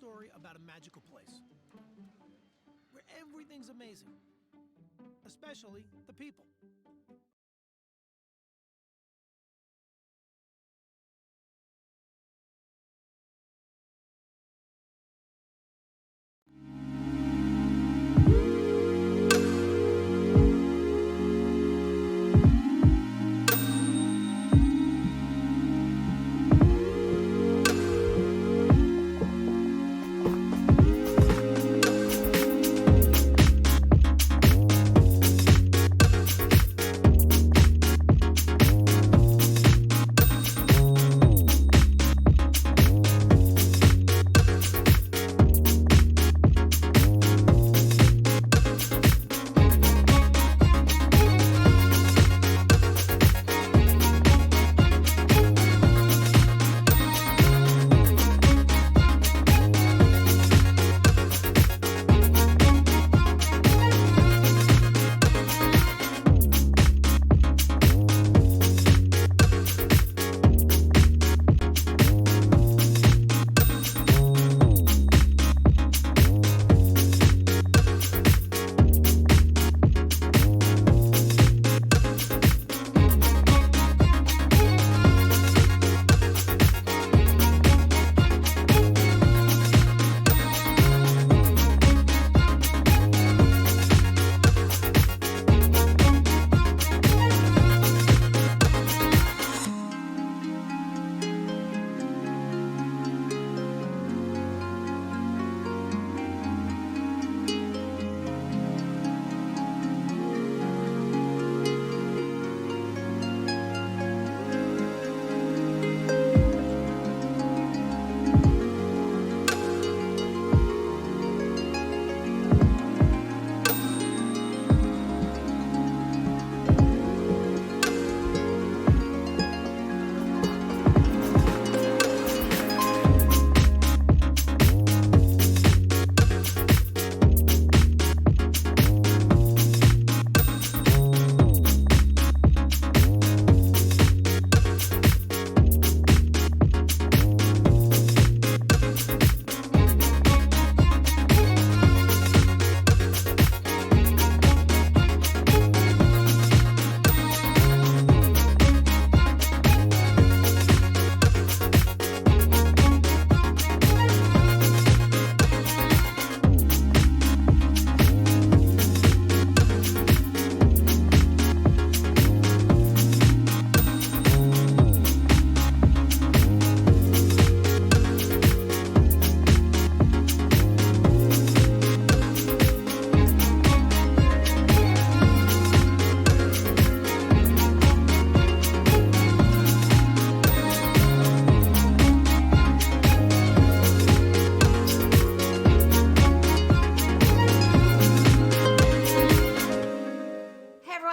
story about a magical place where everything's amazing, especially the people.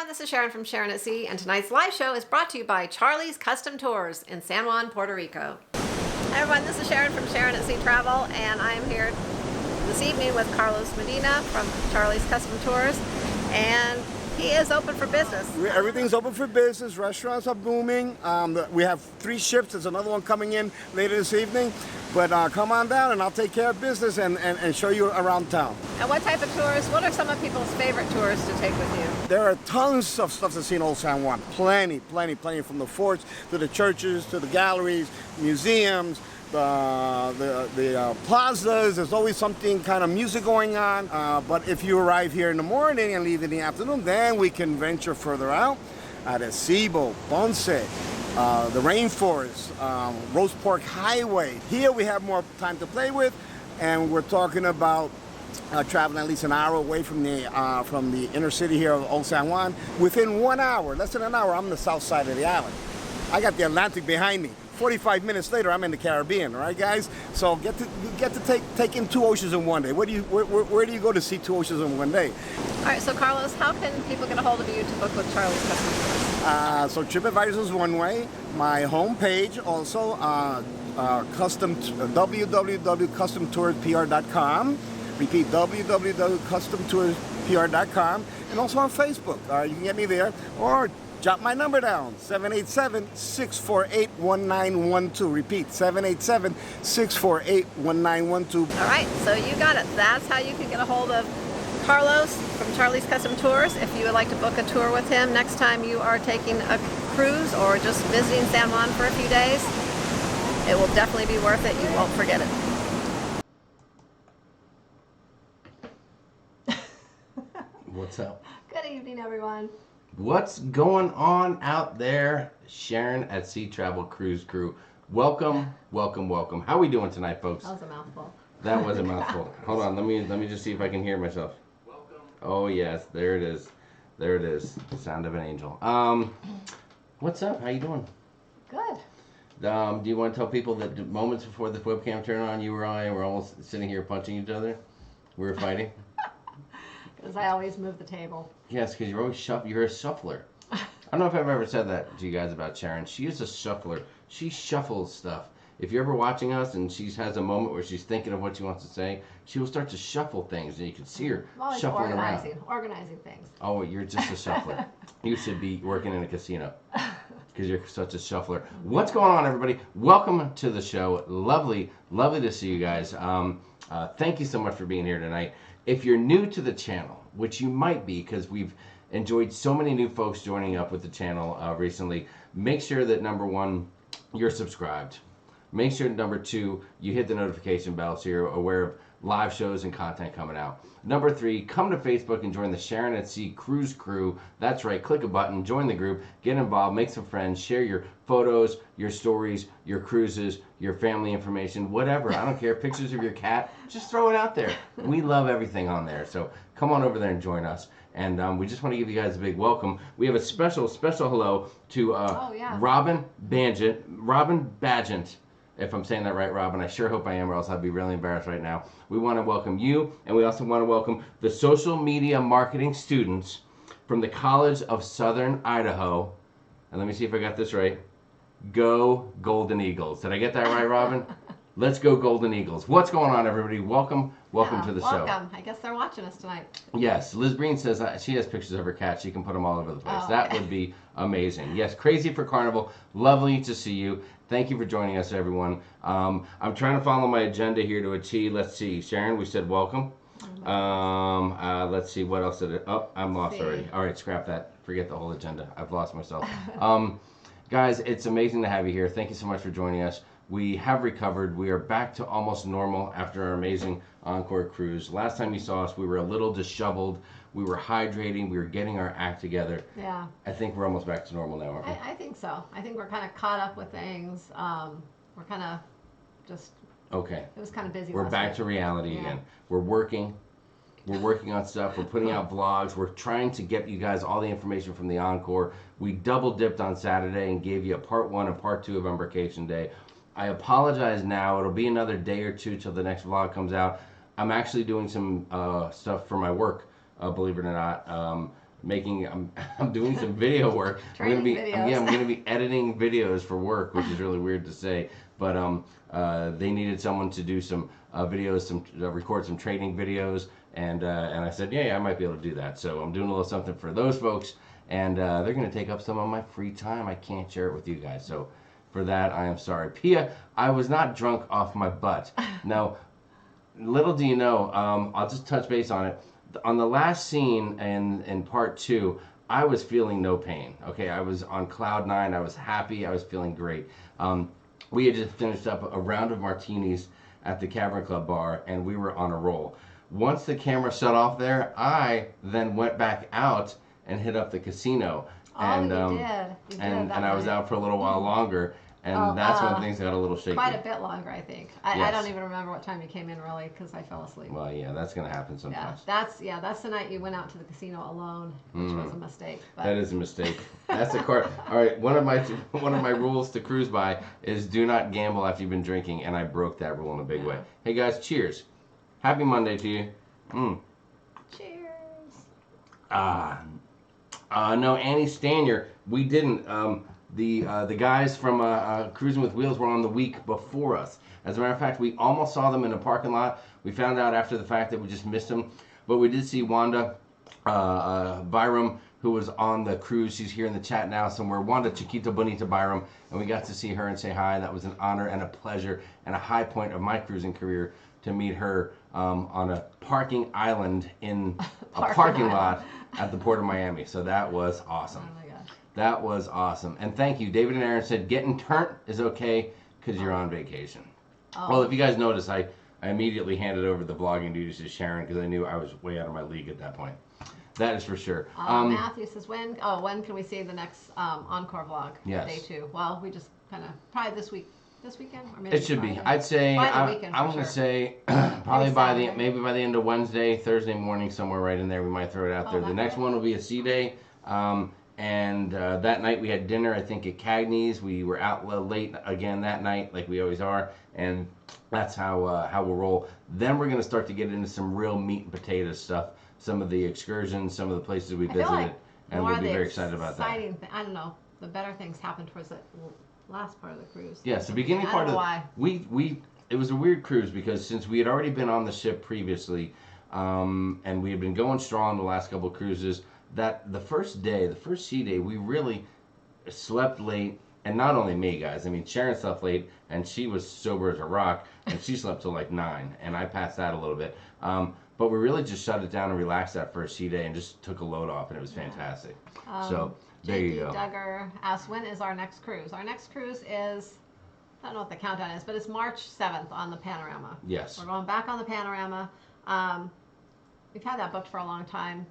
This is Sharon from Sharon at Sea, and tonight's live show is brought to you by Charlie's Custom Tours in San Juan, Puerto Rico. Hi everyone, this is Sharon from Sharon at Sea Travel, and I'm here this evening with Carlos Medina from Charlie's Custom Tours, and he is open for business. Everything's open for business. Restaurants are booming. We have 3 ships. There's another one coming in later this evening. But come on down and I'll take care of business and show you around town. And what type of tours? What are some of people's favorite tours to take with you? There are tons of stuff to see in Old San Juan. Plenty, from the forts to the churches to the galleries, museums, the plazas. There's always something kind of music going on. But if you arrive here in the morning and leave in the afternoon, then we can venture further out. Arecibo, Ponce, the rainforest, Roast Pork Highway. Here we have more time to play with, and we're talking about traveling at least an hour away from the inner city here of Old San Juan. Within 1 hour, less than an hour, I'm on the south side of the island. I got the Atlantic behind me. 45 minutes later, I'm in the Caribbean, all right, guys? So get to take in 2 oceans in one day. Where do you go to see 2 oceans in one day? All right, so Carlos, how can people get a hold of you to book with Charlie's Custom Tours? So TripAdvisor is one way. My homepage also, www.customtourspr.com. Repeat, www.customtourspr.com. And also on Facebook. You can get me there. Or Jot my number down, 787-648-1912. Repeat, 787-648-1912. All right, so you got it. That's how you can get a hold of Carlos from Charlie's Custom Tours if you would like to book a tour with him next time you are taking a cruise or just visiting San Juan for a few days. It will definitely be worth it. You won't forget it. What's up? Good evening, everyone. What's going on out there? Sharon at Sea Travel Cruise Crew. Welcome, welcome, welcome. How are we doing tonight, folks? That was a mouthful. That was a mouthful. Hold on, let me just see if I can hear myself. Welcome. Oh yes, there it is. There it is. Sound of an angel. What's up? How you doing? Good. Do you want to tell people that the moments before the webcam turned on, you and I were almost sitting here punching each other? We were fighting? Because I always move the table. Yes, because you're always you're a shuffler. I don't know if I've ever said that to you guys about Sharon. She is a shuffler. She shuffles stuff. If you're ever watching us and she has a moment where she's thinking of what she wants to say, she will start to shuffle things, and you can see her shuffling around. Organizing things. Oh, you're just a shuffler. You should be working in a casino because you're such a shuffler. What's going on, everybody? Welcome to the show. Lovely, lovely to see you guys. Thank you so much for being here tonight. If you're new to the channel, which you might be because we've enjoyed so many new folks joining up with the channel recently, make sure that number one, you're subscribed. Make sure number two, you hit the notification bell so you're aware of live shows and content coming out. Number three, come to Facebook and join the Sharon at Sea Cruise Crew. That's right, click a button, join the group, get involved, make some friends, share your photos, your stories, your cruises, your family information, whatever. I don't care, pictures of your cat, just throw it out there. We love everything on there, so come on over there and join us. And we just want to give you guys a big welcome. We have a special hello to Robin Badgent. If I'm saying that right, Robin, I sure hope I am, or else I'd be really embarrassed right now. We want to welcome you, and we also want to welcome the social media marketing students from the College of Southern Idaho. And let me see if I got this right. Go Golden Eagles. Did I get that right, Robin? Let's go Golden Eagles. What's going on, everybody? Welcome to the show. Welcome. I guess they're watching us tonight. Yes, Liz Breen says she has pictures of her cat. She can put them all over the place. Oh, that okay. would be amazing. Yes, Crazy for Carnival. Lovely to see you. Thank you for joining us, everyone. I'm trying to follow my agenda here to a T. Let's see. Sharon, we said welcome. Let's see. What else did it? Oh, I'm lost already. All right, scrap that. Forget the whole agenda. I've lost myself. Guys, it's amazing to have you here. Thank you so much for joining us. We have recovered. We are back to almost normal after our amazing Encore cruise. Last time you saw us, we were a little disheveled. We were hydrating. We were getting our act together. Yeah. I think we're almost back to normal now, aren't we? I think so. I think we're kind of caught up with things. We're kind of just... Okay. It was kind of busy. We're back to reality again. We're working. We're working on stuff. We're putting out vlogs. We're trying to get you guys all the information from the Encore. We double dipped on Saturday and gave you a part 1 and part 2 of Embarkation Day. I apologize now. It'll be another day or two till the next vlog comes out. I'm actually doing some stuff for my work, believe it or not. I'm doing some video work. I'm gonna be editing videos for work, which is really weird to say. But they needed someone to do some videos, record some training videos, and I said, yeah, I might be able to do that. So I'm doing a little something for those folks, and they're gonna take up some of my free time. I can't share it with you guys, so for that I am sorry. Pia, I was not drunk off my butt. Now, little do you know, I'll just touch base on it. On the last scene in part 2, I was feeling no pain. Okay, I was on cloud 9. I was happy. I was feeling great. We had just finished up a round of martinis at the Cavern Club bar, and we were on a roll. Once the camera shut off there, I then went back out and hit up the casino. And you did. And I was out for a little while longer. And that's when things got a little shaky. Quite a bit longer, I think. I don't even remember what time you came in, really, because I fell asleep. Well, yeah, that's going to happen sometimes. That's the night you went out to the casino alone, which was a mistake. But. That is a mistake. That's the card. All right, one of my rules to cruise by is do not gamble after you've been drinking, and I broke that rule in a big way. Hey guys, cheers! Happy Monday to you. Cheers. No, Annie Stanier, we didn't. The guys from Cruising with Wheels were on the week before us. As a matter of fact, we almost saw them in a parking lot. We found out after the fact that we just missed them. But we did see Wanda, Byram, who was on the cruise. She's here in the chat now somewhere. Wanda Chiquita Bonita Byram, and we got to see her and say hi. That was an honor and a pleasure and a high point of my cruising career to meet her on a parking island in a parking lot at the Port of Miami. So that was awesome. Oh my gosh. That was awesome. And thank you. David and Aaron said getting turnt is okay because you're on vacation. Oh. Well, if you guys notice, I immediately handed over the vlogging duties to Sharon because I knew I was way out of my league at that point. That is for sure. Matthew says, when can we see the next Encore vlog? Yes. Day 2. Well, we just kind of, probably this weekend? Or maybe It should Friday. be. I'd say, By the weekend, I'm for going to sure. say probably Saturday. maybe by the end of Wednesday, Thursday morning, somewhere right in there, we might throw it out there. The that next way. one will be a C day. And that night we had dinner, I think, at Cagney's. We were out late again that night, like we always are. And that's how we'll roll. Then we're going to start to get into some real meat and potatoes stuff. Some of the excursions, some of the places we I visited. feel like And more we'll of be the very excited about that. exciting I don't know. The better things happen towards the last part of the cruise. Yes, the beginning part of why. it was a weird cruise because since we had already been on the ship previously, and we had been going strong the last couple of cruises, that the first sea day, we really slept late. And not only me, guys. I mean, Sharon slept late, and she was sober as a rock, and she slept till like 9, and I passed out a little bit. But we really just shut it down and relaxed that first sea day and just took a load off, and it was fantastic. So there you go. Duggar asks, when is our next cruise? Our next cruise is, I don't know what the countdown is, but it's March 7th on the Panorama. Yes. We're going back on the Panorama. We've had that booked for a long time.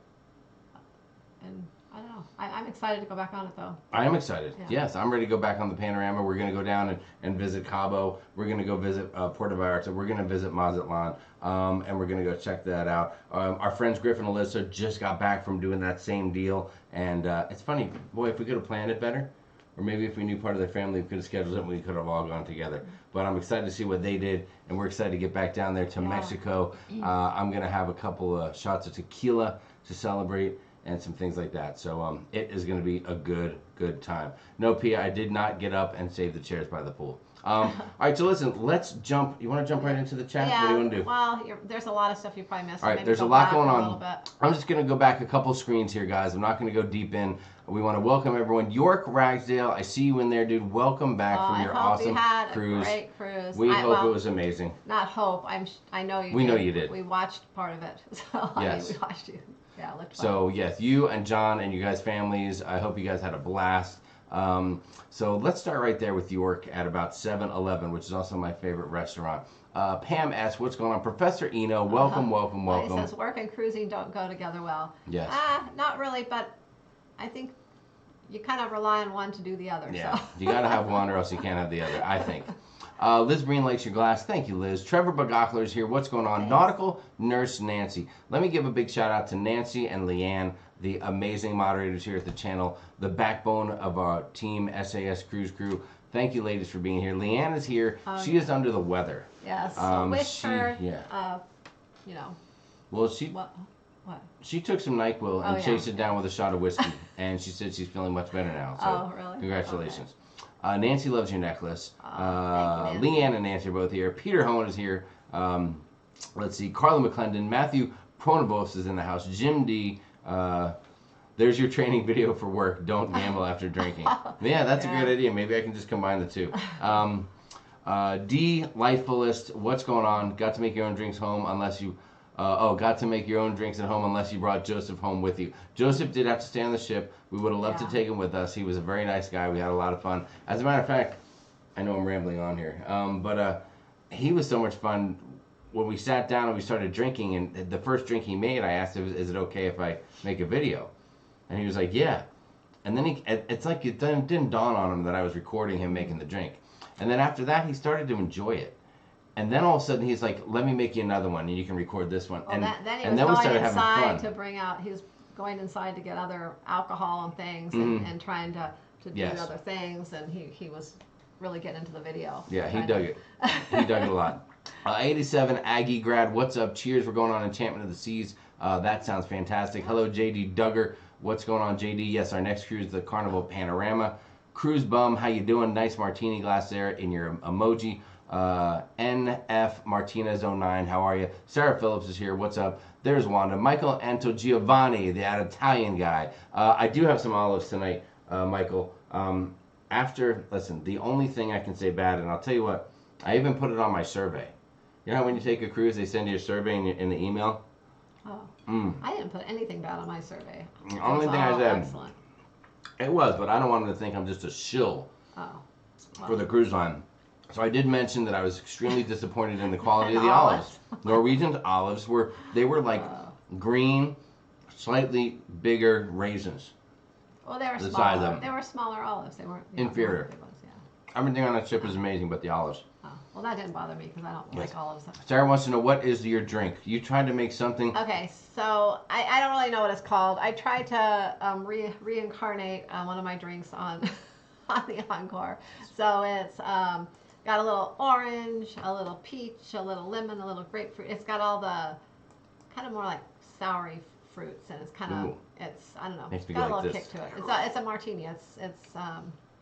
And I don't know. I'm excited to go back on it, though. I am excited. Yeah. Yes, I'm ready to go back on the Panorama. We're going to go down and visit Cabo. We're going to go visit Puerto Vallarta. We're going to visit Mazatlan, and we're going to go check that out. Our friends Griff and Alyssa just got back from doing that same deal, and it's funny, boy, if we could have planned it better, or maybe if we knew part of their family, we could have scheduled it and we could have all gone together. But I'm excited to see what they did, and we're excited to get back down there to Mexico. I'm going to have a couple of shots of tequila to celebrate, and some things like that. So it is going to be a good time. No, Pia, I did not get up and save the chairs by the pool. All right, so listen, let's jump. You want to jump right into the chat? Yeah, What do you want to do? well, there's a lot of stuff you probably missed. All right, Maybe there's a go lot back going little on. bit. I'm just going to go back a couple screens here, guys. I'm not going to go deep in. We want to welcome everyone. York Ragsdale, I see you in there, dude. Welcome back from your awesome I hope you had cruise. a great cruise. We hope well, it was amazing. Not hope. I know you. We did. know you did. We watched part of it. So I Yes. mean, we watched you. Yeah, it looked fun. So yes, you and John and you guys' families, I hope you guys had a blast. So let's start right there with York at about 7-Eleven, which is also my favorite restaurant. Pam asks, what's going on? Professor Eno, welcome. Well, welcome. he says work and cruising don't go together well. Yes. Not really, but I think you kind of rely on one to do the other. Yeah, So. you got to have one or else you can't have the other, I think. Liz Breen likes your glass. Thank you, Liz. Trevor Bagachler is here. What's going on? Thanks. Nautical Nurse Nancy. Let me give a big shout out to Nancy and Leanne, the amazing moderators here at the channel, the backbone of our team SAS Cruise Crew. Thank you, ladies, for being here. Leanne is here. She is under the weather. Yes. So wish her. Yeah. You know. Well, she What? she took some NyQuil and Oh, yeah. chased it down with a shot of whiskey, and she said she's feeling much better now. So Oh, really? congratulations. Nancy loves your necklace. Thank you, Nancy. Leanne and Nancy are both here. Peter Hohen is here. Let's see. Carla McClendon. Matthew Pronavos is in the house. Jim D. There's your training video for work. Don't gamble after drinking. Yeah, that's a great idea. Maybe I can just combine the two. D. Lifefullest. What's going on? Got to make your own drinks home unless you... got to make your own drinks at home unless you brought Joseph home with you. Joseph did have to stay on the ship. We would have loved to take him with us. He was a very nice guy. We had a lot of fun. As a matter of fact, I know I'm rambling on here, but he was so much fun. When we sat down and we started drinking, and the first drink he made, I asked him, is it okay if I make a video? And he was like, yeah. And then it's like it didn't dawn on him that I was recording him making the drink. And then after that, he started to enjoy it. And then all of a sudden, he's like, let me make you another one, and you can record this one. Well, and then he and was then we going started having inside fun. to bring out. He was going inside to get other alcohol and things, Mm-hmm. and trying to do Yes. other things, and he was really getting into the video. Yeah, he dug it. He dug it a lot. 87 Aggie grad, what's up? Cheers, we're going on Enchantment of the Seas. That sounds fantastic. Hello, JD Duggar. What's going on, JD? Yes, our next cruise is the Carnival Panorama. Cruise Bum, how you doing? Nice martini glass there in your emoji. NF Martinez 09, how are you? Sarah Phillips is here, what's up? There's Wanda. Michael Antogiovanni, that Italian guy. I do have some olives tonight, Michael. Listen, the only thing I can say bad, and I'll tell you what, I even put it on my survey. You know how when you take a cruise, they send you a survey in the email? Oh. I didn't put anything bad on my survey. The only thing I said, excellent. It was, but I don't want them to think I'm just a shill for the cruise line. So I did mention that I was extremely disappointed in the quality of the olives. Norwegian olives were like green, slightly bigger raisins. Well, they were the smaller. size of them. They were smaller olives. They weren't inferior. Big ones, yeah. Everything on that ship is amazing, but the olives. Oh, well, that didn't bother me because I don't like olives. Sarah wants to know, what is your drink? You tried to make something. Okay, so I don't really know what it's called. I tried to reincarnate one of my drinks on the Encore. So it's got a little orange, a little peach, a little lemon, a little grapefruit. It's got all the kind of more like soury fruits, and it's kind of I don't know. Makes me It's got go a like little this. kick to it. It's a martini.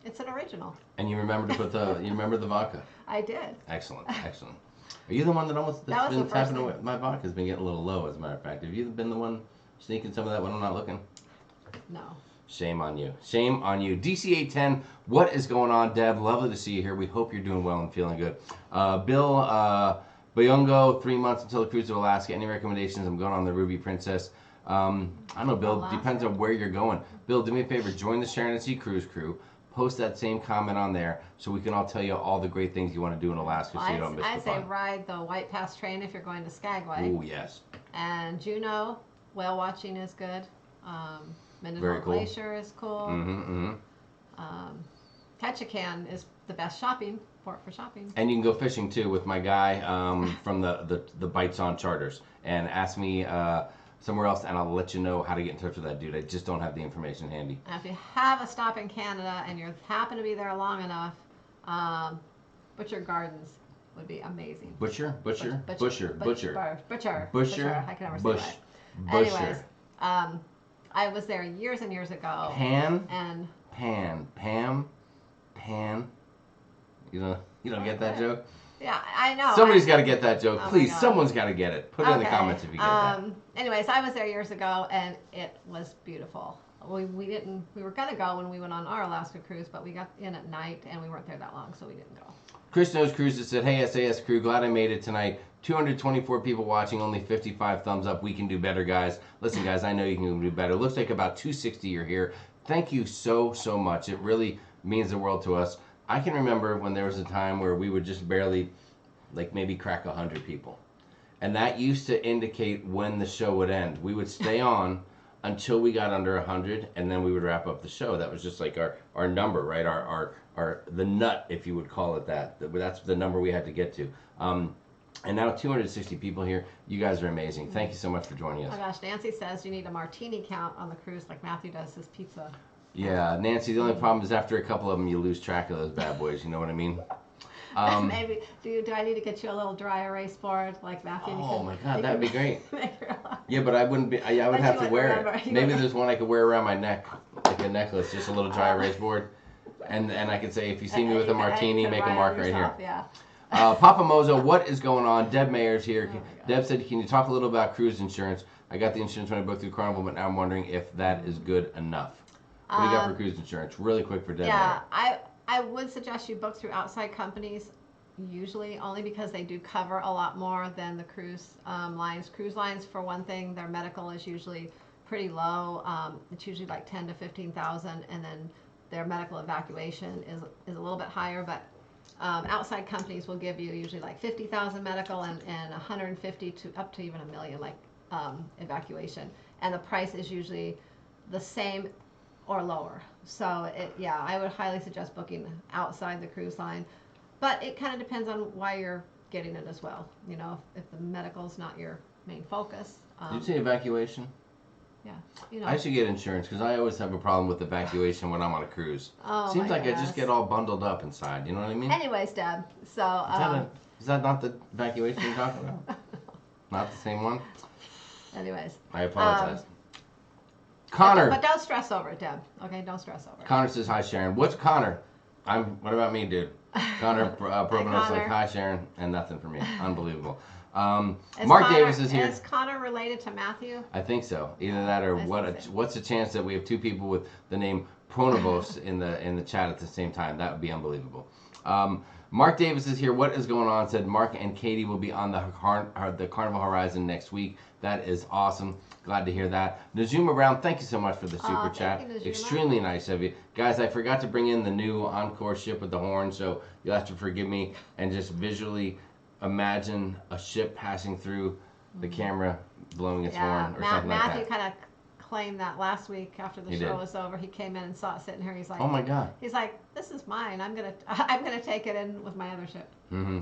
It's an original. And you remember to put the vodka. I did. Excellent. Are you the one that's That was been the first tapping thing. away? My vodka's been getting a little low, as a matter of fact. Have you been the one sneaking some of that when I'm not looking? No. Shame on you. Shame on you. DC810, what is going on, Deb? Lovely to see you here. We hope you're doing well and feeling good. Bill Bayongo, 3 months until the cruise of Alaska. Any recommendations? I'm going on the Ruby Princess. I don't know, Bill. Alaska? Depends on where you're going. Bill, do me a favor. Join the Sharon and Sea cruise crew. Post that same comment on there so we can all tell you all the great things you want to do in Alaska so you don't miss the I say fun. ride the White Pass train if you're going to Skagway. Oh, yes. And Juneau, whale watching is good. Mendenhall cool. Glacier is cool. Mm-hmm. Ketchikan is the best port for shopping. And you can go fishing too with my guy from the Bites on Charters, and ask me somewhere else, and I'll let you know how to get in touch with that dude. I just don't have the information handy. And if you have a stop in Canada and you happen to be there long enough, Butcher Gardens would be amazing. Butcher. I can never say it right. Anyways, I was there years and years ago. Pam. You don't get that joke? Yeah, I know. Somebody's got to get that joke. Oh, Please, my God. someone's got to get it. Put it in the comments if you get that. Anyways, I was there years ago, and it was beautiful. We were gonna go when we went on our Alaska cruise, but we got in at night, and we weren't there that long, so we didn't go. Chris Knows Cruises said, hey, SAS crew, glad I made it tonight. 224 people watching, only 55 thumbs up. We can do better, guys. Listen, guys, I know you can do better. Looks like about 260 you're here. Thank you so much. It really means the world to us. I can remember when there was a time where we would just barely, like, maybe crack 100 people. And that used to indicate when the show would end. We would stay on until we got under 100, and then we would wrap up the show. That was just like our number, right? The nut, if you would call it that. That's the number we had to get to. And now 260 people here. You guys are amazing. Thank you so much for joining us. Oh gosh, Nancy says you need a martini count on the cruise like Matthew does his pizza. Yeah, Nancy, the only problem is after a couple of them, you lose track of those bad boys. You know what I mean? Maybe, do I need to get you a little dry erase board like Matthew? Oh my God, that'd be great. Yeah, but I wouldn't be. I would have to wear it. Maybe there's one I could wear around my neck, like a necklace, just a little dry erase board, and I could say, if you see me with a martini, make a mark right here. Yeah. Papa Mozo, what is going on? Deb Mayer's here. Deb said, can you talk a little about cruise insurance? I got the insurance when I booked through Carnival, but now I'm wondering if that is good enough. What do you got for cruise insurance? Really quick for Deb. Yeah, I would suggest you book through outside companies, usually only because they do cover a lot more than the cruise lines. Cruise lines, for one thing, their medical is usually pretty low. It's usually like 10 to 15,000, and then their medical evacuation is a little bit higher, but outside companies will give you usually like 50,000 medical and 150 to up to even $1 million like evacuation, and the price is usually the same or lower. So I would highly suggest booking outside the cruise line, but it kind of depends on why you're getting it as well. You know, if the medical's not your main focus. Did you say evacuation? Yeah. You know. I should get insurance because I always have a problem with evacuation when I'm on a cruise. Oh, Seems like I goodness. just get all bundled up inside. You know what I mean? Anyways, Deb. So. Is that not the evacuation you're talking about? Not the same one? Anyways. I apologize. Connor. But don't stress over it, Deb. Okay, don't stress over it. Connor says, hi, Sharon. What's Connor? What about me, dude? Connor Provenos like, Connor. hi Sharon, and nothing for me. Unbelievable. Is Mark Connor, Davis is here. Is Connor related to Matthew? I think so. Either that or I think so. what's the chance that we have two people with the name Pronovos in the chat at the same time? That would be unbelievable. Mark Davis is here. What is going on? Said Mark and Katie will be on the Carnival Horizon next week. That is awesome. Glad to hear that. Najuma Brown, thank you so much for the super chat. Thank you, Najuma. Extremely nice of you. Guys, I forgot to bring in the new Encore ship with the horn, so you'll have to forgive me and just visually imagine a ship passing through the camera blowing its horn or something like Matthew that. kind of claimed that last week after the He show did. was over. He came in and saw it sitting here. He's like, Oh my God. He's like, this is mine. I'm gonna take it in with my other ship.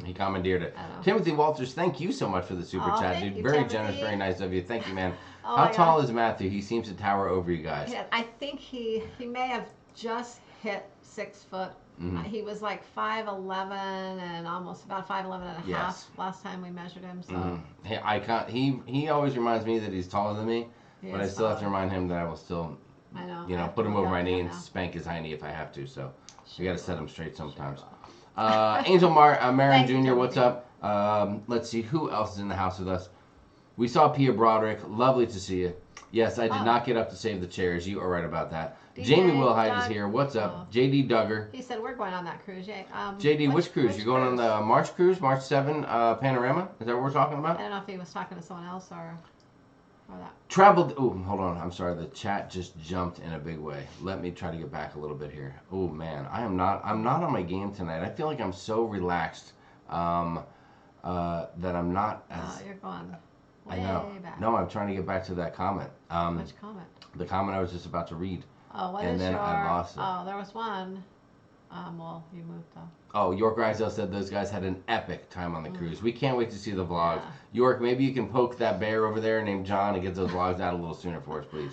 He commandeered it. I know. Timothy Walters, thank you so much for the super Oh, chat, thank dude. you, Very Timothy. generous, very nice of you. Thank you, man. Oh How my tall God. is Matthew? He seems to tower over you guys. Yeah, I think he may have just hit 6 foot. He was like 5'11" and almost about 5'11" and a Yes. half last time we measured him. So Hey, I can't. He always reminds me that he's taller than me, he but I is still have to taller. remind him that I will still, I know. you I know, have put to him look over up my to knee him and now. spank his hiney if I have to. So Sure we got to set will. him straight sometimes. Sure Angel Marin Thank you, Jr., what's Timothy. up? Let's see who else is in the house with us. We saw Pia Broderick. Lovely to see you. Yes, I did Oh. not get up to save the chairs. You are right about that. DJ Jamie Wilhite is Doug- here. What's up? Oh. JD Duggar. He said we're going on that cruise. Yeah. JD, which cruise? You're going on the March cruise, March 7 Panorama? Is that what we're talking about? I don't know if he was talking to someone else or that. Traveled. Oh, hold on. I'm sorry. The chat just jumped in a big way. Let me try to get back a little bit here. Oh man, I'm not on my game tonight. I feel like I'm so relaxed that I'm not as. Oh, you're going I way know. back. No, I'm trying to get back to that comment. Which comment? The comment I was just about to read. Oh, what And is then your? I lost it. Oh, there was one. Well, you moved though. Oh, York Rysdale said those guys had an epic time on the cruise. We can't wait to see the vlogs. Yeah. York, maybe you can poke that bear over there named John and get those vlogs out a little sooner for us, please.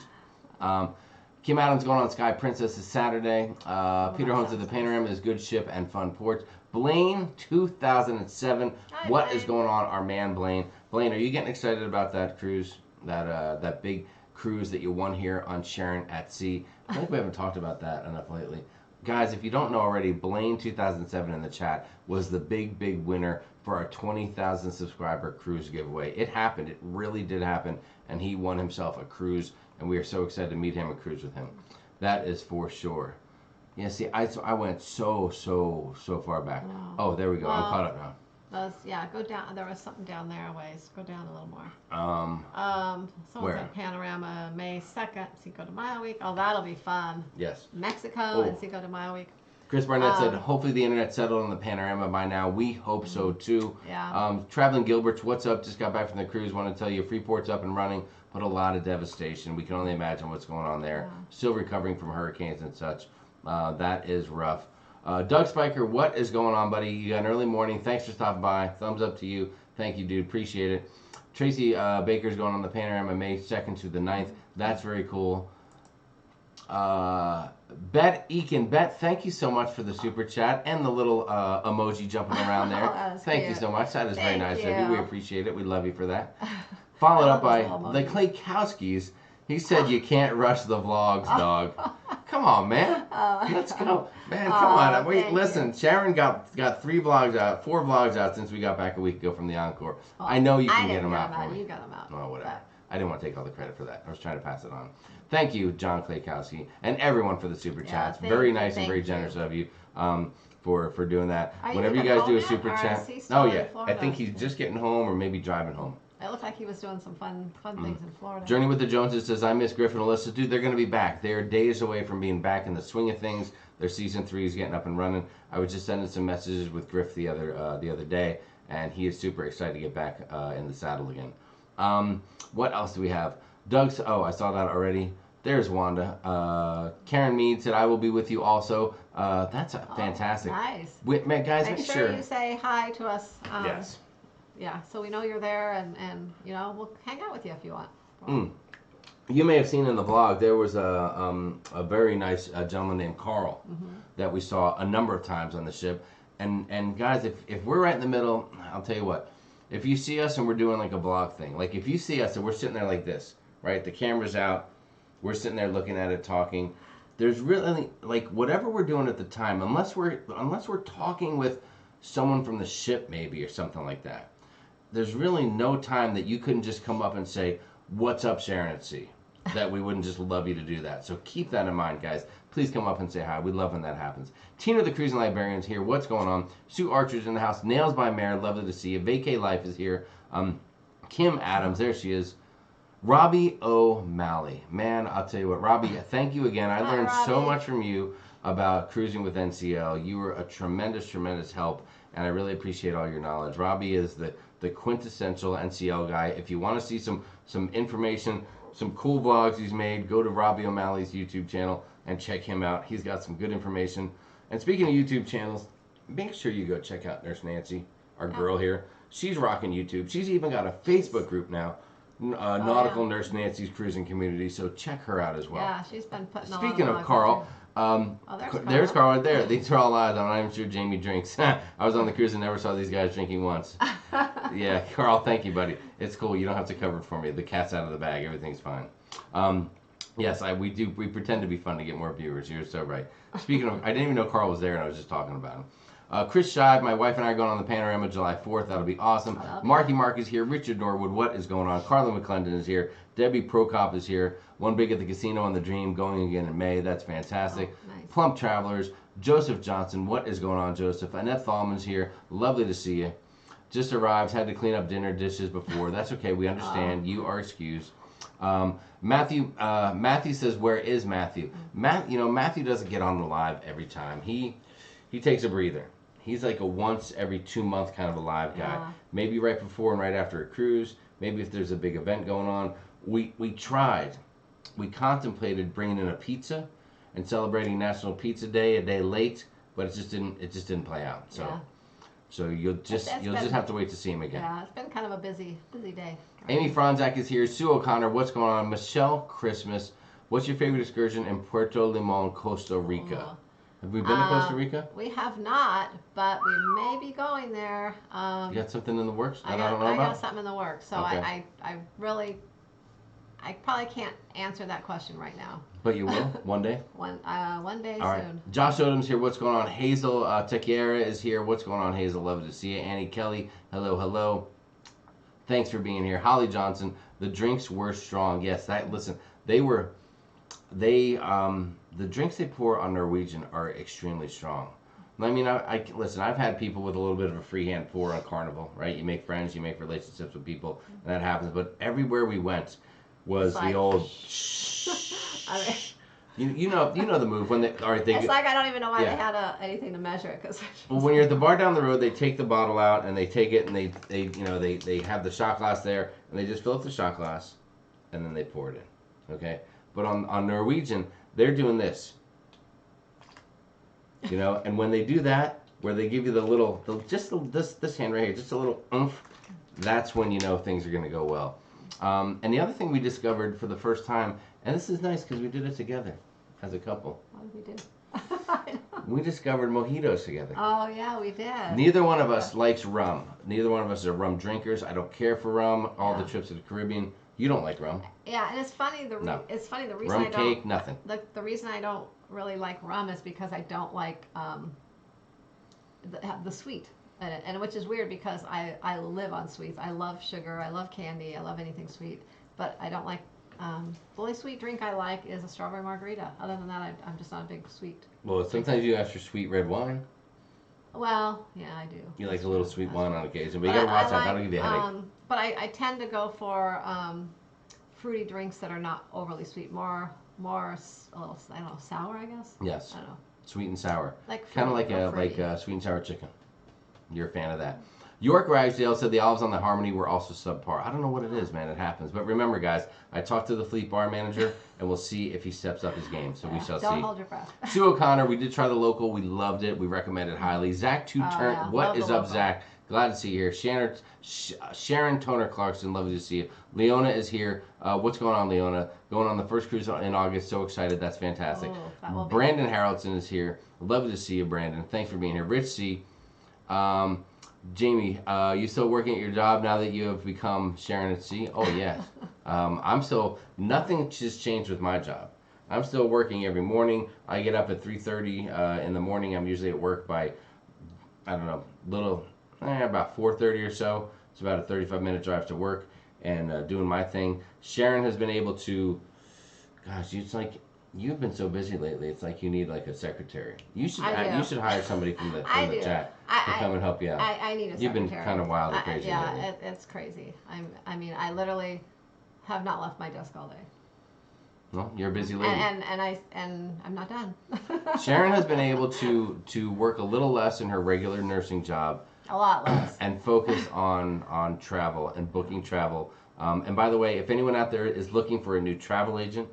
Kim Adams going on Sky Princess is Saturday. Peter Holmes said the Panorama is good ship and fun ports. Blaine 2007. Hi, What Blaine. is going on, our man Blaine? Blaine, are you getting excited about that cruise? That big cruise that you won here on Sharon at Sea? I think we haven't talked about that enough lately. Guys, if you don't know already, Blaine 2007 in the chat was the big winner for our 20,000 subscriber cruise giveaway. It happened. It really did happen. And he won himself a cruise. And we are so excited to meet him and cruise with him. That is for sure. Yeah, see, I went so far back. No. Oh, there we go. I'm Well, caught up now. Go down. There was something down there a ways. Go down a little more. Someone Where? said Panorama May 2nd, Cinco de Mayo week. Oh, that'll be fun. Yes. Mexico and Oh. Cinco de Mayo week. Chris Barnett said, hopefully the internet settled on the Panorama by now. We hope so too. Yeah. Traveling Gilberts, what's up? Just got back from the cruise. Want to tell you Freeport's up and running, but a lot of devastation. We can only imagine what's going on there. Yeah. Still recovering from hurricanes and such. That is rough. Doug Spiker, what is going on, buddy? You got an early morning. Thanks for stopping by. Thumbs up to you. Thank you, dude. Appreciate it. Tracy Baker's going on the Panorama May 2nd to the 9th. That's very cool. Bet Eakin. Bet, thank you so much for the super chat and the little emoji jumping around there. That was Thank you cute. so much. That is very Thank nice of you. you. We appreciate it. We love you for that. Followed up by love those the little Claykowskis. He said you can't rush the vlogs, dog. Come on, man. Let's go. Man, come on. Wait, thank listen. you. Sharon got 4 vlogs out since we got back a week ago from the Encore. I know you can get them out for me. You got them out. Oh, whatever. But- I didn't want to take all the credit for that. I was trying to pass it on. Thank you, John Claykowski, and everyone for the super chats. thank Very you, nice and thank very you. generous of you for doing that. Are you Whenever you even guys do home a yet, super or chat. is he still Oh in yeah, I Florida? think he's just getting home or maybe driving home. It looked like he was doing some fun things in Florida. Journey with the Joneses says, I miss Griffin and Alyssa. Dude, they're going to be back. They are days away from being back in the swing of things. Their season 3 is getting up and running. I was just sending some messages with Griff the other day, and he is super excited to get back in the saddle again. What else do we have? Doug's, I saw that already. There's Wanda. Karen Mead said, I will be with you also. That's fantastic. Nice. Man, guys, Make sure you say hi to us. Yes. Yeah, so we know you're there, and we'll hang out with you if you want. You may have seen in the vlog, there was a very nice gentleman named Carl that we saw a number of times on the ship. And guys, if we're right in the middle, I'll tell you what, if you see us and we're doing like a vlog thing, like if you see us and we're sitting there like this, right? The camera's out, we're sitting there looking at it, talking. there's really, like, whatever we're doing at the time, unless we're talking with someone from the ship maybe or something like that, there's really no time that you couldn't just come up and say, "What's up, Sharon at Sea?" That we wouldn't just love you to do that. So keep that in mind, guys. Please come up and say hi. We love when that happens. Tina the Cruising Librarian's here. What's going on? Sue Archer's in the house. Nails by Mare. Lovely to see you. Vacay Life is here. Kim Adams. There she is. Robbie O'Malley. Man, I'll tell you what. Robbie, thank you again. I learned so much from you about cruising with NCL. You were a tremendous, tremendous help, and I really appreciate all your knowledge. Robbie is the quintessential NCL guy. If you want to see some information, some cool vlogs he's made, go to Robbie O'Malley's YouTube channel and check him out. He's got some good information. And speaking of YouTube channels, make sure you go check out Nurse Nancy, our girl here. She's rocking YouTube. She's even got a Facebook group now, Nautical Nurse Nancy's Cruising Community, so check her out as well. Yeah, she's been putting Speaking a lot of Carl, there's Carl right there. These are all lies. I'm not even sure Jamie drinks. I was on the cruise and never saw these guys drinking once. Yeah, Carl, thank you, buddy. It's cool. You don't have to cover it for me. The cat's out of the bag. Everything's fine. Yes, we pretend to be fun to get more viewers. You're so right. Speaking of, I didn't even know Carl was there, and I was just talking about him. Chris Shive, my wife and I are going on the Panorama July 4th. That'll be awesome. Marky Mark is here. Richard Norwood, what is going on? Carla McClendon is here. Debbie Prokop is here. One Big at the Casino on the Dream, going again in May. That's fantastic. Oh, nice. Plump Travelers. Joseph Johnson, what is going on, Joseph? Annette Thalman's here. Lovely to see you. Just arrived. Had to clean up dinner dishes before. That's okay. We understand. You are excused. Matthew says, where is Matthew? Matthew doesn't get on the live every time. He takes a breather. He's like a once every 2 month kind of a live guy. Yeah. Maybe right before and right after a cruise. Maybe if there's a big event going on. We contemplated bringing in a pizza and celebrating National Pizza Day a day late, but it just didn't play out. So Yeah. so you'll just have to wait to see him again. Yeah, it's been kind of a busy day. Amy Franzak is here. Sue O'Connor, what's going on? Michelle Christmas, what's your favorite excursion in Puerto Limon, Costa Rica? Oh. Have we been to Costa Rica? We have not, but we may be going there. You got something in the works that I don't know I about? got something in the works, so Okay. I probably can't answer that question right now. But you will one day. One day All right. soon. Josh Odom's here. What's going on? Hazel Tequiera is here. What's going on, Hazel? Love to see you. Annie Kelly. Hello, hello. Thanks for being here. Holly Johnson. The drinks were strong. Yes. The drinks they pour on Norwegian are extremely strong. I mean, listen. I've had people with a little bit of a freehand pour on Carnival, right? You make friends, you make relationships with people, and that happens. But everywhere we went was the old. I mean, You know the move when they. All right, it's like I don't even know why they had anything to measure it because. Well, when you're at the bar down the road, they take the bottle out and they take it and they have the shot glass there and they just fill up the shot glass, and then they pour it in. Okay, but on Norwegian they're doing this. And when they do that, where they give you this hand right here, just a little oomph, that's when you know things are going to go well. And the other thing we discovered for the first time, and this is nice because we did it together as a couple. What did we do? We discovered mojitos together. Oh yeah, we did. Neither one of us likes rum. Neither one of us are rum drinkers. I don't care for rum. All the trips to the Caribbean, you don't like rum. Yeah, and it's funny. The reason rum I don't cake, nothing. The reason I don't really like rum is because I don't like the sweet, and which is weird because I live on sweets. I love sugar. I love candy. I love anything sweet, but I don't like. The only sweet drink I like is a strawberry margarita. Other than that, I'm just not a big sweet. Well, sometimes you ask for sweet red wine. Well, yeah, I do. You like a little sweet wine on occasion, but you gotta watch that. That'll give you a headache. But I tend to go for fruity drinks that are not overly sweet, more a little, I don't know, sour, I guess. Yes. I don't know. Sweet and sour. Kind of like sweet and sour chicken. You're a fan of that. York Ragsdale said the olives on the Harmony were also subpar. I don't know what it is, man. It happens. But remember, guys, I talked to the Fleet bar manager, and we'll see if he steps up his game. So we shall see. Don't hold your breath. Sue O'Connor, we did try the local. We loved it. We recommend it highly. Zach Two-Turn, what is up, Zach? Glad to see you here. Sharon Toner Clarkson, lovely to see you. Leona is here. What's going on, Leona? Going on the first cruise in August. So excited. That's fantastic. Brandon Harrelson is here. Lovely to see you, Brandon. Thanks for being here. Rich C. Jamie, you still working at your job now that you have become Sharon at Sea? Oh, yes. Nothing just changed with my job. I'm still working every morning. I get up at 3:30 in the morning. I'm usually at work by, I don't know, about 4:30 or so. It's about a 35-minute drive to work and doing my thing. Sharon has been able to, gosh, it's like, you've been so busy lately. It's like you need like a secretary. You should hire somebody from the chat to come and help you out. I need a secretary. You've been kind of wild and crazy lately. Yeah, it's crazy. I mean, I literally have not left my desk all day. Well, you're a busy lady. And I'm not done. Sharon has been able to work a little less in her regular nursing job. A lot less. And focus on travel and booking travel. And by the way, if anyone out there is looking for a new travel agent,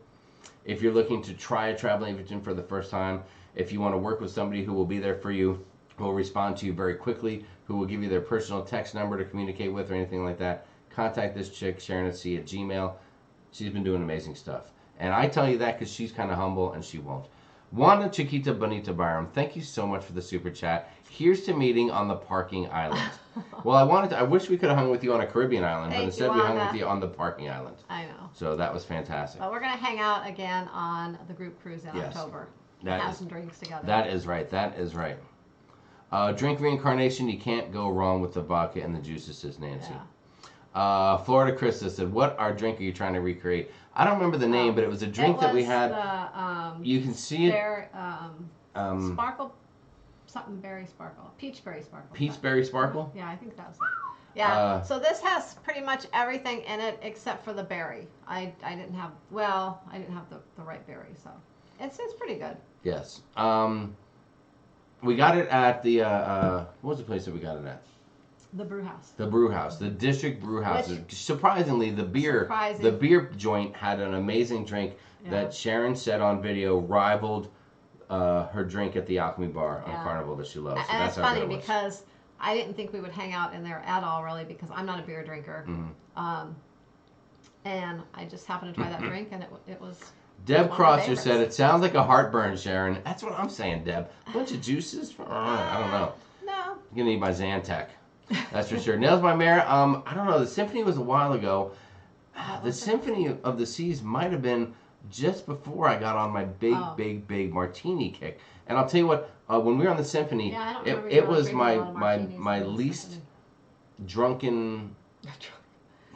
if you're looking to try a travel agent for the first time, if you want to work with somebody who will be there for you, who will respond to you very quickly, who will give you their personal text number to communicate with or anything like that, contact this chick, sharonatsea at Gmail. She's been doing amazing stuff. And I tell you that because she's kind of humble and she won't. Wanda Chiquita Bonita Byram, thank you so much for the super chat. Here's to meeting on the parking island. Well, I wish we could have hung with you on a Caribbean island, but instead we hung with you on the parking island. I know. So that was fantastic. But we're going to hang out again on the group cruise in October. Have some drinks together. That is right. That is right. Drink reincarnation, you can't go wrong with the vodka and the juices, says Nancy. Yeah. Florida Krista said, what drink are you trying to recreate? I don't remember the name, but it was a drink that we had. You can see it. Sparkle, something berry sparkle. Peach berry sparkle. Peach berry sparkle? Yeah, I think that was it. Yeah, so this has pretty much everything in it except for the berry. I didn't have the right berry, so it's pretty good. Yes. We got it at the, what was the place that we got it at? The brew house. The brew house, the district brew house. Surprisingly, the beer joint had an amazing drink that Sharon said on video rivaled her drink at the Alchemy Bar on Carnival that she loves. So and that's it's funny because I didn't think we would hang out in there at all, really, because I'm not a beer drinker. Mm-hmm. And I just happened to try that drink, and it was. Deb Crosser said, "It sounds like a heartburn, Sharon." That's what I'm saying, Deb. A bunch of juices? I don't know. No. I'm gonna need my Zantac. That's for sure. Nails by Mare. I don't know. The symphony was a while ago. The Symphony of the Seas might have been just before I got on my big martini kick. And I'll tell you what. When we were on the symphony, it was my least drunken.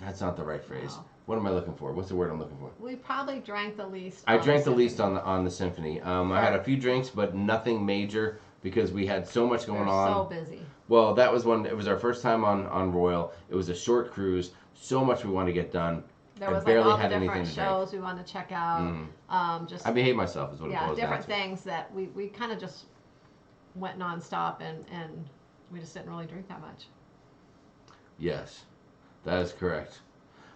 That's not the right phrase. No. What am I looking for? What's the word I'm looking for? We probably drank the least. I drank the least on the symphony. I had a few drinks, but nothing major because we had so much going on. So busy. Well, that was it was our first time on Royal. It was a short cruise. So much we wanted to get done. There was barely all the different shows we wanted to check out. Mm-hmm. I behaved myself is what it boils down to. Different things that we kind of just went nonstop and we just didn't really drink that much. Yes, that is correct.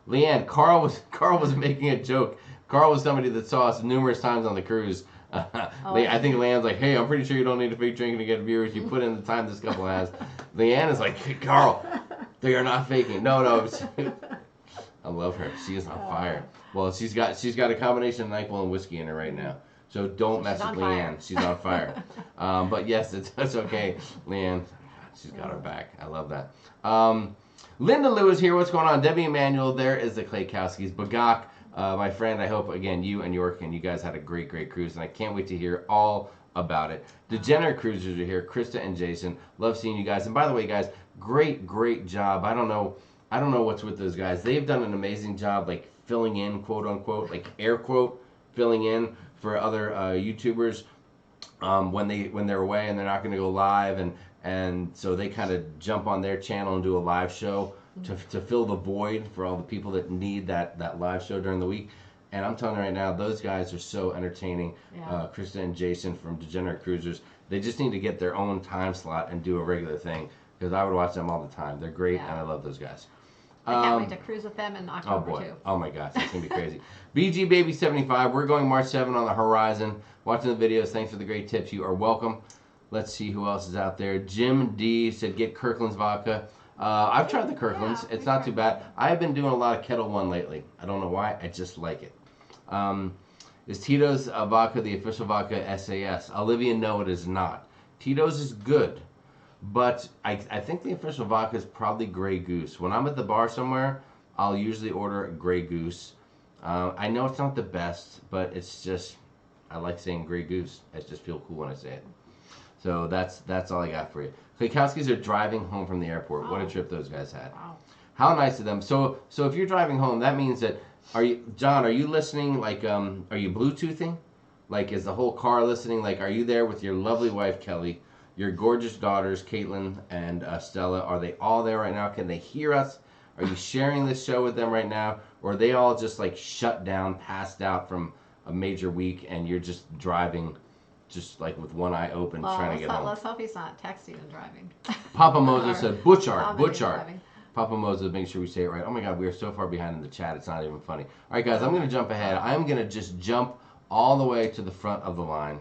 Leanne, Carl was making a joke. Carl was somebody that saw us numerous times on the cruise. I think Leanne's like, hey, I'm pretty sure you don't need to fake drinking to get viewers. You put in the time this couple has. Leanne is like, hey, Carl, they are not faking. No. I love her. She is on fire. Well, she's got a combination of NyQuil and whiskey in her right now. So don't mess with Leanne. She's on fire. But yes, that's okay. Leanne, she's got her back. I love that. Linda Lou is here. What's going on? Debbie Emanuel, there is the Klaykowskis. Bagak, my friend, I hope, again, you and York and you guys had a great cruise, and I can't wait to hear all about it. Degenerate Cruisers are here. Krista and Jason. Love seeing you guys. And by the way, guys, great job. I don't know what's with those guys. They've done an amazing job, like, filling in, quote, unquote, like, air quote, filling in for other YouTubers when they're away and they're not going to go live, and so they kind of jump on their channel and do a live show to fill the void for all the people that need that live show during the week. And I'm telling you right now, those guys are so entertaining. Yeah. Krista and Jason from Degenerate Cruisers, they just need to get their own time slot and do a regular thing, because I would watch them all the time. They're great, and I love those guys. I can't wait to cruise with them in October, too. Oh, my gosh. It's going to be crazy. BG Baby 75, we're going March 7 on the horizon. Watching the videos, thanks for the great tips. You are welcome. Let's see who else is out there. Jim D said, get Kirkland's vodka. I've tried the Kirkland's. It's not too bad. I have been doing a lot of Kettle One lately. I don't know why. I just like it. Is Tito's vodka the official vodka SAS? Olivia, no, it is not. Tito's is good, but I think the official vodka is probably Grey Goose. When I'm at the bar somewhere, I'll usually order a Grey Goose. I know it's not the best, but it's just, I like saying Grey Goose. I just feel cool when I say it. So that's all I got for you. Klikowskis are driving home from the airport. What a trip those guys had. Wow. How nice of them. So if you're driving home, that means that John, are you listening? Like, are you Bluetoothing? Like, is the whole car listening? Like, are you there with your lovely wife Kelly, your gorgeous daughters Caitlin and Stella? Are they all there right now? Can they hear us? Are you sharing this show with them right now, or are they all just like shut down, passed out from a major week, and you're just driving, just like with one eye open, trying to get home? Let's hope he's not texting and driving. Papa Moses said Butchart. Driving. Papa Moses, make sure we say it right. Oh my God, we are so far behind in the chat, it's not even funny. All right, guys, I'm going to jump ahead. I'm going to just jump all the way to the front of the line.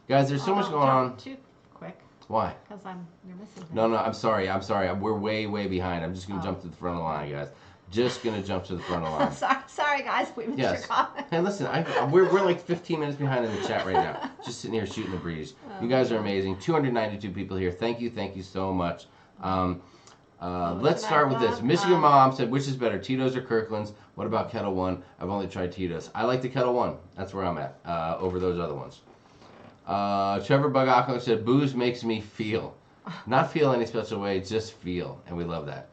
Guys, there's so much going on. Too quick. Why? Because you're missing things. No, I'm sorry. We're way behind. I'm just going to jump to the front of the line, guys. Just going to jump to the front of the line. sorry, guys. We missed your comment. Hey, listen, we're like 15 minutes behind in the chat right now. Just sitting here shooting the breeze. You guys are amazing. 292 people here. Thank you so much. Let's start with this. Michigan Mom said, which is better, Tito's or Kirkland's? What about Kettle One? I've only tried Tito's. I like the Kettle One. That's where I'm at, over those other ones. Trevor Bugacco said, booze makes me feel. Not feel any special way, just feel. And we love that.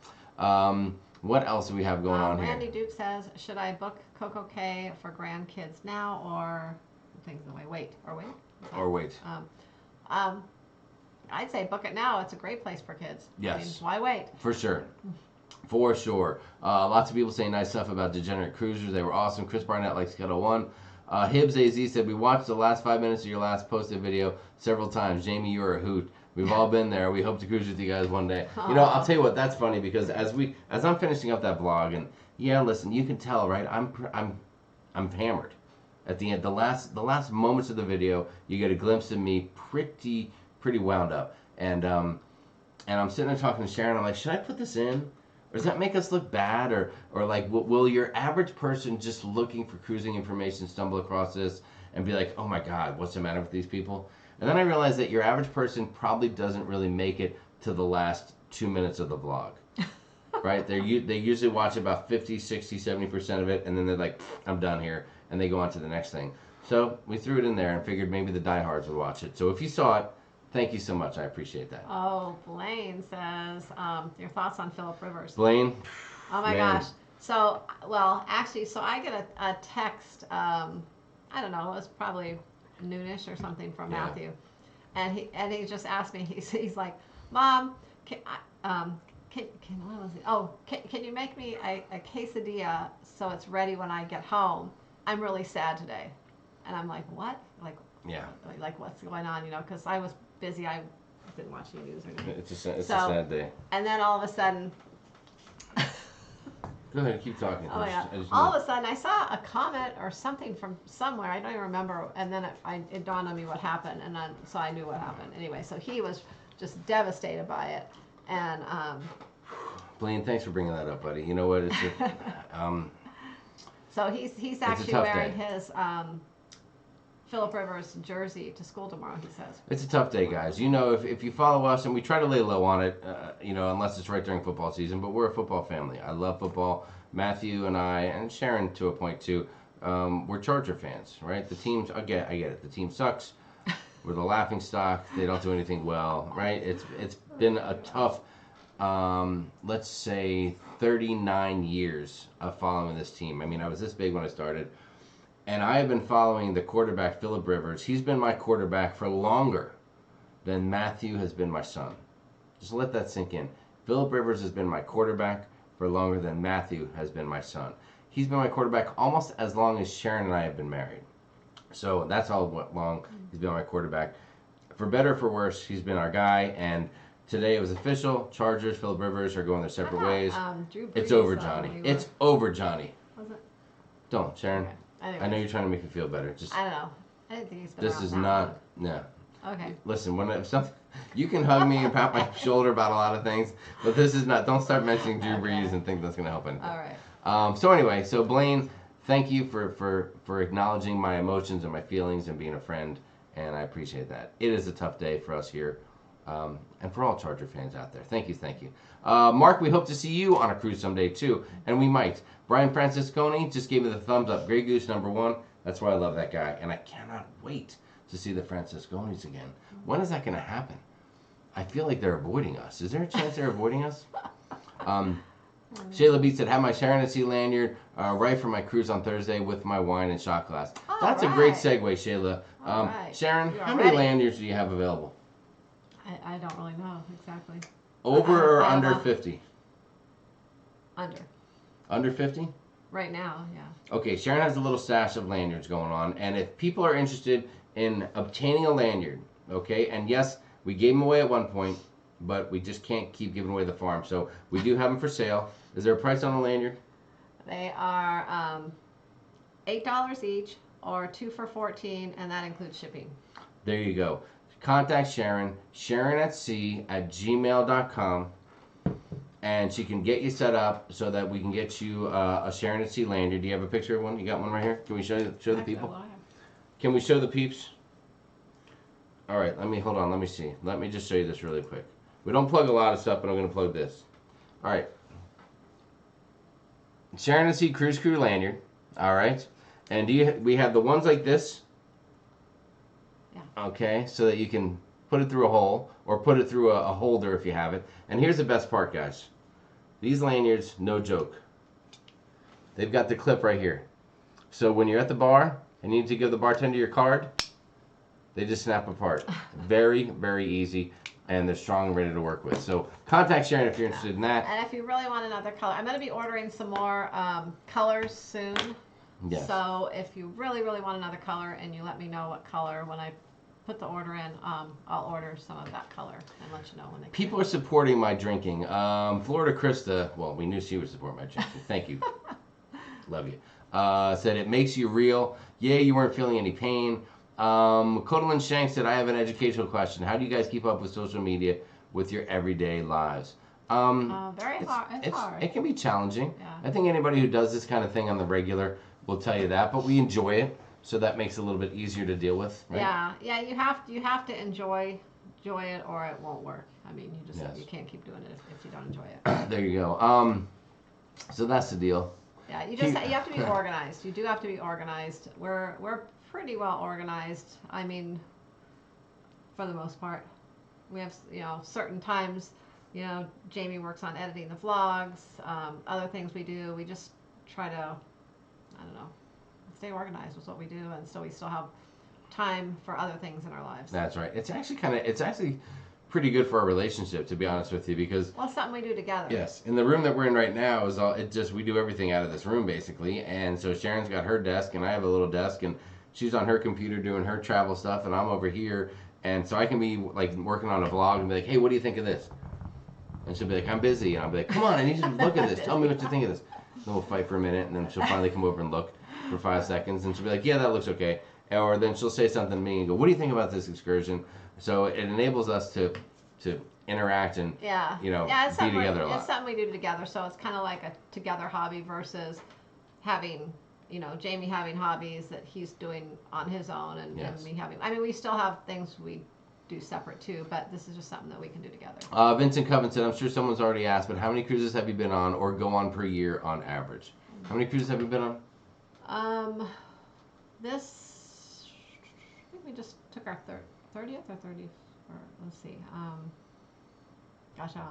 What else do we have going on here? Randy Duke says, should I book Coco K for grandkids now or things away? Wait. I'd say book it now. It's a great place for kids. Yes. Why wait? For sure. Lots of people saying nice stuff about Degenerate Cruisers. They were awesome. Chris Barnett likes Kettle One. Hibbs AZ said, we watched the last 5 minutes of your last posted video several times. Jamie, you're a hoot. We've all been there. We hope to cruise with you guys one day. You know, I'll tell you what, that's funny because as I'm finishing up that vlog, and yeah, listen, you can tell, right? I'm hammered. At the end, the last moments of the video, you get a glimpse of me pretty wound up, and I'm sitting there talking to Sharon. I'm like, should I put this in, or does that make us look bad, or like, will your average person just looking for cruising information stumble across this and be like, oh my God, what's the matter with these people? And then I realized that your average person probably doesn't really make it to the last 2 minutes of the vlog, right? They usually watch about 50, 60, 70% of it, and then they're like, I'm done here, and they go on to the next thing. So we threw it in there and figured maybe the diehards would watch it. So if you saw it, thank you so much. I appreciate that. Oh, Blaine says, your thoughts on Philip Rivers. Blaine? Oh my gosh. So, well, actually, so I get a text, I don't know, it was probably noonish or something from Matthew. And he just asked me, he's like, Mom, can you make me a quesadilla so it's ready when I get home? I'm really sad today. And I'm like, what? Like what's going on, you know, because I was busy. I didn't watch any news or anything. It's a sad day. And then all of a sudden... Go ahead, keep talking. Oh, yeah. All of a sudden, I saw a comment or something from somewhere. I don't even remember. And then it dawned on me what happened. And then, so I knew what happened. Anyway, so he was just devastated by it. And... Blaine, thanks for bringing that up, buddy. You know what? It's so he's actually wearing his... Philip Rivers jersey to school tomorrow, he says. It's a tough day, guys. You know, if you follow us, and we try to lay low on it, you know, unless it's right during football season, but we're a football family. I love football. Matthew and I, and Sharon to a point too, we're Charger fans, right? The teams, I get it. The team sucks. We're the laughing stock. They don't do anything well, right? It's been a tough, let's say, 39 years of following this team. I mean, I was this big when I started. And I have been following the quarterback, Philip Rivers. He's been my quarterback for longer than Matthew has been my son. Just let that sink in. Philip Rivers has been my quarterback for longer than Matthew has been my son. He's been my quarterback almost as long as Sharon and I have been married. So that's how long he's been my quarterback. For better or for worse, he's been our guy. And today it was official. Chargers, Philip Rivers are going their separate ways. It's over, Johnny. It's over, Johnny. Was it? Don't, Sharon. Okay. Anyways. I know you're trying to make me feel better. I don't know. I didn't think he's been This around is that not. No. Okay. Listen, you can hug me and pat my shoulder about a lot of things, but this is not. Don't start mentioning Drew Brees and think that's going to help anything. All right. So anyway, so Blaine, thank you for acknowledging my emotions and my feelings and being a friend, and I appreciate that. It is a tough day for us here, and for all Charger fans out there. Thank you. Mark, we hope to see you on a cruise someday too, and we might. Brian Francisconi just gave me the thumbs up. Grey Goose #1. That's why I love that guy, and I cannot wait to see the Francisconis again. When is that going to happen? I feel like they're avoiding us. Is there a chance they're avoiding us? Shayla B said, have my Sharon and Sea lanyard right for my cruise on Thursday with my wine and shot glass. That's a great segue, Shayla. Sharon, how many lanyards do you have available? I don't really know exactly. Over or under 50? Under. Under 50? Right now, yeah. Okay, Sharon has a little stash of lanyards going on, and if people are interested in obtaining a lanyard, okay, and yes, we gave them away at one point, but we just can't keep giving away the farm, so we do have them for sale. Is there a price on the lanyard? They are $8 each, or 2 for $14, and that includes shipping. There you go. Contact Sharon, sharonatsea@gmail.com, and she can get you set up so that we can get you a Sharon and Sea lanyard. Do you have a picture of one? You got one right here? Can we show the people? Can we show the peeps? All right, hold on, let me see. Let me just show you this really quick. We don't plug a lot of stuff, but I'm going to plug this. All right. Sharon and Sea Cruise Crew lanyard. All right. And we have the ones like this. Yeah. Okay, so that you can put it through a hole or put it through a holder if you have it. And here's the best part, guys. These lanyards, no joke. They've got the clip right here. So when you're at the bar and you need to give the bartender your card, they just snap apart. Very, very easy. And they're strong and ready to work with. So contact Sharon if you're interested in that. And if you really want another color, I'm going to be ordering some more colors soon. Yes. So if you really, really want another color and you let me know what color when I put the order in, I'll order some of that color and let you know when they People are supporting my drinking. Florida Krista, well, we knew she would support my drinking. Thank you. Love you. Said it makes you real. Yeah, you weren't feeling any pain. Kodalyn Shank said, I have an educational question. How do you guys keep up with social media with your everyday lives? Very hard. It's hard. It can be challenging. Yeah. I think anybody who does this kind of thing on the regular will tell you that, but we enjoy it, so that makes it a little bit easier to deal with, right? Yeah. You have to enjoy it, or it won't work. I mean, you can't keep doing it if you don't enjoy it. There you go. So that's the deal. Yeah, you have to be organized. You do have to be organized. We're pretty well organized. I mean, for the most part, we have certain times. Jamie works on editing the vlogs. Other things we do, we just try to, stay organized with what we do, and so we still have time for other things in our lives. That's right. It's actually pretty good for our relationship, to be honest with you, because it's something we do together. Yes, in the room that we're in right now we do everything out of this room basically, and so Sharon's got her desk, and I have a little desk, and she's on her computer doing her travel stuff, and I'm over here, and so I can be like working on a vlog and be like, hey, what do you think of this? And she'll be like, I'm busy, and I'll be like, come on, I need you to look at this. Tell me what you think of this. Then we'll fight for a minute, and then she'll finally come over and look for 5 seconds, and she'll be like, yeah, that looks okay. Or then she'll say something to me and go, what do you think about this excursion? So it enables us to interact and be together a lot. It's something we do together, so it's kind of like a together hobby versus having Jamie having hobbies that he's doing on his own, and me having. I mean, we still have things we do separate too, but this is just something that we can do together. Vincent Coven said, I'm sure someone's already asked, but how many cruises have you been on or go on per year on average? How many cruises have you been on? I think we just took our 30th or 30th, or let's see.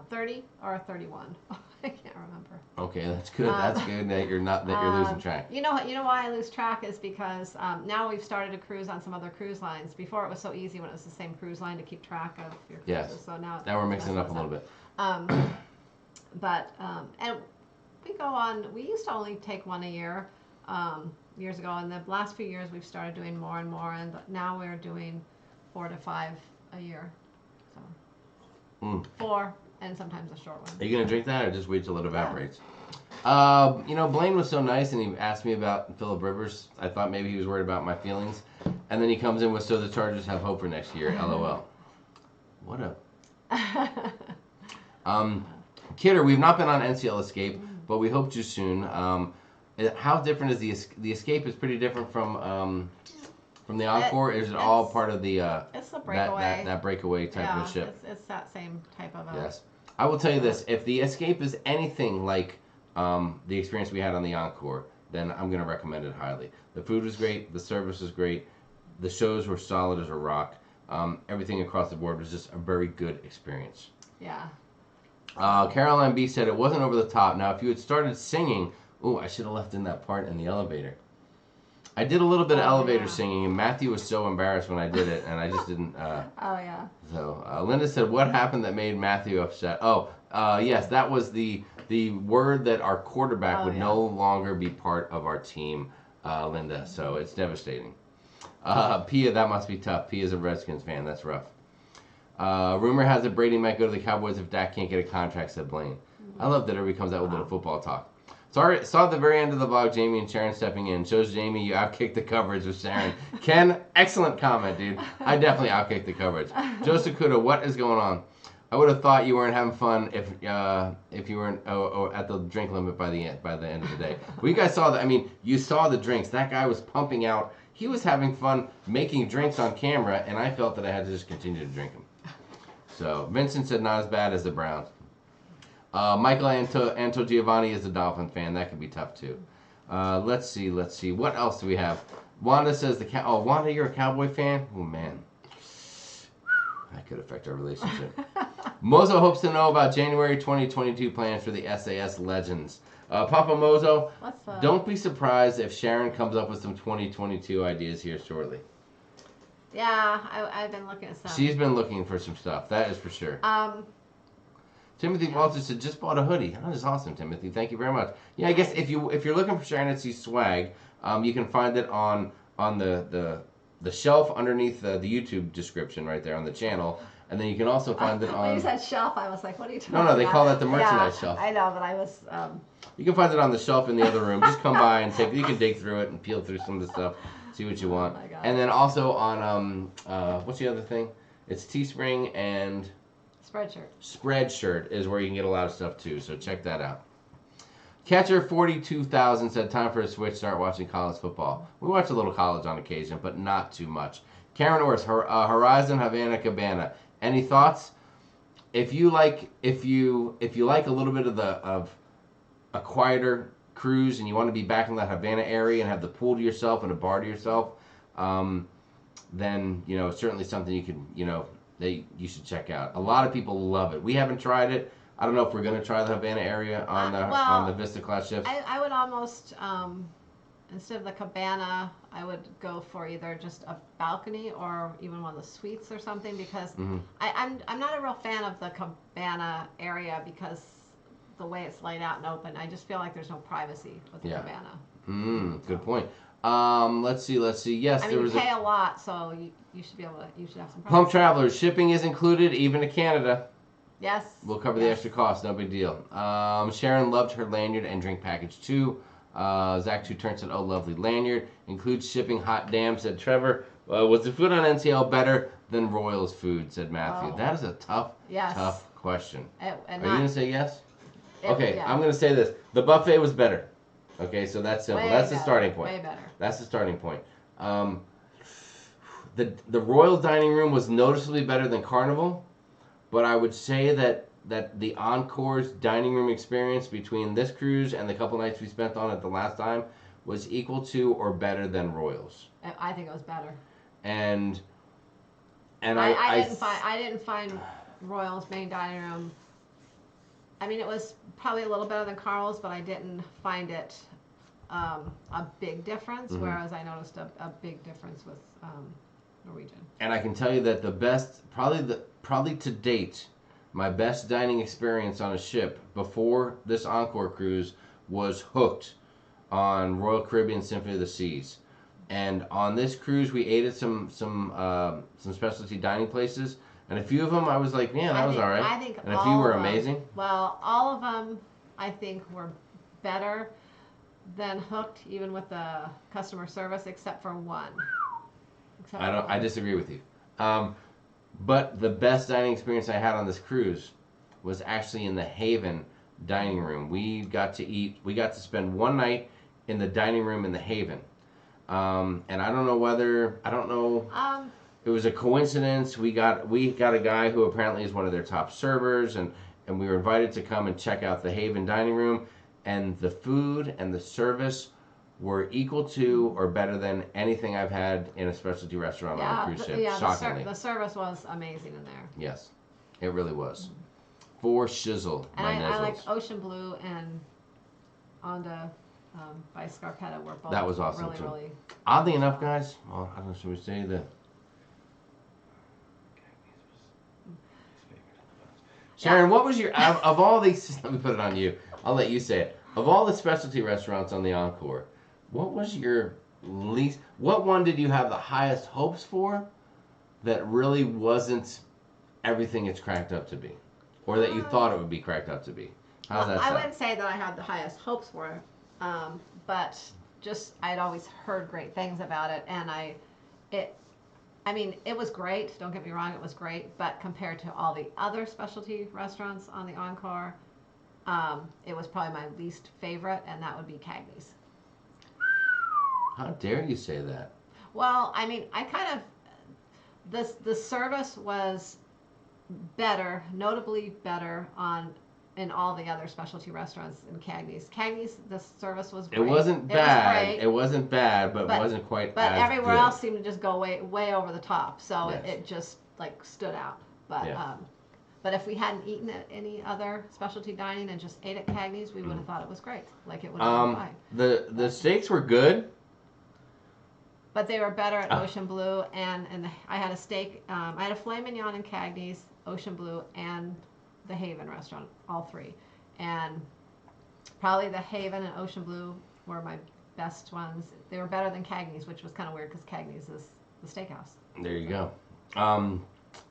30 or 31. I can't remember. Okay, that's good. That's good that you're losing track. You know why I lose track is because now we've started a cruise on some other cruise lines. Before it was so easy when it was the same cruise line to keep track of your cruises. Yes. So now we're mixing it up a little bit. And we go on. We used to only take one a year years ago, and the last few years we've started doing more and more, and now we're doing 4 to 5 a year. So 4, and sometimes a short one. Are you gonna drink that, or just wait till it evaporates? Yeah. Blaine was so nice, and he asked me about Philip Rivers. I thought maybe he was worried about my feelings, and then he comes in with, so the Chargers have hope for next year. LOL. What a. Kidder, we've not been on NCL Escape, but we hope to soon. How different is the Escape? Is pretty different from the Encore. Is it all part of the it's a breakaway that breakaway type of ship? It's that same type of. Yes, I will tell you this: if the Escape is anything like the experience we had on the Encore, then I'm going to recommend it highly. The food was great. The service was great. The shows were solid as a rock. Everything across the board was just a very good experience. Yeah. Caroline B said it wasn't over the top. Now, if you had started singing, I should have left in that part in the elevator. I did a little bit of elevator singing, and Matthew was so embarrassed when I did it, and I just didn't. So Linda said, "What happened that made Matthew upset?" Yes, that was the word that our quarterback would no longer be part of our team, Linda. So it's devastating. Pia, that must be tough. Pia's a Redskins fan. That's rough. Rumor has it Brady might go to the Cowboys if Dak can't get a contract, said Blaine. I love that everybody comes out with a little football talk. Sorry, saw at the very end of the vlog Jamie and Sharon stepping in. Shows Jamie you outkicked the coverage with Sharon. Ken, excellent comment, dude. I definitely outkicked the coverage. Joseph Kuda, what is going on? I would have thought you weren't having fun if you weren't at the drink limit by the end of the day. Well, you guys saw that. I mean, you saw the drinks. That guy was pumping out. He was having fun making drinks on camera, and I felt that I had to just continue to drink them. So Vincent said not as bad as the Browns. Michael Anto Giovanni is a Dolphin fan. That could be tough too. Let's see. What else do we have? Wanda says Wanda, you're a Cowboy fan? Oh man, that could affect our relationship. Mozo hopes to know about January 2022 plans for the SAS Legends. Papa Mozo, don't be surprised if Sharon comes up with some 2022 ideas here shortly. Yeah, I've been looking at some. She's been looking for some stuff. That is for sure. Timothy Walter said, just bought a hoodie. That is awesome, Timothy. Thank you very much. Yeah, I guess if you're looking for Sharon and swag, you can find it on the shelf underneath the YouTube description right there on the channel. And then you can also find it on... When you said shelf, I was like, what are you talking about? No, they call that the merchandise shelf. I know, but I was... You can find it on the shelf in the other room. Just come by and you can dig through it and peel through some of the stuff, see what you want. Oh my God. And then also on, what's the other thing? It's Teespring and... Spreadshirt is where you can get a lot of stuff too, so check that out. Catcher 42,000 said, time for a switch, start watching college football. We watch a little college on occasion, but not too much. Karen Orris, Horizon Havana Cabana. Any thoughts? If you like a little bit of a quieter cruise and you want to be back in that Havana area and have the pool to yourself and a bar to yourself, then it's certainly something you can that you should check out. A lot of people love it. We haven't tried it. I don't know if we're going to try the Havana area on the Vista class ships. I would almost instead of the cabana, I would go for either just a balcony or even one of the suites or something, because I'm not a real fan of the cabana area because the way it's laid out and open. I just feel like there's no privacy with the cabana. Good point. Let's see. Yes, I mean, you pay a lot, so you should be able to. You should have some. Pump Travelers, shipping is included, even to Canada. Yes. We'll cover the extra cost, no big deal. Sharon loved her lanyard and drink package too. Zach 2 Turn said, oh, lovely lanyard. Includes shipping, hot damn, said Trevor. Was the food on NCL better than Royals food, said Matthew. That is a tough question. Are you going to say yes? Okay, I'm going to say this. The buffet was better. Okay, so that's simple. That's the starting point. Way better. That's the starting point. The Royal dining room was noticeably better than Carnival, but I would say that the Encore's dining room experience between this cruise and the couple nights we spent on it the last time was equal to or better than Royal's. I think it was better. And I didn't find Royal's main dining room. I mean, it was probably a little better than Carl's, but I didn't find it a big difference, whereas I noticed a big difference with Norwegian. And I can tell you that the best, probably to date, my best dining experience on a ship before this Encore cruise was Hooked on Royal Caribbean Symphony of the Seas. And on this cruise, we ate at some specialty dining places. And a few of them, I was like, man, that was all right. I think and a few were amazing. Well, all of them, I think, were better than Hooked, even with the customer service, except for one. I disagree with you. But the best dining experience I had on this cruise was actually in the Haven dining room. We got to spend one night in the dining room in the Haven. And I don't know. It was a coincidence. We got a guy who apparently is one of their top servers, and we were invited to come and check out the Haven dining room, and the food and the service were equal to or better than anything I've had in a specialty restaurant on a cruise ship. Shockingly. The service was amazing in there. Yes, it really was. For shizzle, And my I like nizzles. Ocean Blue and Onda by Scarpetta were both That was awesome really, too. really. Oddly enough, guys, well, I don't know, should we say the... Sharon, what was your, of all these, let me put it on you, I'll let you say it. Of all the specialty restaurants on the Encore, what was your least, what one did you have the highest hopes for that really wasn't everything it's cracked up to be? Or that you thought it would be cracked up to be? How's that I sound? wouldn't say that I had the highest hopes for it, but just I'd always heard great things about it, and I mean, it was great. Don't get me wrong, it was great. But compared to all the other specialty restaurants on the Encore, it was probably my least favorite, and that would be Cagney's. How dare you say that? Well, I mean, I kind of the service was better, notably better in all the other specialty restaurants in Cagney's. Cagney's, the service was great. It wasn't bad. It wasn't bad, but it wasn't quite But as everywhere good. else seemed to just go way over the top. So Yes. it just like stood out. But Yeah. but if we hadn't eaten at any other specialty dining and just ate at Cagney's, we would have thought it was great. Like it would have been fine. The steaks were good. But they were better at Ocean Blue, and I had a steak. I had a filet mignon in Cagney's, Ocean Blue, and the Haven restaurant, all three. And probably the Haven and Ocean Blue were my best ones. They were better than Cagney's, which was kind of weird because Cagney's is the steakhouse. There you go.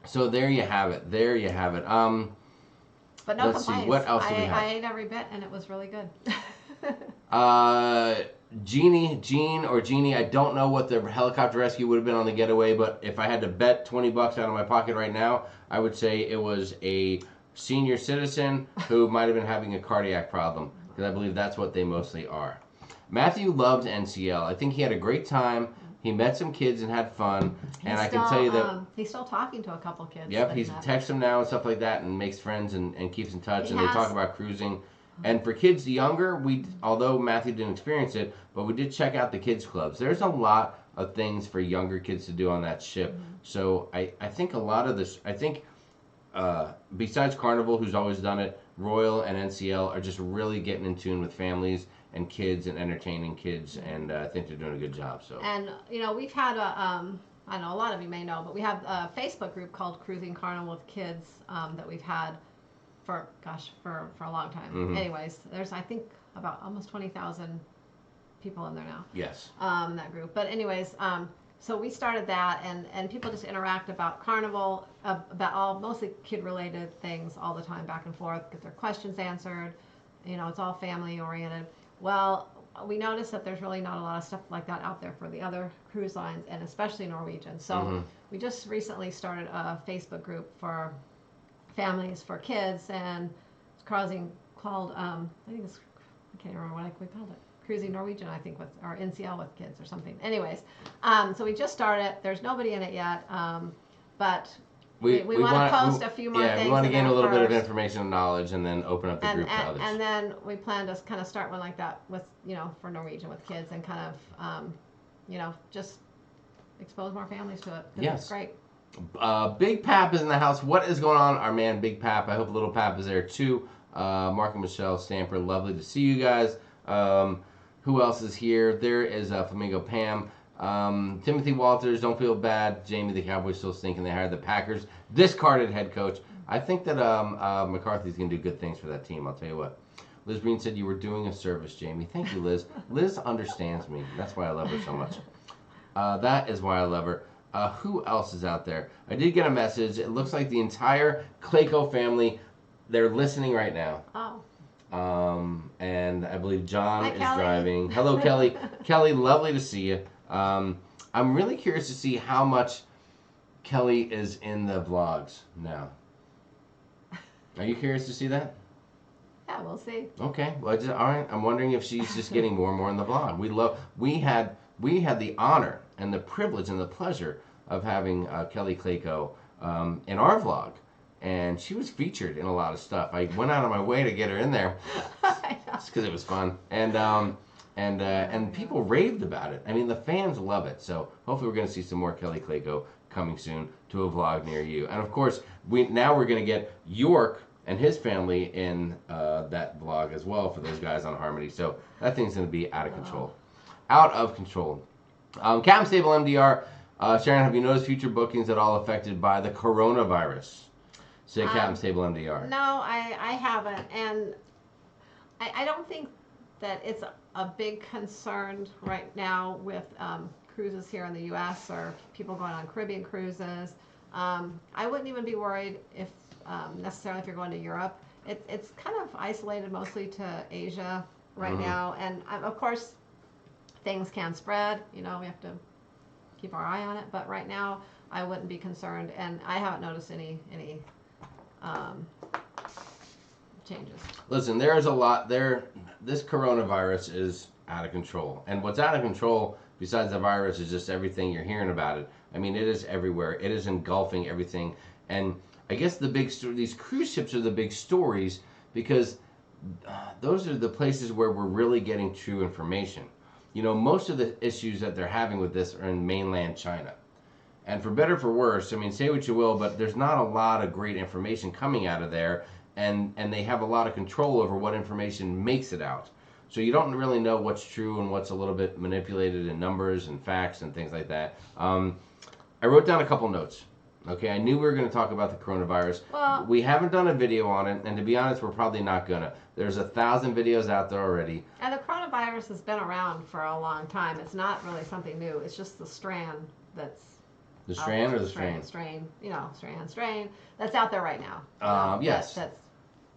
So there you have it. There you have it. But no Let's see, complaints. what else do we have? I ate every bit, and it was really good. Jeannie, I don't know what the helicopter rescue would have been on the getaway, but if I had to bet $20 out of my pocket right now, I would say it was a senior citizen who might have been having a cardiac problem, because I believe that's what they mostly are. Matthew loved NCL. I think he had a great time. He met some kids and had fun, and I can tell you that he's still talking to a couple kids. yep, he's texts them now and stuff like that, and makes friends and keeps in touch, and they talk about cruising. And for kids younger, although Matthew didn't experience it, but we did check out the kids clubs. There's a lot of things for younger kids to do on that ship. Mm-hmm. So I think a lot of this, besides Carnival, who's always done it, Royal and NCL are just really getting in tune with families and kids and entertaining kids, and I think they're doing a good job. So. And we've had I know a lot of you may know, but we have a Facebook group called Cruising Carnival with Kids that we've had for a long time. Mm-hmm. Anyways, there's I think about almost 20,000 people in there now. Yes. In that group. But anyways, so we started that, and people just interact about Carnival, about all mostly kid-related things all the time, back and forth, get their questions answered. It's all family-oriented. Well, we noticed that there's really not a lot of stuff like that out there for the other cruise lines, and especially Norwegian. So we just recently started a Facebook group for families for kids, and it's called I can't remember what we called it. Cruising Norwegian, I think, or NCL with kids or something. Anyways, so we just started it. There's nobody in it yet, but we want to post a few more things. Yeah, we want to gain a little bit of information and knowledge, and then open up the group to others. And then we plan to kind of start one like that with, for Norwegian with kids, and kind of, just expose more families to it. Yes. It's great. Big Pap is in the house. What is going on? Our man Big Pap. I hope Little Pap is there too. Mark and Michelle Stamper, lovely to see you guys. Who else is here? There is Flamingo Pam. Timothy Walters, don't feel bad. Jamie, the Cowboys still stinking. They hired the Packers. Discarded head coach. I think that McCarthy's going to do good things for that team. I'll tell you what. Liz Breen said you were doing a service, Jamie. Thank you, Liz. Liz understands me. That's why I love her so much. That is why I love her. Who else is out there? I did get a message. It looks like the entire Clayco family, they're listening right now. Oh. And I believe John Hi, is Kelly. driving. Hello, Kelly. Kelly, lovely to see you. I'm really curious to see how much Kelly is in the vlogs now. Are you curious to see that? Yeah, we'll see. Okay. Well, all right. I'm wondering if she's just getting more and more in the vlog. We had the honor and the privilege and the pleasure of having Kelly Clayco in our vlog, and she was featured in a lot of stuff. I went out of my way to get her in there just because it was fun. And and people raved about it. I mean, the fans love it. So hopefully we're going to see some more Kelly Clayco coming soon to a vlog near you. And of course, we're going to get York and his family in that vlog as well for those guys on Harmony. So that thing's going to be out of control. Out of control. Captain Stable MDR, Sharon, have you noticed future bookings at all affected by the coronavirus? Say Captain Stable MDR. No, I haven't. And I don't think that it's a big concern right now with cruises here in the U.S. or people going on Caribbean cruises. I wouldn't even be worried if necessarily if you're going to Europe. It's kind of isolated mostly to Asia right now, and of course things can spread. You know, we have to keep our eye on it. But right now, I wouldn't be concerned, and I haven't noticed any changes. Listen, there is a lot there. This coronavirus is out of control, and what's out of control besides the virus is just everything you're hearing about it. I mean, it is everywhere. It is engulfing everything, and I guess these cruise ships are the big stories because those are the places where we're really getting true information. You know, most of the issues that they're having with this are in mainland China. And for better or for worse, I mean, say what you will, but there's not a lot of great information coming out of there, and they have a lot of control over what information makes it out. So you don't really know what's true and what's a little bit manipulated in numbers and facts and things like that. I wrote down a couple notes. Okay, I knew we were going to talk about the coronavirus. Well, we haven't done a video on it, and to be honest, we're probably not going to. There's 1,000 videos out there already. and the coronavirus has been around for a long time. It's not really something new. It's just the strand that's... The strand or the strain? Strain, you know, strain that's out there right now. Yes. That's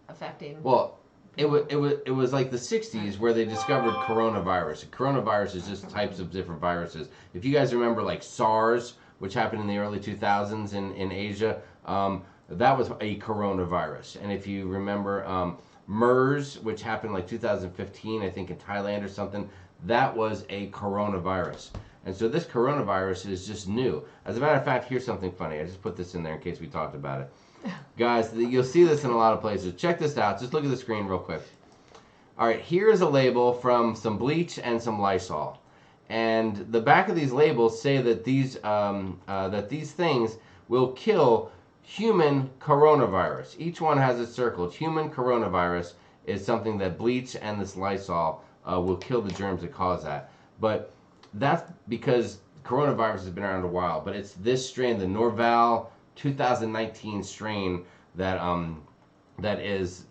affecting... Well, it was like the 60s where they discovered coronavirus. Coronavirus is just types of different viruses. If you guys remember, like SARS, which happened in the early 2000s in Asia, that was a coronavirus. And if you remember MERS, which happened like 2015, I think in Thailand or something, that was a coronavirus. And so this coronavirus is just new. As a matter of fact, here's something funny. I just put this in there in case we talked about it. Guys, you'll see this in a lot of places. Check this out. Just look at the screen real quick. All right, here's a label from some bleach and some Lysol. And the back of these labels say that these things will kill human coronavirus. Each one has it circled. Human coronavirus is something that bleach and this Lysol will kill the germs that cause that. But that's because coronavirus has been around a while. But it's this strain, the Norval 2019 strain, that is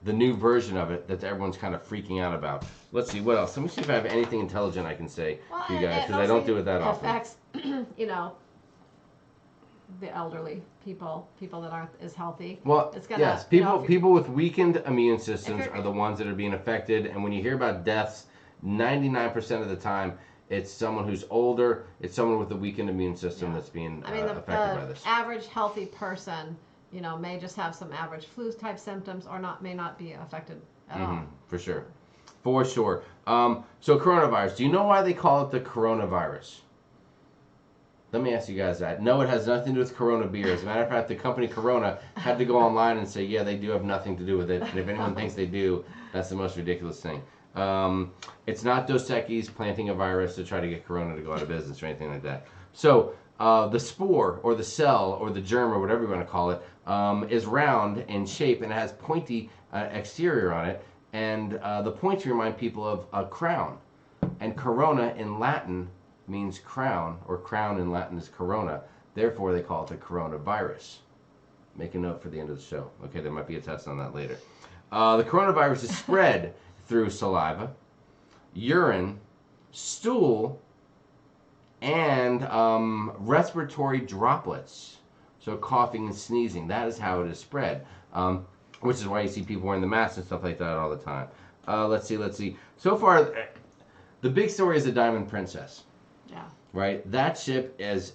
the new version of it that everyone's kind of freaking out about. Let's see, what else? Let me see if I have anything intelligent I can say to you guys, because I don't do it that often. Affects, you know, the elderly people that aren't as healthy. Well, it's gonna, yes, people with weakened immune systems are the ones that are being affected. And when you hear about deaths, 99% of the time, it's someone who's older, it's someone with a weakened immune system that's being affected by this. The average healthy person, you know, may just have some average flu type symptoms or may not be affected at all. For sure. For sure. So coronavirus, do you know why they call it the coronavirus? Let me ask you guys that. No, it has nothing to do with Corona beer. As a matter of fact, the company Corona had to go online and say, yeah, they do have nothing to do with it. And if anyone thinks they do, that's the most ridiculous thing. It's not Dos Equis planting a virus to try to get Corona to go out of business or anything like that. So the spore or the cell or the germ or whatever you want to call it is round in shape and has pointy exterior on it. And the points remind people of a crown. And Corona in Latin means crown, or crown in Latin is corona. Therefore, they call it the coronavirus. Make a note for the end of the show. Okay, there might be a test on that later. The coronavirus is spread through saliva, urine, stool, and respiratory droplets. So coughing and sneezing, that is how it is spread. Which is why you see people wearing the masks and stuff like that all the time. Let's see. So far, the big story is the Diamond Princess. Yeah. Right? That ship is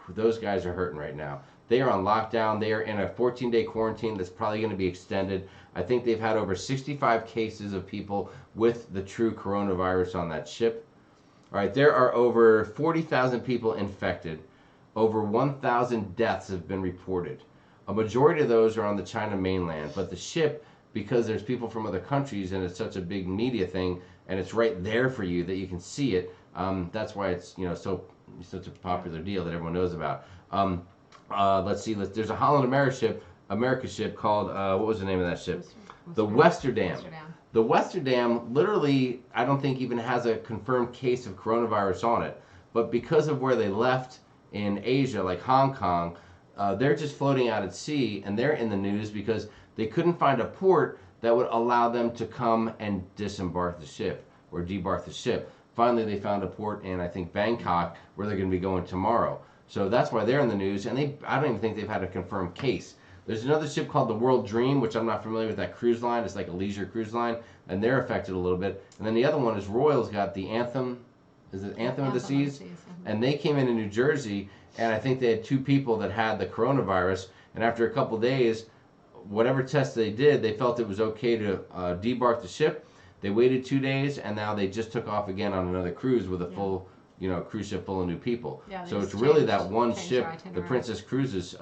those guys are hurting right now. They are on lockdown. They are in a 14-day quarantine that's probably going to be extended. I think they've had over 65 cases of people with the true coronavirus on that ship. All right, there are over 40,000 people infected. Over 1,000 deaths have been reported. A majority of those are on the China mainland, but the ship because there's people from other countries and it's such a big media thing and it's right there for you that you can see it. That's why it's such a popular deal that everyone knows about. Let's see. There's a Holland America ship called what was the name of that ship? The Westerdam. The Westerdam literally, I don't think even has a confirmed case of coronavirus on it, but because of where they left in Asia, like Hong Kong, they're just floating out at sea, and they're in the news because they couldn't find a port that would allow them to come and disembark the ship or debark the ship. Finally, they found a port in, I think, Bangkok, where they're going to be going tomorrow. So that's why they're in the news, and I don't even think they've had a confirmed case. There's another ship called the World Dream, which I'm not familiar with that cruise line. It's like a leisure cruise line, and they're affected a little bit. And then the other one is Royal's got the Anthem. Is it Anthem of the Seas? And they came into New Jersey, and I think they had 2 people that had the coronavirus. And after a couple days, whatever test they did, they felt it was okay to debark the ship. They waited 2 days, and now they just took off again on another cruise with a full, cruise ship full of new people. Yeah, so it's really that one ship, the Princess Cruises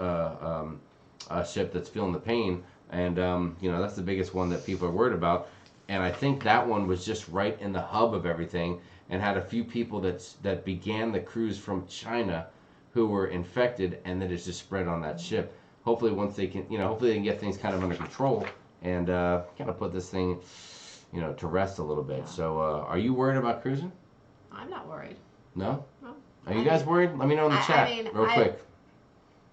ship, that's feeling the pain, and that's the biggest one that people are worried about. And I think that one was just right in the hub of everything, and had a few people that began the cruise from China who were infected, and then it's just spread on that ship. Hopefully, once they can, hopefully they can get things kind of under control and kind of put this thing, to rest a little bit. Yeah. So, are you worried about cruising? I'm not worried. No? No. Are you guys worried? Let me know in the chat real quick.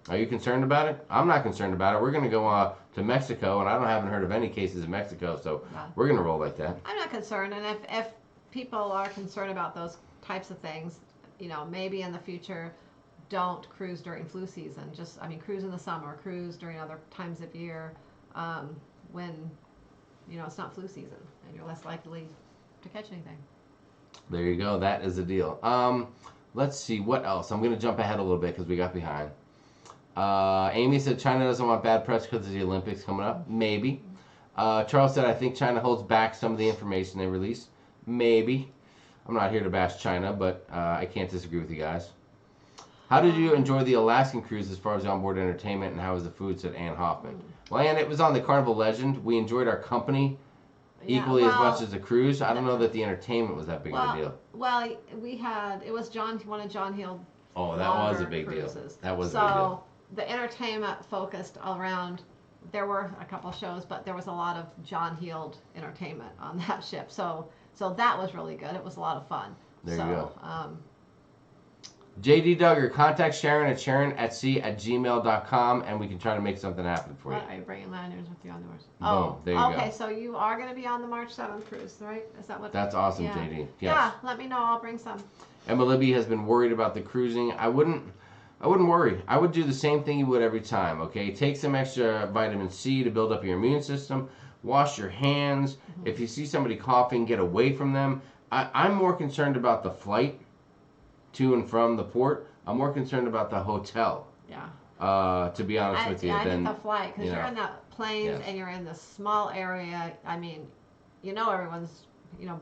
Are you concerned about it? I'm not concerned about it. We're going to go to Mexico, and I haven't heard of any cases in Mexico, so we're going to roll like that. I'm not concerned, and if people are concerned about those types of things, maybe in the future, don't cruise during flu season. Just, cruise in the summer, cruise during other times of year when, it's not flu season, and you're less likely to catch anything. There you go. That is the deal. Let's see. What else? I'm going to jump ahead a little bit because we got behind. Amy said China doesn't want bad press because of the Olympics coming up. Maybe. Charles said, I think China holds back some of the information they release. Maybe. I'm not here to bash China, but I can't disagree with you guys. How did you enjoy the Alaskan cruise as far as onboard entertainment, and how was the food, said Ann Hoffman. Well, Ann, it was on the Carnival Legend. We enjoyed our company equally as much as the cruise. I don't know that the entertainment was that big of a deal. Well, it was one of John Heald. Oh, that was a big deal. That was a big deal. The entertainment focused around, there were a couple shows, but there was a lot of John Heald entertainment on that ship. So that was really good. It was a lot of fun. There you go. JD Duggar, contact Sharon at sharonatsea@gmail.com, and we can try to make something happen for you. Are you bringing landers with you on the Mars? Oh, there you go. Okay, so you are going to be on the March 7th cruise, right? Is that what? That's awesome, JD. Yes. Yeah, let me know. I'll bring some. Emma Libby has been worried about the cruising. I wouldn't worry. I would do the same thing you would every time, okay? Take some extra vitamin C to build up your immune system. Wash your hands. Mm-hmm. If you see somebody coughing, get away from them. I'm more concerned about the flight to and from the port. I'm more concerned about the hotel. Yeah. To be honest with you. I think the flight, because you're in the planes and you're in this small area. Everyone's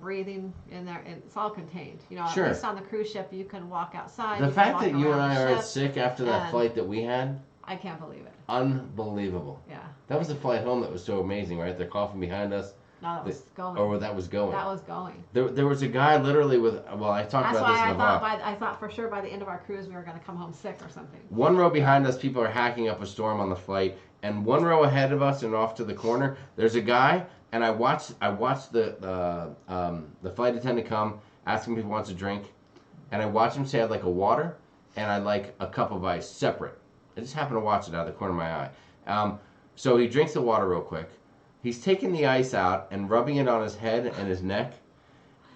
breathing in there, and it's all contained. Sure. At least on the cruise ship, you can walk outside. The fact that you and I are sick after that flight that we had, I can't believe it. Unbelievable. Yeah. That was the flight home that was so amazing, right? They're coughing behind us. No, that was going. Or that was going. That was going. There was a guy literally with, I talked about this in the vlog. I thought for sure by the end of our cruise we were going to come home sick or something. One row behind us, people are hacking up a storm on the flight, and one row ahead of us and off to the corner, there's a guy, and I watched the flight attendant come, ask him if he wants a drink, and I watched him say I'd like a water, and I'd like a cup of ice separate. I just happened to watch it out of the corner of my eye. So he drinks the water real quick. He's taking the ice out and rubbing it on his head and his neck,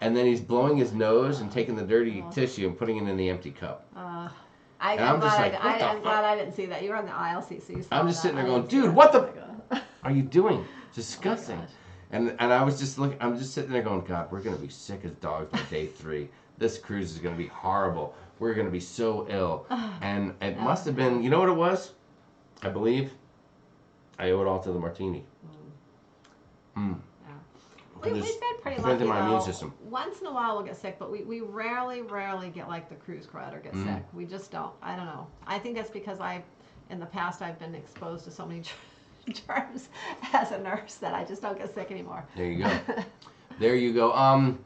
and then he's blowing his nose and taking the dirty tissue and putting it in the empty cup. I'm glad I didn't see that. You were on the aisle seat, so you saw I'm just sitting there going, dude, what the are you doing? Disgusting. And I was just looking. I'm just sitting there going, God, we're gonna be sick as dogs by day 3. This cruise is gonna be horrible. We're gonna be so ill. And it must have been. You know what it was? I believe I owe it all to the martini. Yeah. We've been pretty lucky, my immune system. Once in a while we'll get sick, but we rarely get like the cruise crowd or get sick. We just don't. I don't know. I think that's because in the past I've been exposed to so many germs as a nurse that I just don't get sick anymore. There you go. There you go.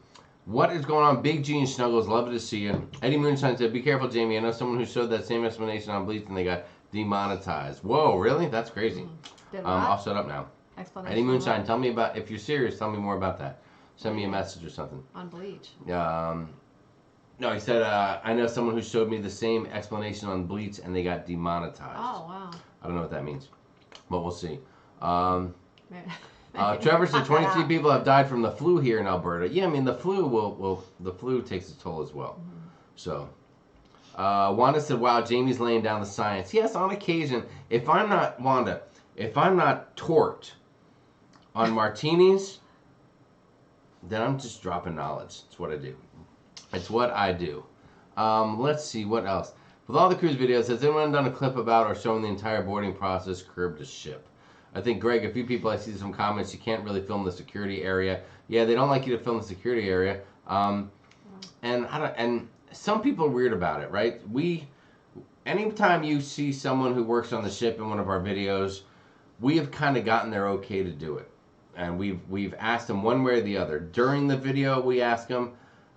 What is going on? Big G and Snuggles, love to see you. Eddie Moonshine said, be careful, Jamie. I know someone who showed that same explanation on Bleach and they got demonetized. Whoa, really? That's crazy. I'll shut up now. Explanation Eddie Moonshine, tell me about, if you're serious, tell me more about that. Send me a message or something. On Bleach. No, he said, I know someone who showed me the same explanation on Bleach and they got demonetized. Oh, wow. I don't know what that means, but we'll see. Maybe Trevor said 23 people have died from the flu here in Alberta. Yeah, I mean, the flu takes its toll as well. Mm-hmm. So, Wanda said, wow, Jamie's laying down the science. Yes, on occasion. If I'm not torqued on martinis, then I'm just dropping knowledge. It's what I do. It's what I do. Let's see, what else? With all the cruise videos, has anyone done a clip about or showing the entire boarding process curb to ship? I think, Greg, a few people, I see some comments, you can't really film the security area. Yeah, they don't like you to film the security area. And some people are weird about it, right? Anytime you see someone who works on the ship in one of our videos, we have kind of gotten their okay to do it. And we've asked them one way or the other. During the video, we ask them,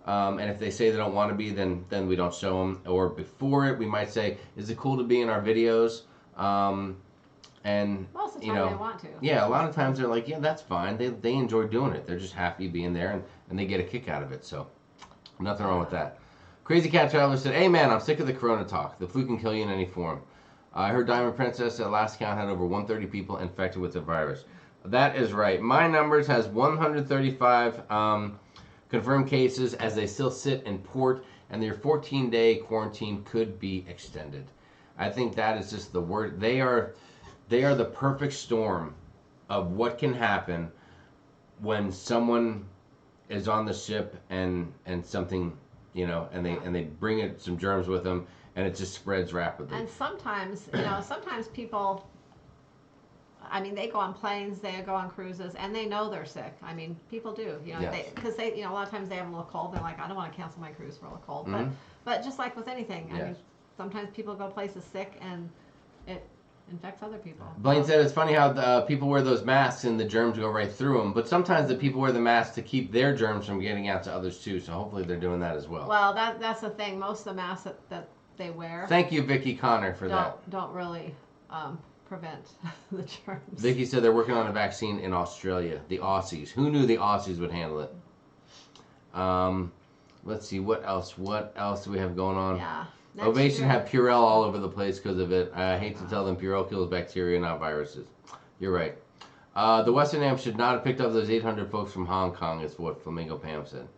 and if they say they don't want to be, then we don't show them. Or before it, we might say, is it cool to be in our videos? And most of the time they want to. Yeah, a lot of times they're like, yeah, that's fine. They enjoy doing it. They're just happy being there, and they get a kick out of it. So nothing wrong with that. Crazy Cat Traveler said, hey man, I'm sick of the corona talk. The flu can kill you in any form. I heard Diamond Princess at last count had over 130 people infected with the virus. That is right. My numbers has 135 confirmed cases as they still sit in port, and their 14-day quarantine could be extended. I think that is just the word. They are the perfect storm of what can happen when someone is on the ship and something, and they bring some germs with them, and it just spreads rapidly. And sometimes, sometimes people, I mean, they go on planes, they go on cruises, and they know they're sick. I mean, people do, Yes. because they, a lot of times they have a little cold. They're like, I don't want to cancel my cruise for a little cold. Mm-hmm. But just like with anything, I Yes. mean, sometimes people go places sick and it infects other people. Blaine said it's funny how the people wear those masks and the germs go right through them, but sometimes the people wear the masks to keep their germs from getting out to others too, so hopefully they're doing that as well. Well, that's the thing. Most of the masks that they wear Thank you, Vicky Connor, for that. don't really prevent the germs. Vicky said they're working on a vaccine in Australia, the Aussies. Who knew the Aussies would handle it? Let's see, what else do we have going on? Yeah. Ovation had Purell all over the place because of it. I hate to tell them Purell kills bacteria, not viruses. You're right. The Western Amp should not have picked up those 800 folks from Hong Kong, is what Flamingo Pam said.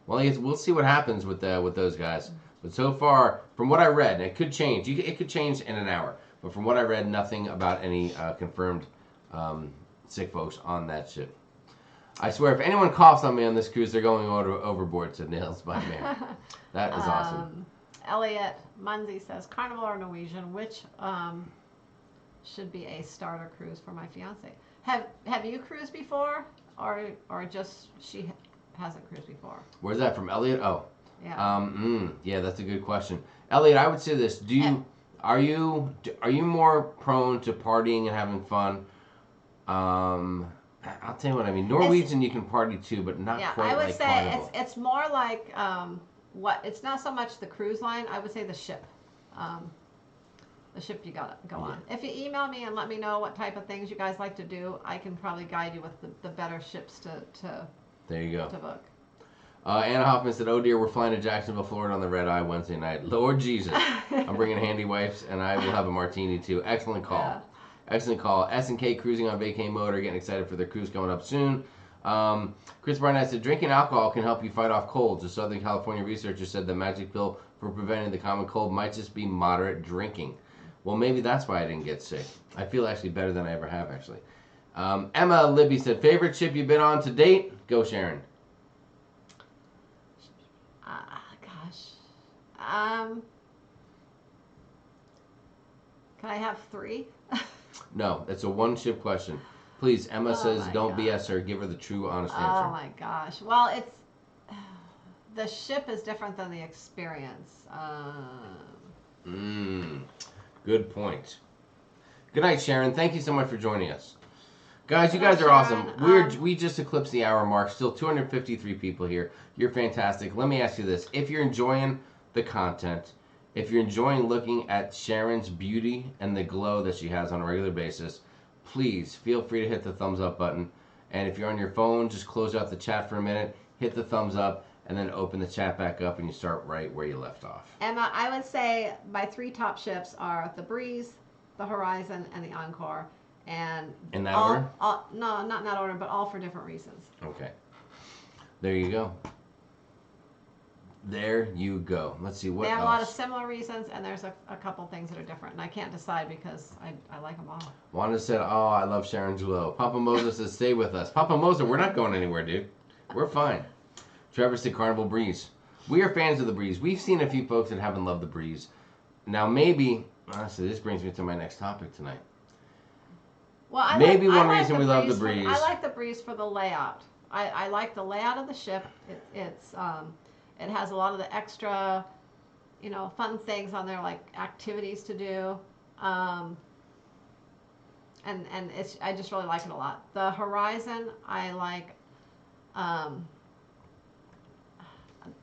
Well, I guess we'll see what happens with those guys. But so far, from what I read, and it could change. It could change in an hour. But from what I read, nothing about any confirmed sick folks on that ship. I swear, if anyone coughs on me on this cruise, they're going overboard, said Nails by Man. That is awesome. Elliot Munsey says, Carnival or Norwegian, which should be a starter cruise for my fiance. Have you cruised before, or just she hasn't cruised before? Where's that from, Elliot? Oh, yeah. Yeah, that's a good question. Elliot, I would say this: are you more prone to partying and having fun? I'll tell you what I mean. Norwegian, you can party too, but not quite I would like say Carnival. it's more like it's not so much the cruise line. I would say the ship. The ship you gotta go on. If you email me and let me know what type of things you guys like to do, I can probably guide you with the better ships to There you go. to book. Anna Hoffman said, oh dear, we're flying to Jacksonville, Florida on the Red Eye Wednesday night. Lord Jesus. I'm bringing handy wipes, and I will have a martini too. Excellent call. Yeah. Excellent call. S&K Cruising on vacay mode are getting excited for their cruise coming up soon. Chris Barnett said, drinking alcohol can help you fight off colds. A Southern California researcher said the magic pill for preventing the common cold might just be moderate drinking. Well, maybe that's why I didn't get sick. I feel actually better than I ever have, actually. Emma Libby said, favorite ship you've been on to date? Go, Sharon. Can I have 3? No, it's a one-ship question. Please, Emma says, don't BS her. Give her the true, honest answer. Oh my gosh. Well, it's the ship is different than the experience. Good point. Good night, Sharon. Thank you so much for joining us. Guys, you What's guys are up, awesome. Sharon? We just eclipsed the hour mark. Still 253 people here. You're fantastic. Let me ask you this. If you're enjoying the content, if you're enjoying looking at Sharon's beauty and the glow that she has on a regular basis, please feel free to hit the thumbs up button. And if you're on your phone, just close out the chat for a minute, hit the thumbs up, and then open the chat back up and you start right where you left off. Emma, I would say my 3 top ships are the Breeze, the Horizon, and the Encore. And In that all, order? No, not in that order, but all for different reasons. Okay. There you go. There you go. Let's see what They have else. a lot of similar reasons, and there's a couple things that are different, and I can't decide because I like them all. Wanda said, "Oh, I love Sharon's glow." Papa Moses says, "Stay with us." Papa Moses, we're not going anywhere, dude. We're fine. Trevor said, "Carnival Breeze." We are fans of the Breeze. We've seen a few folks that haven't loved the Breeze. Now, maybe, honestly, this brings me to my next topic tonight. Well, Maybe one like reason the we love the Breeze Breeze. I like the Breeze for the layout. I like the layout of the ship. It has a lot of the extra, fun things on there, like activities to do. And I just really like it a lot. The Horizon, I like.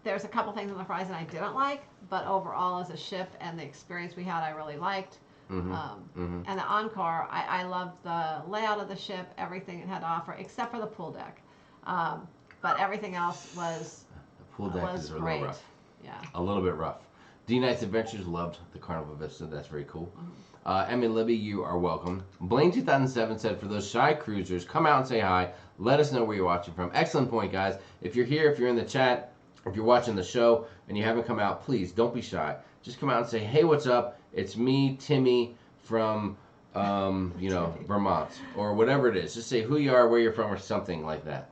There's a couple things on the Horizon I didn't like, but overall as a ship and the experience we had, I really liked. And the Encore, I loved the layout of the ship, everything it had to offer, except for the pool deck. But everything else was The pool deck is a great. little rough. Yeah. A little bit rough. D Knight's Adventures loved the Carnival Vista. That's very cool. Emmy Libby, you are welcome. Blaine 2007 said, "For those shy cruisers, come out and say hi. Let us know where you're watching from." Excellent point, guys. If you're here, if you're in the chat, if you're watching the show and you haven't come out, please don't be shy. Just come out and say, "Hey, what's up? It's me, Timmy from, Vermont," or whatever it is. Just say who you are, where you're from, or something like that.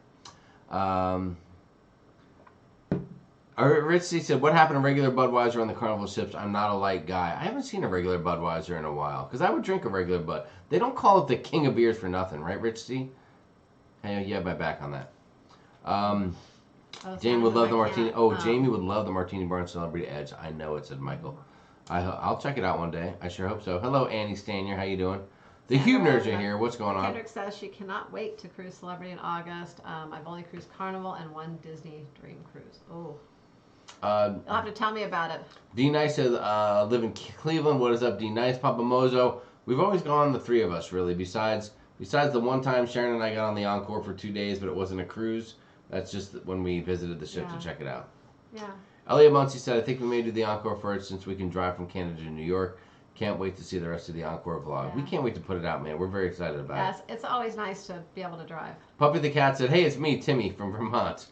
Rich C said, "What happened to regular Budweiser on the Carnival ships? I'm not a light guy." I haven't seen a regular Budweiser in a while, because I would drink a regular Bud. They don't call it the king of beers for nothing, right, Rich C? Hey, you have my back on that. Jamie would love the martini. Jamie would love the Martini Barn Celebrity Edge. I know it, said Michael. I'll check it out one day. I sure hope so. Hello, Annie Stanier. How you doing? The Hubners are here. What's going on? Kendrick says she cannot wait to cruise Celebrity in August. I've only cruised Carnival and one Disney Dream cruise. Oh. You'll have to tell me about it. D Nice says, "Live in Cleveland." What is up, D Nice? Papa Mozo. We've always gone, the 3 of us, really. Besides the one time Sharon and I got on the Encore for 2 days, but it wasn't a cruise. That's just when we visited the ship to check it out. Yeah. Elliot Muncie said, "I think we may do the Encore first since we can drive from Canada to New York. Can't wait to see the rest of the Encore vlog." Yeah. We can't wait to put it out, man. We're very excited about it. Yes, it's always nice to be able to drive. Puppy the Cat said, "Hey, it's me, Timmy from Vermont."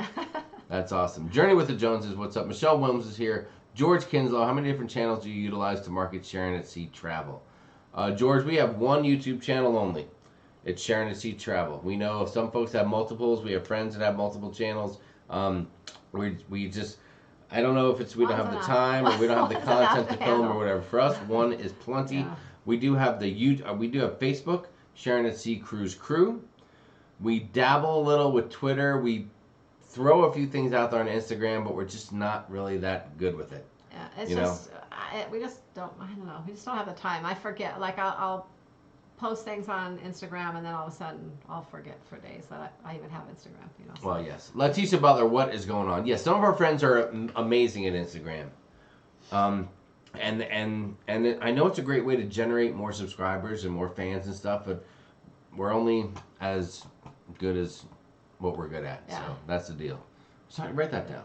That's awesome. Journey with the Joneses, what's up? Michelle Williams is here. George Kinslow, how many different channels do you utilize to market Sharon at Sea Travel? George, we have one YouTube channel only. It's Sharon at Sea Travel. We know some folks have multiples. We have friends that have multiple channels. We just, I don't know if it's we don't have the time or we don't have the content to film or whatever. For us, one is plenty. Yeah. We do have we do have Facebook, Sharon at Sea Cruise Crew. We dabble a little with Twitter. We throw a few things out there on Instagram, but we're just not really that good with it. Yeah, it's just we just don't. I don't know. We just don't have the time. I forget. Like I'll post things on Instagram, and then all of a sudden I'll forget for days that I even have Instagram. So. Well, yes. Leticia Butler, what is going on? Yes, some of our friends are amazing at Instagram, and I know it's a great way to generate more subscribers and more fans and stuff, but we're only as good as what we're good at. Yeah. So that's the deal. So write that down.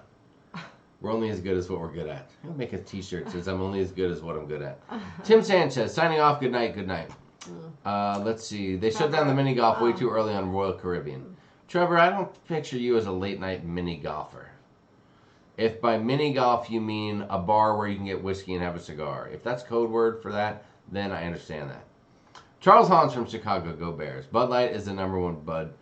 We're only as good as what we're good at. I'll make a t-shirt that says I'm only as good as what I'm good at. Tim Sanchez, signing off. Good night. Good night. Let's see. They shut down the mini golf way too early on Royal Caribbean. Trevor, I don't picture you as a late night mini golfer. If by mini golf you mean a bar where you can get whiskey and have a cigar, if that's code word for that, then I understand that. Charles Hans from Chicago, go Bears. Bud Light is the #1 Bud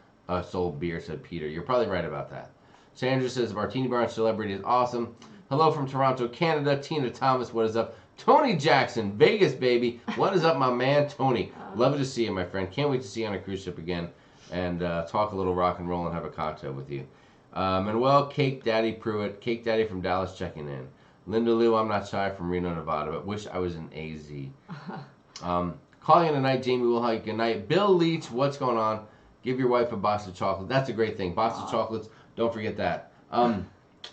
sold beer, said Peter. You're probably right about that. Sandra says Martini Bar Celebrity is awesome. Hello from Toronto, Canada. Tina Thomas, what is up? Tony Jackson, Vegas, baby. What is up, my man, Tony? Love to see you, my friend. Can't wait to see you on a cruise ship again and talk a little rock and roll and have a cocktail with you. Manuel Cake Daddy Pruitt, Cake Daddy from Dallas checking in. Linda Lou, I'm not shy, from Reno, Nevada, but wish I was in AZ. Calling in tonight, Jamie will hug. Good night. Bill Leach, what's going on? Give your wife a box of chocolate. That's a great thing. Box of chocolates. Don't forget that.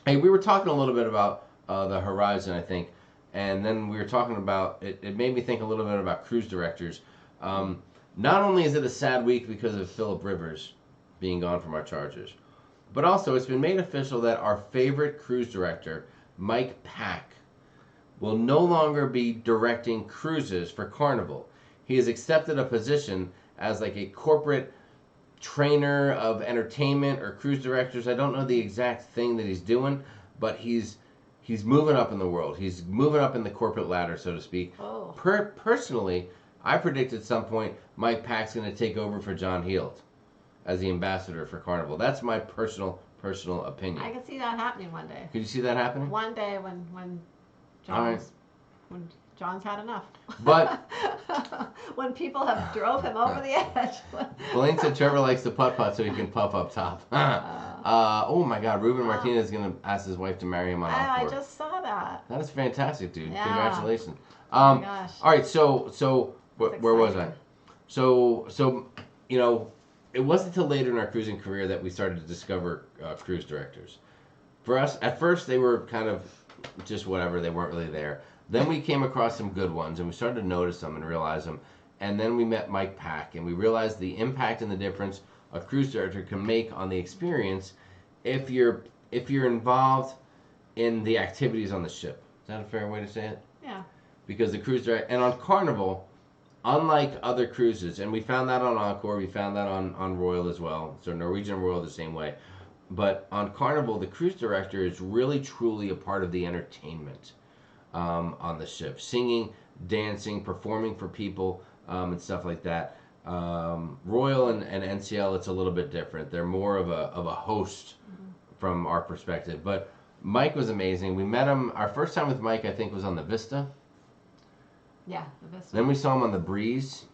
Hey, we were talking a little bit about the horizon, I think, and then we were talking about it. It made me think a little bit about cruise directors. Not only is it a sad week because of Philip Rivers being gone from our Chargers, but also it's been made official that our favorite cruise director, Mike Pack, will no longer be directing cruises for Carnival. He has accepted a position as like a corporate trainer of entertainment or cruise directors. I don't know the exact thing that he's doing, but he's moving up in the world. He's moving up in the corporate ladder, so to speak. Oh. Personally, I predict at some point Mike Pack's going to take over for John Heald as the ambassador for Carnival. That's my personal opinion. I could see that happening one day. Could you see that happening? One day when John's had enough. But when people have drove him over the edge. Blaine said Trevor likes to putt so he can puff up top. Oh my God, Ruben Martinez is going to ask his wife to marry him on Encore. I just saw that. That is fantastic, dude. Yeah. Congratulations. Oh my gosh. All right, so where was I? So you know, it wasn't until later in our cruising career that we started to discover cruise directors. For us, at first they were kind of just whatever. They weren't really there. Then we came across some good ones, and we started to notice them and realize them. And then we met Mike Pack, and we realized the impact and the difference a cruise director can make on the experience if you're involved in the activities on the ship. Is that a fair way to say it? Yeah. Because the cruise director, and on Carnival, unlike other cruises, and we found that on Encore, we found that on Royal as well. So Norwegian Royal the same way. But on Carnival, the cruise director is really truly a part of the entertainment on the ship. Singing, dancing, performing for people, and stuff like that. Royal and NCL, it's a little bit different. They're more of a host from our perspective. But Mike was amazing. We met him, our first time with Mike, I think, was on the Vista. Yeah, the Vista. Then we saw him on the Breeze.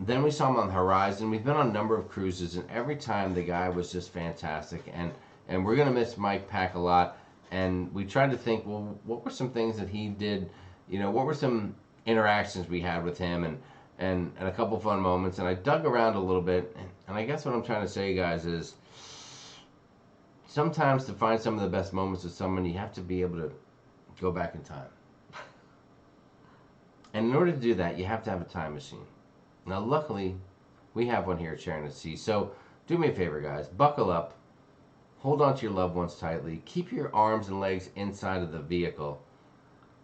Then we saw him on the Horizon. We've been on a number of cruises, and every time the guy was just fantastic. And we're going to miss Mike Pack a lot. And we tried to think, well, what were some things that he did? You know, what were some interactions we had with him and a couple fun moments? And I dug around a little bit. And I guess what I'm trying to say, guys, is sometimes to find some of the best moments with someone, you have to be able to go back in time. And in order to do that, you have to have a time machine. Now, luckily, we have one here at Sharon and Jamie. So do me a favor, guys. Buckle up. Hold on to your loved ones tightly. Keep your arms and legs inside of the vehicle.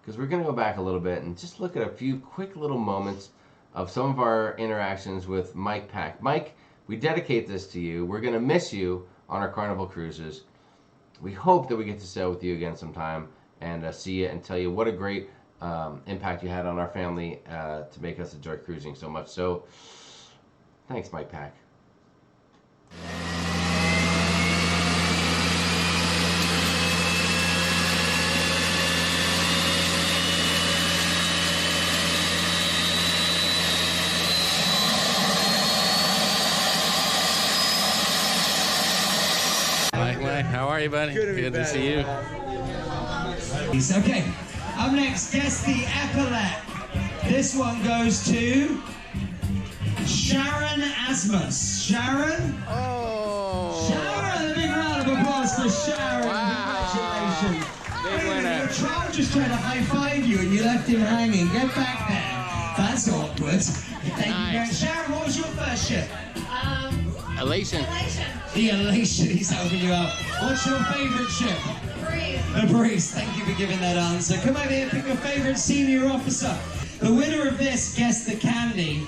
Because we're going to go back a little bit and just look at a few quick little moments of some of our interactions with Mike Pack. Mike, we dedicate this to you. We're going to miss you on our Carnival cruises. We hope that we get to sail with you again sometime and see you and tell you what a great impact you had on our family to make us enjoy cruising so much. So, thanks, Mike Pack. Mike, how are you, buddy? Good to see you. Okay, up next, guess the epaulette. This one goes to Sharon Asmus. Sharon? Oh! Sharon, a big round of applause for Sharon. Wow. Congratulations. Big winner. Your child just tried to high-five you and you left him hanging. Get back there. That's awkward. Thank you. Sharon, what was your first ship? Elation. The Elation, he's helping you out. What's your favorite ship? The Breeze. Thank you for giving that answer. Come over here, pick your favorite senior officer. The winner of this, guess the candy.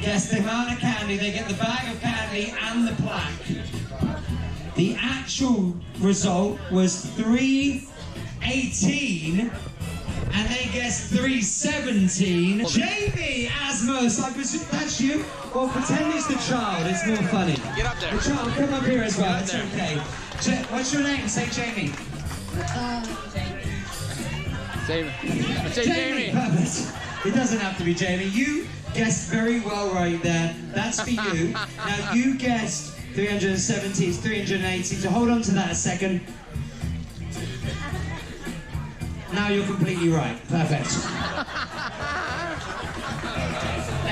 Guess the amount of candy. They get the bag of candy and the plaque. The actual result was 318, and they guessed 317. Jamie Asmus, I presume that's you? Well, pretend it's the child, it's more funny. Get up there. The child, come up here as well, it's okay. What's your name? Say Jamie. Say Jamie. Perfect. It doesn't have to be Jamie. You guessed very well right there. That's for you. Now you guessed 370, it's 380, so hold on to that a second. Now you're completely right. Perfect.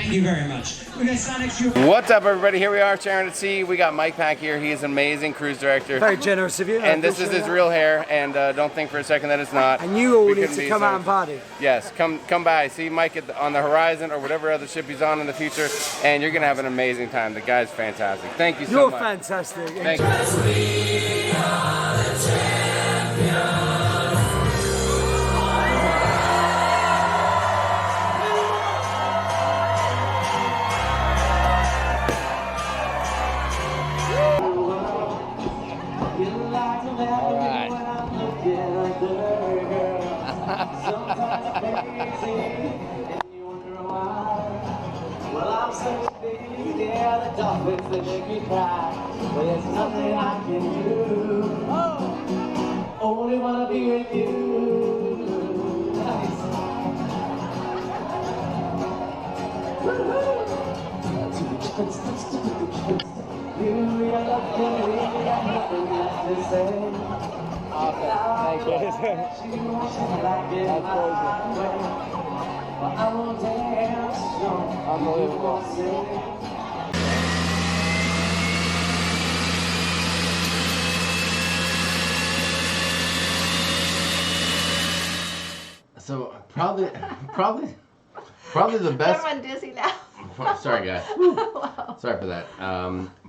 Thank you very much. We're going to stand next to you. What's up, everybody? Here we are, Sharon at Sea. We got Mike Pack here. He is an amazing cruise director. Very generous of you. And this is his real hair, and don't think for a second that it's not. And you all We need couldn't to be come so- out and party. Yes, come by. See Mike on the Horizon or whatever other ship he's on in the future, and you're going to have an amazing time. The guy's fantastic. Thank you so You're much. fantastic. Thank you. Only wanna be with you. So probably the best. Everyone dizzy now. Sorry, guys. Wow. Sorry for that.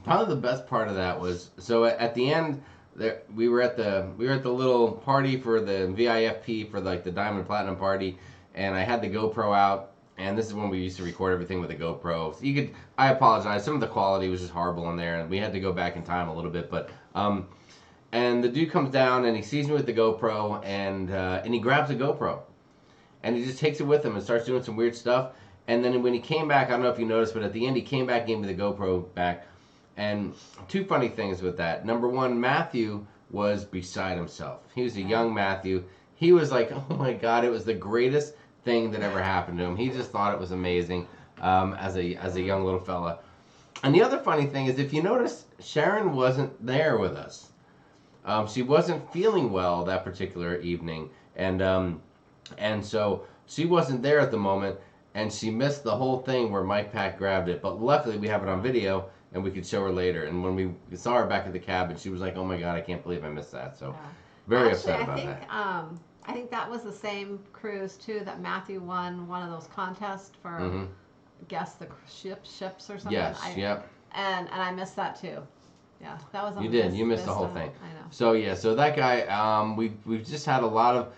Probably the best part of that was at the end there we were at the little party for the VIFP for like the Diamond Platinum party, and I had the GoPro out, and this is when we used to record everything with the GoPro. So I apologize. Some of the quality was just horrible in there, and we had to go back in time a little bit, but and the dude comes down and he sees me with the GoPro, and he grabs the GoPro. And he just takes it with him and starts doing some weird stuff. And then when he came back, I don't know if you noticed, but at the end he came back, gave me the GoPro back. And two funny things with that. Number one, Matthew was beside himself. He was a young Matthew. He was like, oh my God, it was the greatest thing that ever happened to him. He just thought it was amazing as a young little fella. And the other funny thing is, if you notice, Sharon wasn't there with us. She wasn't feeling well that particular evening. And so she wasn't there at the moment, and she missed the whole thing where Mike Pack grabbed it. But luckily, we have it on video, and we could show her later. And when we saw her back at the cabin, she was like, "Oh my God, I can't believe I missed that." So, very upset about that. I think that was the same cruise too that Matthew won one of those contests for guess the ships or something. Yes. Yep. And I missed that too. Yeah, that was. You did. You missed the whole thing. I know. So yeah. So that guy. We've just had a lot of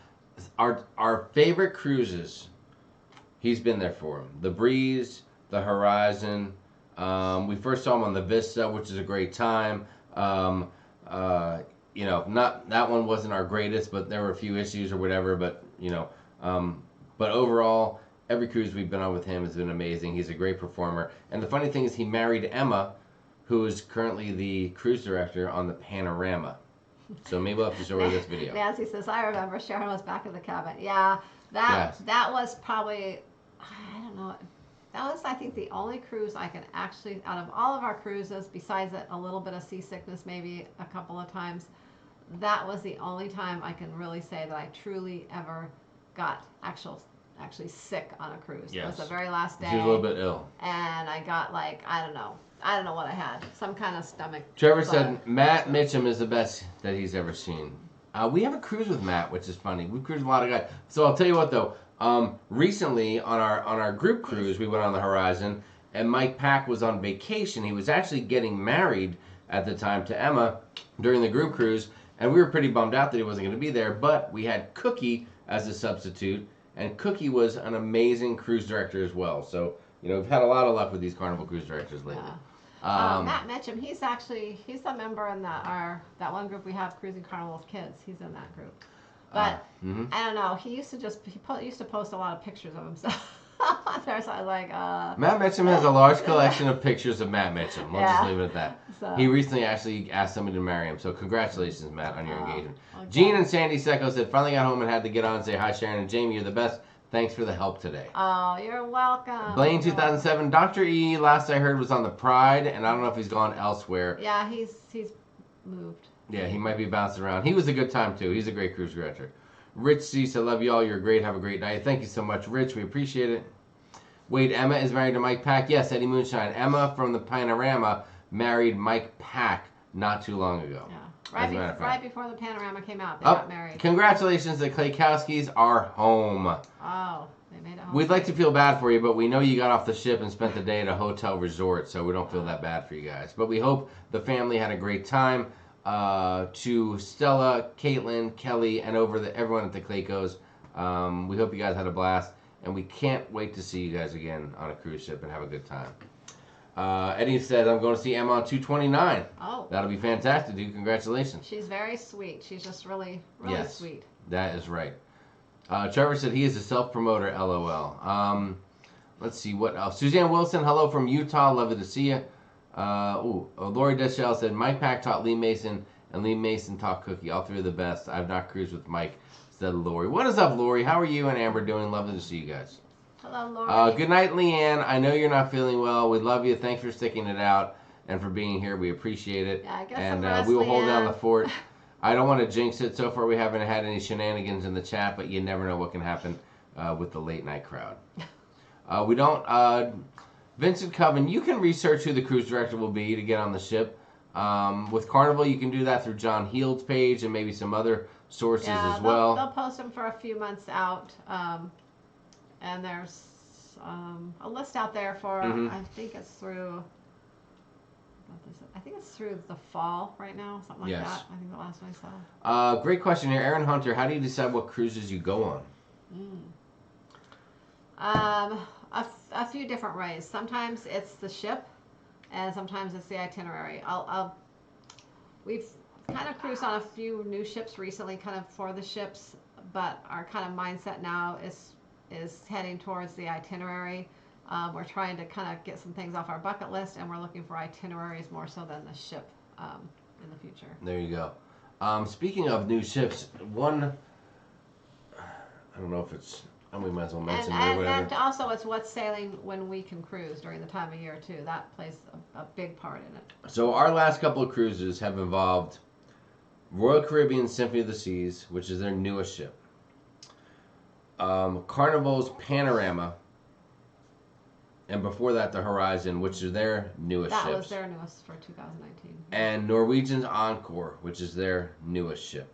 our favorite cruises. He's been there for him. The Breeze, the Horizon. We first saw him on the Vista, which is a great time. You know, not that one wasn't our greatest, but there were a few issues or whatever. But you know, but overall, every cruise we've been on with him has been amazing. He's a great performer. And the funny thing is, he married Emma, who is currently the cruise director on the Panorama. So maybe we'll have to show her this video. Nancy says, I remember Sharon was back in the cabin. Yeah, that was probably, I don't know, that was, I think, the only cruise I can actually, out of all of our cruises, besides a little bit of seasickness maybe a couple of times, that was the only time I can really say that I truly ever got actually sick on a cruise. Yes. It was the very last day. She was a little bit ill. And I got like, I don't know what I had. Some kind of stomach. Trevor said Matt Mitchum is the best that he's ever seen. We have a cruise with Matt, which is funny. We cruise a lot of guys. So I'll tell you what though. Recently on our group cruise, we went on the Horizon, and Mike Pack was on vacation. He was actually getting married at the time to Emma during the group cruise, and we were pretty bummed out that he wasn't going to be there. But we had Cookie as a substitute, and Cookie was an amazing cruise director as well. So you know, we've had a lot of luck with these Carnival cruise directors lately. Yeah. Matt Mitchum, he's a member in that one group we have, Cruising Carnival with Kids. He's in that group. But I don't know. He used to post a lot of pictures of himself on there. So I was like, Matt Mitchum has a large collection of pictures of Matt Mitchum. We'll just leave it at that. So. He recently actually asked somebody to marry him. So congratulations, Matt, on your engagement. Okay. Gene and Sandy Secco said, finally got home and had to get on and say hi, Sharon and Jamie. You're the best. Thanks for the help today. Oh, you're welcome. Blaine 2007. Dr. E, last I heard, was on the Pride, and I don't know if he's gone elsewhere. Yeah, he's moved. Yeah, he might be bouncing around. He was a good time, too. He's a great cruise director. Rich C. I love you all. You're great. Have a great night. Thank you so much, Rich. We appreciate it. Wait, Emma is married to Mike Pack? Yes, Eddie Moonshine. Emma from the Panorama married Mike Pack not too long ago. Yeah. As a matter of fact. Right before the Panorama came out, they got married. Congratulations, the Klaykowskis are home. Oh, they made it home. We'd like to feel bad for you, but we know you got off the ship and spent the day at a hotel resort, so we don't feel that bad for you guys. But we hope the family had a great time. To Stella, Caitlin, Kelly, and everyone at the Claykos, we hope you guys had a blast, and we can't wait to see you guys again on a cruise ship and have a good time. Eddie says, I'm going to see Emma on 229. Oh. That'll be fantastic, dude. Congratulations. She's very sweet. She's just really Yes, sweet. That is right. Trevor said he is a self-promoter, LOL. Let's see, what else? Suzanne Wilson, hello from Utah. Lovely to see you. Lori Deschelle said, Mike Pack taught Lee Mason, and Lee Mason taught Cookie. All three are the best. I've not cruised with Mike, said Lori. What is up, Lori? How are you and Amber doing? Lovely to see you guys. Hello, Lori. Good night, Leanne. I know you're not feeling well. We love you. Thanks for sticking it out and for being here. We appreciate it. Yeah, get and some rest, we will hold down Leanne. the fort. I don't want to jinx it. So far, we haven't had any shenanigans in the chat, but you never know what can happen with the late night crowd. We don't. Vincent Coven, you can research who the cruise director will be to get on the ship. With Carnival, you can do that through John Heald's page and maybe some other sources as well. They'll post them for a few months out. And there's a list out there for, I think it's through the fall right now, something like that. I think the last one I saw. Great question here. Aaron Hunter, how do you decide what cruises you go on? A few different ways. Sometimes it's the ship, and sometimes it's the itinerary. We've kind of cruised on a few new ships recently, kind of for the ships, but our kind of mindset now is heading towards the itinerary. We're trying to kind of get some things off our bucket list, and we're looking for itineraries more so than the ship in the future. There you go. Speaking of new ships, one, I don't know if it's, we might as well mention it or whatever. And also it's what's sailing when we can cruise during the time of year too. That plays a big part in it. So our last couple of cruises have involved Royal Caribbean Symphony of the Seas, which is their newest ship. Carnival's Panorama, and before that the Horizon, which is their newest ships. That was their newest for 2019. And Norwegian's Encore, which is their newest ship.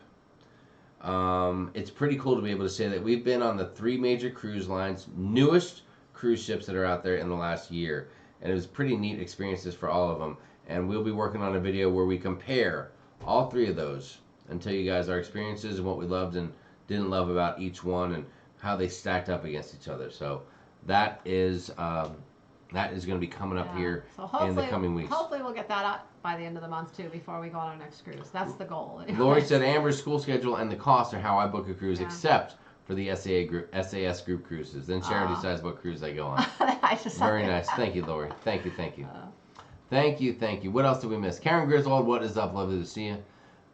It's pretty cool to be able to say that we've been on the three major cruise lines, newest cruise ships that are out there in the last year. And it was pretty neat experiences for all of them. And we'll be working on a video where we compare all three of those and tell you guys our experiences and what we loved and didn't love about each one and how they stacked up against each other. So that is going to be coming up here in the coming weeks. Hopefully we'll get that out by the end of the month too, before we go on our next cruise. That's the goal. Anyway. Lori said Amber's school schedule and the cost are how I book a cruise, except for the SAS group cruises. Then Sharon decides what cruise I go on. Very nice. Thank you, Lori. Thank you. Thank you. What else did we miss? Karen Griswold, what is up? Lovely to see you.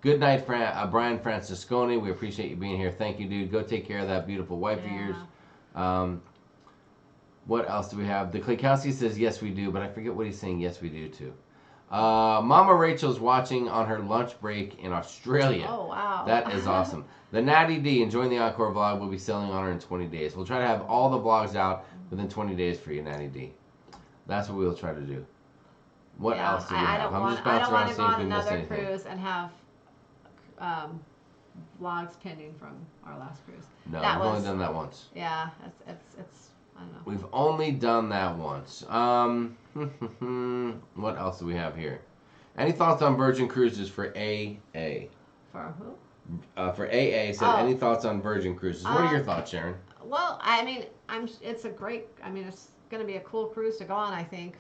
Good night, Brian Francisconi. We appreciate you being here. Thank you, dude. Go take care of that beautiful wife of yours. What else do we have? The Klaykowski says, yes, we do, but I forget what he's saying yes, we do, too. Mama Rachel's watching on her lunch break in Australia. Oh, wow. That is awesome. The Natty D, enjoying the Encore vlog, will be selling on her in 20 days. We'll try to have all the vlogs out within 20 days for you, Natty D. That's what we'll try to do. What else do we have? I'm just bouncing around seeing if we missed anything. Another cruise and have vlogs pending from our last cruise. No, we've only done that once. Yeah, it's I don't know. We've only done that once. What else do we have here? Any thoughts on Virgin Cruises for AA? For who? For AA said, any thoughts on Virgin Cruises? What are your thoughts, Sharon? Well, I mean, it's going to be a cool cruise to go on, I think.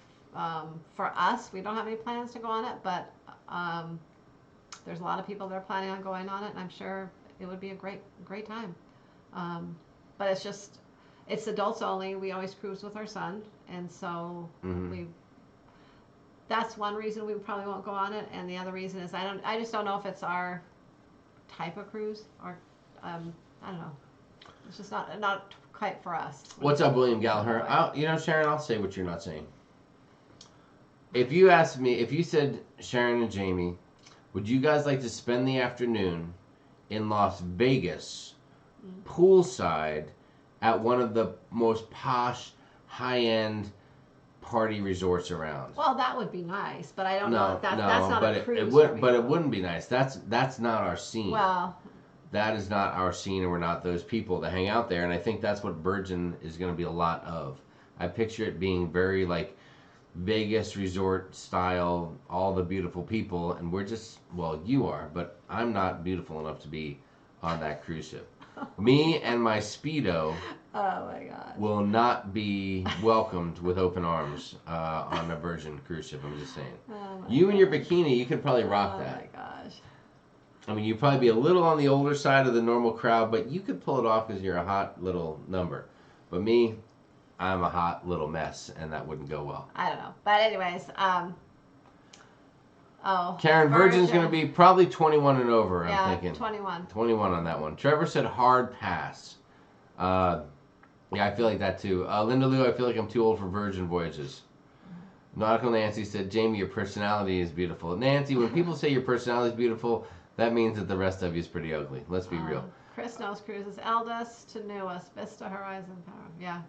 For us, we don't have any plans to go on it, but there's a lot of people that are planning on going on it, and I'm sure it would be a great time. But it's adults only. We always cruise with our son, and so that's one reason we probably won't go on it. And the other reason is I just don't know if it's our type of cruise, or I don't know. It's just not quite for us. What's up, William Gallagher? Sharon, I'll say what you're not saying. If you asked me, if you said, Sharon and Jamie, would you guys like to spend the afternoon in Las Vegas, poolside, at one of the most posh high-end party resorts around. Well, that would be nice, but I don't know if that's not but a cruise. it wouldn't be nice. That's not our scene. Well, that is not our scene, and we're not those people that hang out there. And I think that's what Virgin is going to be a lot of. I picture it being very like Vegas resort style, all the beautiful people, and we're just, well, you are, but I'm not beautiful enough to be on that cruise ship. Me and my Speedo oh my God, will not be welcomed with open arms on a Virgin cruise ship. I'm just saying. You and your bikini, you could probably rock that. Oh my gosh. I mean, you'd probably be a little on the older side of the normal crowd, but you could pull it off because you're a hot little number. But me, I'm a hot little mess, and that wouldn't go well. I don't know. But anyways, Karen, Virgin's going to be probably 21 and over, I'm thinking. 21. 21 on that one. Trevor said hard pass. Yeah, I feel like that too. Linda Lou, I feel like I'm too old for Virgin Voyages. Nautical Nancy said, Jamie, your personality is beautiful. Nancy, when people say your personality is beautiful, that means that the rest of you is pretty ugly. Let's be real. Chris knows cruises eldest to newest. Vista Horizon Power. Yeah.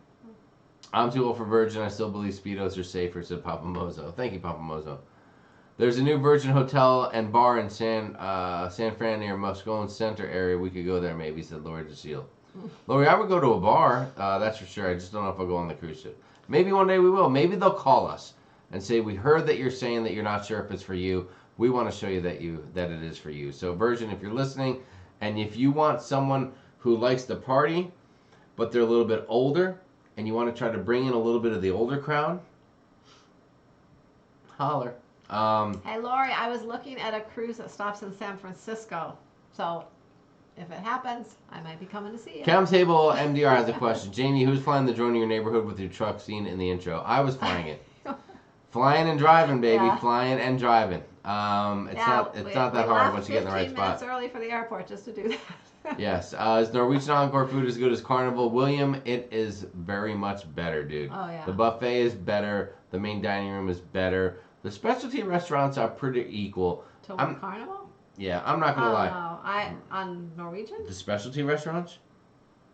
I'm too old for Virgin. I still believe Speedos are safer, said Papa Mozo. Thank you, Papa Mozo. There's a new Virgin hotel and bar in San Fran near Moscone Center area. We could go there maybe, said Lori DeSeal. Lori, I would go to a bar, that's for sure. I just don't know if I'll go on the cruise ship. Maybe one day we will. Maybe they'll call us and say, we heard that you're saying that you're not sure if it's for you. We want to show you that it is for you. So Virgin, if you're listening, and if you want someone who likes to party, but they're a little bit older, and you want to try to bring in a little bit of the older crowd, holler. Hey, Lori, I was looking at a cruise that stops in San Francisco. So if it happens, I might be coming to see you. Cam Table MDR has a question. Jamie, who's flying the drone in your neighborhood with your truck seen in the intro? I was flying it. Flying and driving, baby. Yeah. Flying and driving. It's not that hard once you get in the right spot. 15 minutes early for the airport just to do that. Yes. Is Norwegian Encore food as good as Carnival? William, it is very much better, dude. Oh, yeah. The buffet is better. The main dining room is better. The specialty restaurants are pretty equal. To Carnival? Yeah, I'm not going to lie. No. On Norwegian? The specialty restaurants?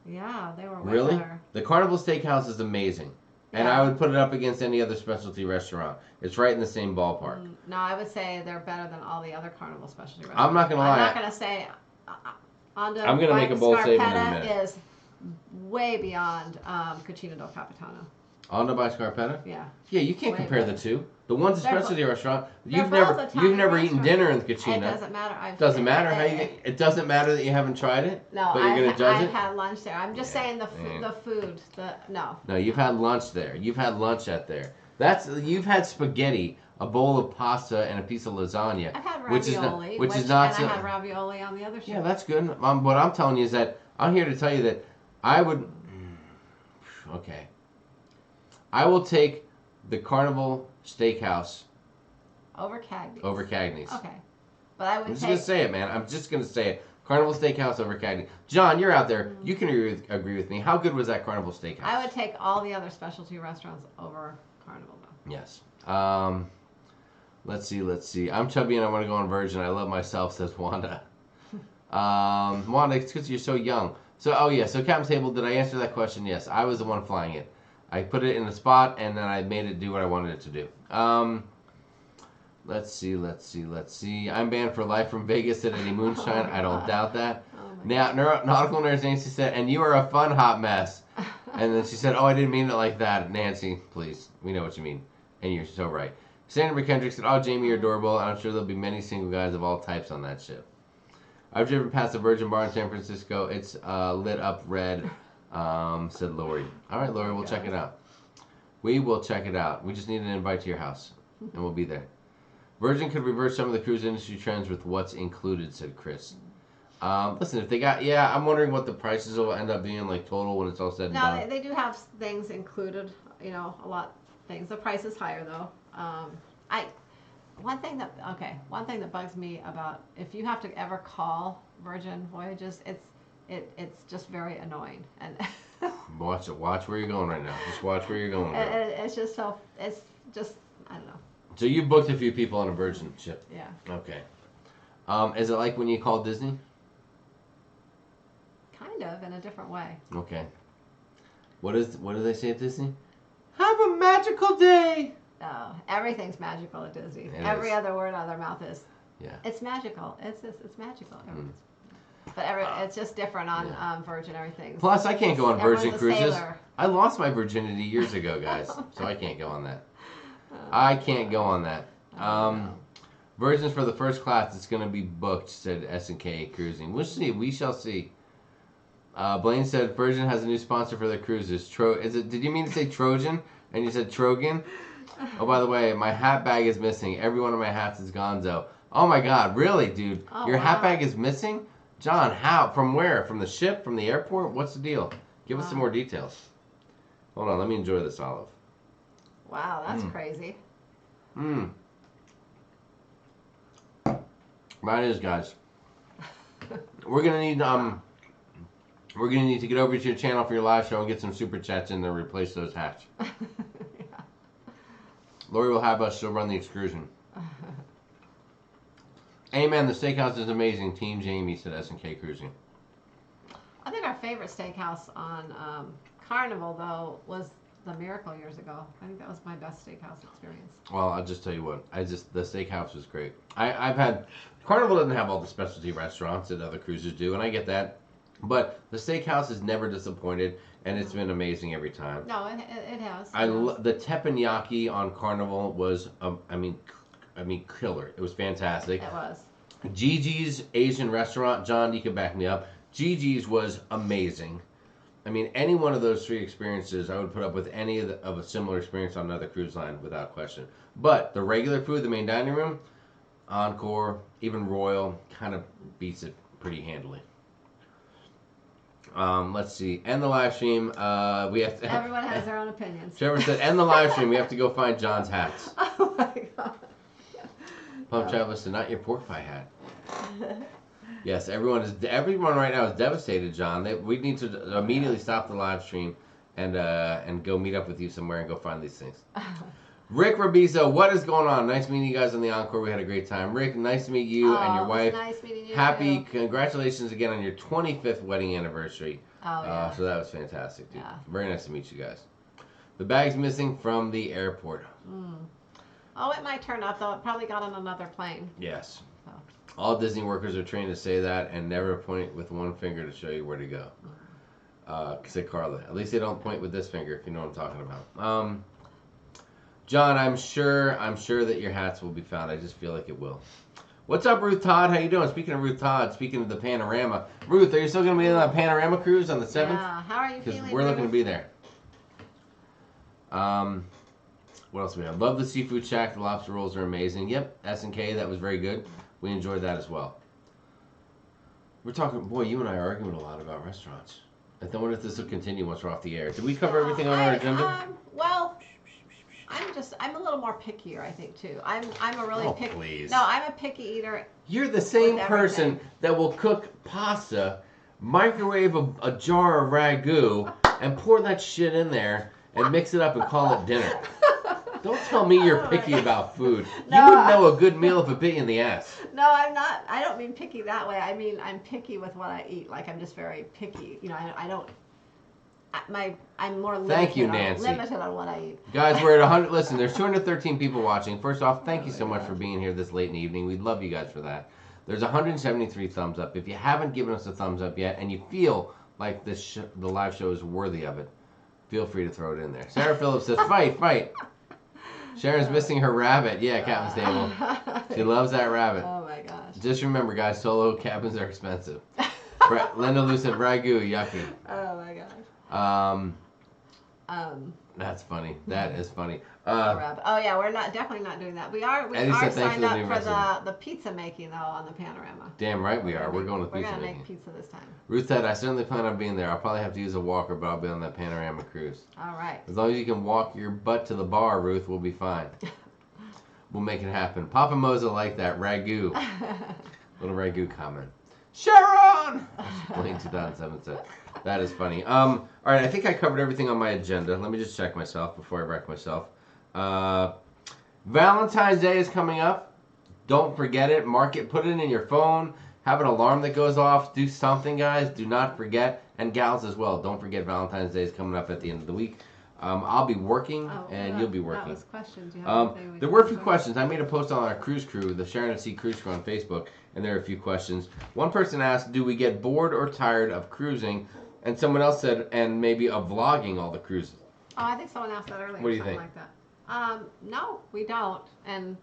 Yeah, they were way Really? better. The Carnival Steakhouse is amazing. And Yeah. I would put it up against any other specialty restaurant. It's right in the same ballpark. No, I would say they're better than all the other Carnival specialty restaurants. I'm not going to lie. I'm not going to say I'm going to make a bold statement in a minute. is way beyond Cucina del Capitano. Onda by Scarpetta? Yeah. Yeah, you can't Way compare better. the two. The one's a They're specialty restaurant. they're You've both never Italian eaten restaurants. dinner in the It Cucina. doesn't matter. Doesn't matter how you get, it doesn't matter that you haven't tried it. No, but you're gonna judge I've it. had lunch there. I'm just Yeah, saying the yeah. food. No. No, you've had lunch there. You've had lunch at there. You've had spaghetti, a bowl of pasta, and a piece of lasagna. I've had which is ravioli, not, which is not. and I had ravioli on the other ship. Yeah, that's good. What I'm telling you is that I'm here to tell you that I would. Okay. I will take the Carnival Steakhouse Over Cagney's. over Cagney's. Okay. But I would I'm just take... gonna say it, man. I'm just gonna say it. Carnival Steakhouse over Cagney. John, you're out there. You can agree with me. How good was that Carnival Steakhouse? I would take all the other specialty restaurants over Carnival, though. Yes. Let's see. I'm chubby and I want to go on Virgin. I love myself, says Wanda. Wanda, it's because you're so young. So Captain's Table, did I answer that question? Yes. I was the one flying it. I put it in a spot and then I made it do what I wanted it to do. Let's see. I'm banned for life from Vegas at any moonshine. I don't doubt that. Now, Nautical Nurse Nancy said, and you are a fun hot mess. And then she said, oh, I didn't mean it like that. Nancy, please. We know what you mean. And you're so right. Sandra McKendrick said, oh, Jamie, you're adorable. I'm sure there'll be many single guys of all types on that ship. I've driven past the Virgin Bar in San Francisco. It's lit up red, said Lori. All right, Lori, we'll check it out. We will check it out. We just need an invite to your house, and we'll be there. Virgin could reverse some of the cruise industry trends with what's included, said Chris. Listen, if they got, I'm wondering what the prices will end up being like total when it's all said and done. No, they do have things included, a lot of things. The price is higher, though. One thing that bugs me about, if you have to ever call Virgin Voyages, it's just very annoying. And Watch where you're going right now. Just watch where you're going. it's just I don't know. So you booked a few people on a Virgin ship. Yeah. Okay. Is it like when you call Disney? Kind of, in a different way. Okay. What do they say at Disney? Have a magical day. Oh, everything's magical at Disney. It Every is. other word out of their mouth is. Yeah. It's magical. It's magical. But it's just different on Virgin everything. Plus, I can't go on Virgin Everyone's a cruises. sailor. I lost my virginity years ago, guys, so I can't go on that. I can't go on that. Virgin's for the first class. It's going to be booked, said S&K Cruising. We'll see. We shall see. Blaine said Virgin has a new sponsor for their cruises. Did you mean to say Trojan? And you said Trogan? Oh, by the way, my hat bag is missing. Every one of my hats is gonzo. Oh my God, really, dude? Oh, Your wow. hat bag is missing? John, how? From where? From the ship? From the airport? What's the deal? Give us some more details. Hold on, let me enjoy this olive. Wow, that's crazy. That is, guys. We're gonna need to get over to your channel for your live show and get some super chats in there to replace those hats. Lori will have us. She'll run the excursion. Amen. The steakhouse is amazing. Team Jamie, said S&K Cruising. I think our favorite steakhouse on Carnival, though, was the Miracle years ago. I think that was my best steakhouse experience. Well, I'll just tell you what. The steakhouse was great. I've had Carnival doesn't have all the specialty restaurants that other cruises do, and I get that. But the steakhouse has never disappointed, and it's been amazing every time. No, it has. The teppanyaki on Carnival was, killer. It was fantastic. It was. Gigi's Asian restaurant, John, you can back me up. Gigi's was amazing. I mean, any one of those three experiences, I would put up with any of a similar experience on another cruise line without question. But the regular food, the main dining room, Encore, even Royal, kind of beats it pretty handily. Let's see. End the live stream. We have to. Everyone has their own opinions. Trevor said, "End the live stream. We have to go find John's hats." Oh my God. Pump Travis said, "Not your pork pie hat." Yes, everyone right now is devastated, John. We need to immediately stop the live stream and go meet up with you somewhere and go find these things. Rick Rabizo, what is going on? Nice meeting you guys on the Encore. We had a great time. Rick, nice to meet you and your wife. Nice meeting you. Happy, congratulations again on your 25th wedding anniversary. Oh, yeah. So that was fantastic, dude. Yeah. Very nice to meet you guys. The bag's missing from the airport. Oh, it might turn up, though. It probably got on another plane. Yes. Oh. All Disney workers are trained to say that and never point with one finger to show you where to go. Said Carla. At least they don't point with this finger, if you know what I'm talking about. John, I'm sure that your hats will be found. I just feel like it will. What's up, Ruth Todd? How you doing? Speaking of Ruth Todd, speaking of the Panorama. Ruth, are you still going to be on that Panorama cruise on the 7th? Yeah. How are you feeling? Because we're looking to be there. What else do we have? Love the Seafood Shack. The lobster rolls are amazing. Yep, S&K, that was very good. We enjoyed that as well. We're talking, boy, you and I are arguing a lot about restaurants. I wonder if this will continue once we're off the air. Did we cover everything on our agenda? Well, I'm a little more pickier, I think, too. I'm a really picky. Please. No, I'm a picky eater. You're the same with person everything. that will cook pasta, microwave a jar of ragu, and pour that shit in there and mix it up and call it dinner. Don't tell me you're picky about food. No, You wouldn't know a good meal if it bit you in the ass. No, I'm not. I don't mean picky that way. I mean I'm picky with what I eat. Like I'm just very picky. You know, I don't. I'm more limited. Thank you, Nancy. Limited on what I eat. Guys, we're at 100. Listen, there's 213 people watching. First off, thank you so much for being here this late in the evening. We'd love you guys for that. There's 173 thumbs up. If you haven't given us a thumbs up yet and you feel like the live show is worthy of it, feel free to throw it in there. Sarah Phillips says, fight. Sharon's missing her rabbit. Yeah, Captain's Table. She loves that rabbit. Oh my gosh. Just remember, guys, solo cabins are expensive. Linda Lou said, ragu, yucky. Oh my gosh. That's funny. That is funny. Oh yeah, we're definitely not doing that. We are Eddie said thanks signed for the up new for recipe. the pizza making though on the Panorama. Damn right we are. We're going to We're pizza gonna making. make pizza this time. Ruth said, I certainly plan on being there. I'll probably have to use a walker, but I'll be on that Panorama cruise. All right. As long as you can walk your butt to the bar, Ruth, we'll be fine. We'll make it happen. Papa Moza liked that. Ragu. Little ragu comment. Sharon! Blaine 2007 said. That is funny. All right, I think I covered everything on my agenda. Let me just check myself before I wreck myself. Valentine's Day is coming up. Don't forget it. Mark it. Put it in your phone. Have an alarm that goes off. Do something, guys. Do not forget. And gals as well. Don't forget Valentine's Day is coming up at the end of the week. I'll be working, and you'll be That working. was questions. You have anything we There can were a few answer? questions. I made a post on our cruise crew, the Sharon and Sea cruise crew on Facebook, and there are a few questions. One person asked, do we get bored or tired of cruising? And someone else said, and maybe of vlogging all the cruises. Oh, I think someone asked that earlier. What do you something think? like that. No, we don't. And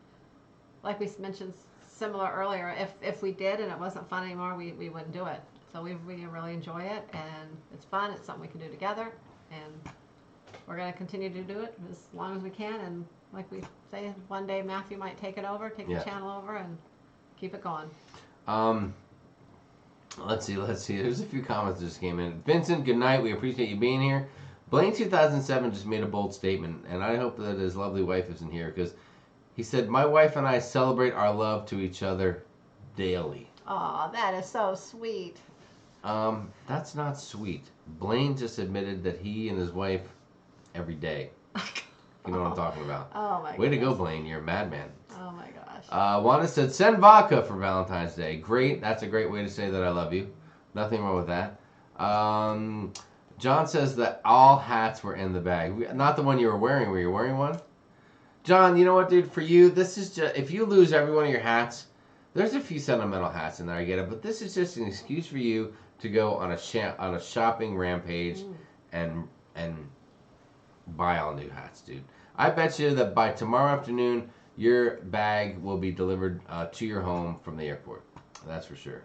like we mentioned similar earlier, if we did and it wasn't fun anymore, we wouldn't do it. So we really enjoy it, and it's fun. It's something we can do together, and we're going to continue to do it as long as we can. And like we say, one day Matthew might take it over, take the channel over, and keep it going. Let's see. There's a few comments that just came in. Vincent, good night. We appreciate you being here. Blaine 2007 just made a bold statement, and I hope that his lovely wife isn't here, because he said, my wife and I celebrate our love to each other daily. Aw, that is so sweet. That's not sweet. Blaine just admitted that he and his wife every day. You know what I'm talking about. Oh my goodness. Way to go, Blaine. You're a madman. Oh my gosh. Wanda said, send vodka for Valentine's Day. Great. That's a great way to say that I love you. Nothing wrong with that. John says that all hats were in the bag. Not the one you were wearing. Were you wearing one? John, you know what, dude? For you, this is just... If you lose every one of your hats, there's a few sentimental hats in there, I get it. But this is just an excuse for you to go on a shopping rampage and buy all new hats, dude. I bet you that by tomorrow afternoon, your bag will be delivered to your home from the airport. That's for sure.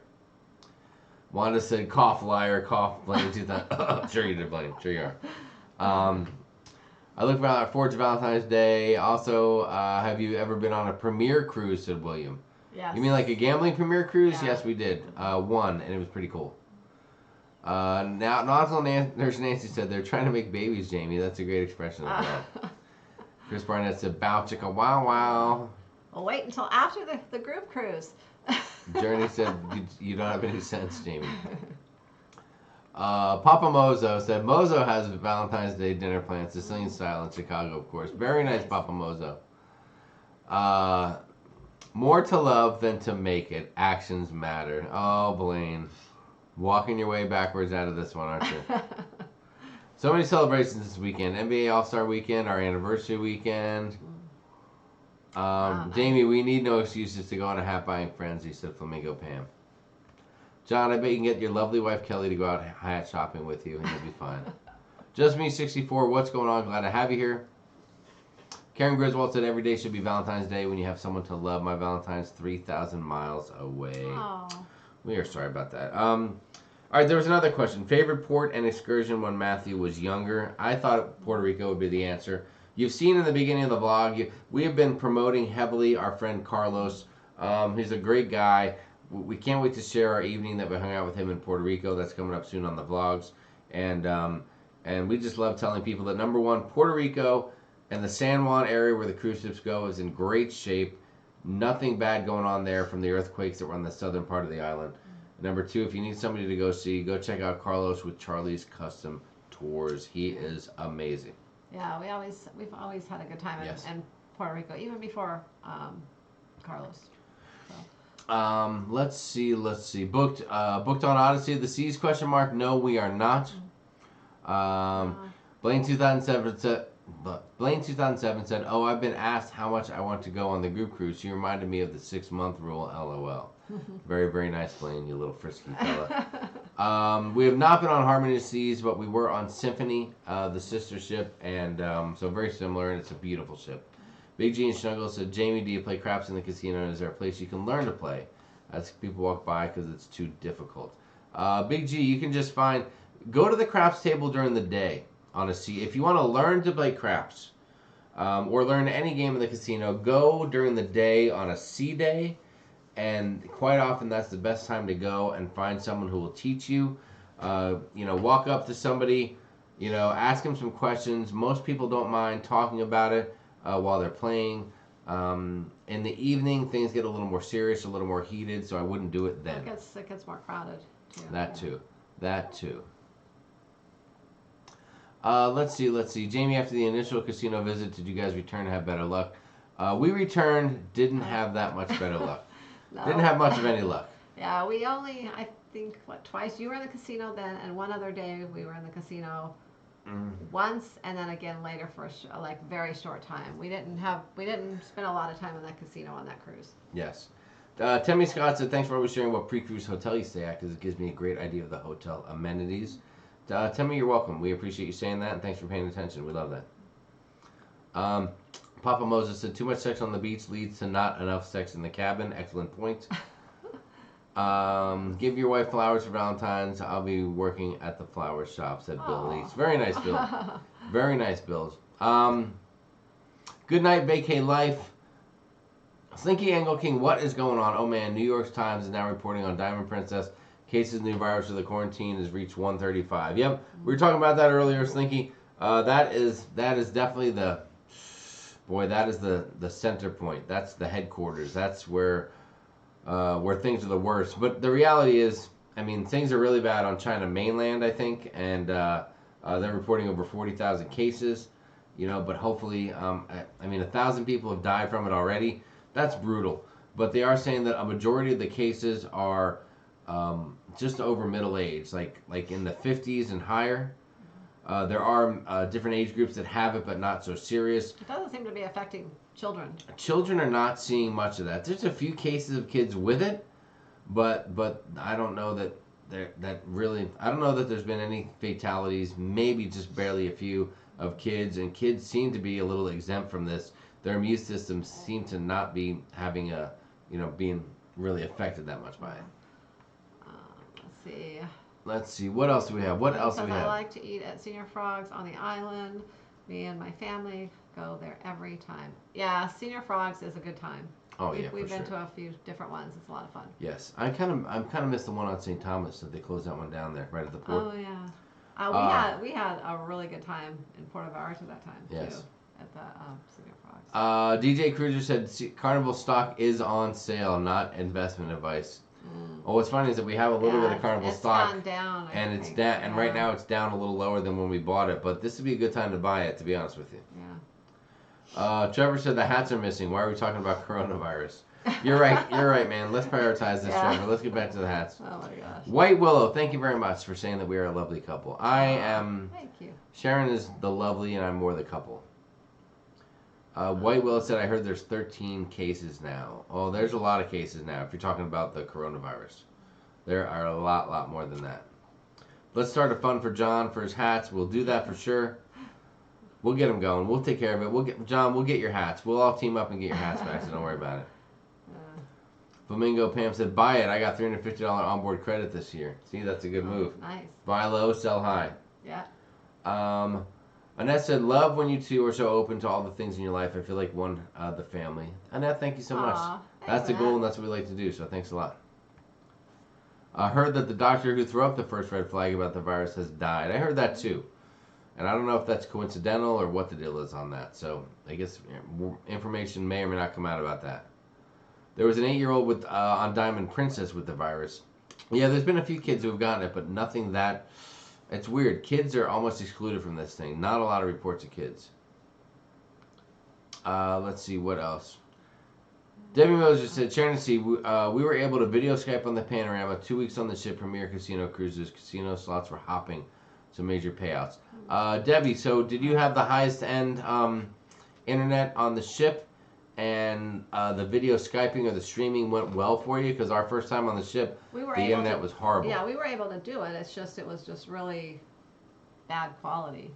Wanda said, cough, liar, cough, Blaine 2000. Sure you did, Blaine. Sure you are. I look forward to Valentine's Day. Also, have you ever been on a premiere cruise, said William. Yes. You mean like a gambling premiere cruise? Yeah. Yes, we did. One, and it was pretty cool. Nurse Nancy said, they're trying to make babies, Jamie. That's a great expression of that. Chris Barnett said, bow chicka wow wow. Well, wait until after the group cruise. Journey said, you don't have any sense, Jamie. Papa Mozo said, Mozo has a Valentine's Day dinner planned, Sicilian style in Chicago, of course. Very nice, Papa Mozo. More to love than to make it. Actions matter. Oh, Blaine. Walking your way backwards out of this one, aren't you? So many celebrations this weekend. NBA All-Star Weekend, our anniversary weekend. Jamie, we need no excuses to go on a hat-buying frenzy, said Flamingo Pam. John, I bet you can get your lovely wife Kelly to go out hat shopping with you, and you'll be fine. Just me, 64. What's going on? Glad to have you here. Karen Griswold said every day should be Valentine's Day when you have someone to love. My Valentine's 3,000 miles away. Oh. We are sorry about that. All right, there was another question. Favorite port and excursion when Matthew was younger? I thought Puerto Rico would be the answer. You've seen in the beginning of the vlog, we have been promoting heavily our friend Carlos. He's a great guy. We can't wait to share our evening that we hung out with him in Puerto Rico. That's coming up soon on the vlogs. And we just love telling people that, number one, Puerto Rico and the San Juan area where the cruise ships go is in great shape. Nothing bad going on there from the earthquakes that were on the southern part of the island. Number two, if you need somebody to go see, go check out Carlos with Charlie's Custom Tours. He is amazing. Yeah, we've always had a good time in Puerto Rico, even before Carlos. So. Let's see. Booked on Odyssey of the Seas? ? No, we are not. Blaine 2007 said, oh, I've been asked how much I want to go on the group cruise. She reminded me of the 6-month rule, LOL. Very, very nice, Blaine, you little frisky fella. We have not been on Harmony of the Seas, but we were on Symphony, the sister ship, and so very similar, and it's a beautiful ship. Big G and Snuggle said, Jamie, do you play craps in the casino? Is there a place you can learn to play? As people walk by because it's too difficult. Big G, you can just go to the craps table during the day on a sea. If you want to learn to play craps or learn any game in the casino, go during the day on a sea day. And quite often that's the best time to go and find someone who will teach you. Walk up to somebody, ask them some questions. Most people don't mind talking about it while they're playing. In the evening, things get a little more serious, a little more heated, so I wouldn't do it then. It gets more crowded, too. That too. Let's see. Jamie, after the initial casino visit, did you guys return to have better luck? We returned, didn't have that much better luck. No. Didn't have much of any luck. Yeah, we only, I think, twice. You were in the casino then, and one other day we were in the casino once, and then again later for a like very short time. We didn't spend a lot of time in that casino on that cruise. Yes. Temmie Scott said, thanks for always sharing what pre-cruise hotel you stay at, because it gives me a great idea of the hotel amenities. Temmie, you're welcome. We appreciate you saying that, and thanks for paying attention. We love that. Papa Moses said, too much sex on the beach leads to not enough sex in the cabin. Excellent point. Give your wife flowers for Valentine's. I'll be working at the flower shop, said Bill Lees. Very nice, Bill. Very nice, Bills. Good night, vacay life. Slinky Angle King, what is going on? Oh man, New York Times is now reporting on Diamond Princess. Cases of new virus of the quarantine has reached 135. Yep, we were talking about that earlier, Slinky. That is definitely the center point. That's the headquarters. That's where things are the worst. But the reality is, I mean, things are really bad on China mainland, I think, and they're reporting over 40,000 cases. You know, but hopefully, I mean, 1,000 people have died from it already. That's brutal. But they are saying that a majority of the cases are just over middle age, like in the 50s and higher. There are different age groups that have it, but not so serious. It doesn't seem to be affecting children. Children are not seeing much of that. There's a few cases of kids with it, but I don't know that I don't know that there's been any fatalities. Maybe just barely a few of kids, and kids seem to be a little exempt from this. Their immune systems seem to not be having being really affected that much by it. Let's see. What else do we have? What else do we have? I like to eat at Senior Frogs on the island. Me and my family go there every time. Yeah, Senior Frogs is a good time. Oh, We've been to a few different ones. It's a lot of fun. Yes, I kind of missed the one on St. Thomas that they closed that one down there right at the port. Oh yeah. We had a really good time in Puerto Vallarta that time too. At the Senior Frogs. DJ Cruiser said Carnival stock is on sale, not investment advice. Oh, what's funny is that we have a little bit of Carnival stock, gone down, it's down, and right now it's down a little lower than when we bought it. But this would be a good time to buy it, to be honest with you. Yeah. Trevor said the hats are missing. Why are we talking about coronavirus? You're right, man. Let's prioritize this, Trevor. Let's get back to the hats. Oh my gosh. White Willow, thank you very much for saying that we are a lovely couple. Thank you. Sharon is the lovely, and I'm more the couple. White Willow said, I heard there's 13 cases now. Oh, there's a lot of cases now if you're talking about the coronavirus. There are a lot more than that. Let's start a fund for John for his hats. We'll do that for sure. We'll get him going. We'll take care of it. We'll get your hats. We'll all team up and get your hats back, so don't worry about it. Flamingo Pam said, buy it. I got $350 onboard credit this year. See, that's a good move. Nice. Buy low, sell high. Yeah. Annette said, love when you two are so open to all the things in your life. I feel like the family. Annette, thank you so much. That's the goal, and that's what we like to do, so thanks a lot. I heard that the doctor who threw up the first red flag about the virus has died. I heard that too. And I don't know if that's coincidental or what the deal is on that. So I guess information may or may not come out about that. There was an 8-year-old on Diamond Princess with the virus. Yeah, there's been a few kids who have gotten it, but nothing that... It's weird. Kids are almost excluded from this thing. Not a lot of reports of kids. Let's see, what else? Debbie Moses said, Sharon and Sea, we were able to video Skype on the Panorama. 2 weeks on the ship, Premier Casino Cruises. Casino slots were hopping. Some major payouts. Debbie, so did you have the highest end internet on the ship? And the video Skyping or the streaming went well for you? Because our first time on the ship, the internet was horrible. Yeah, we were able to do it. It was just really bad quality.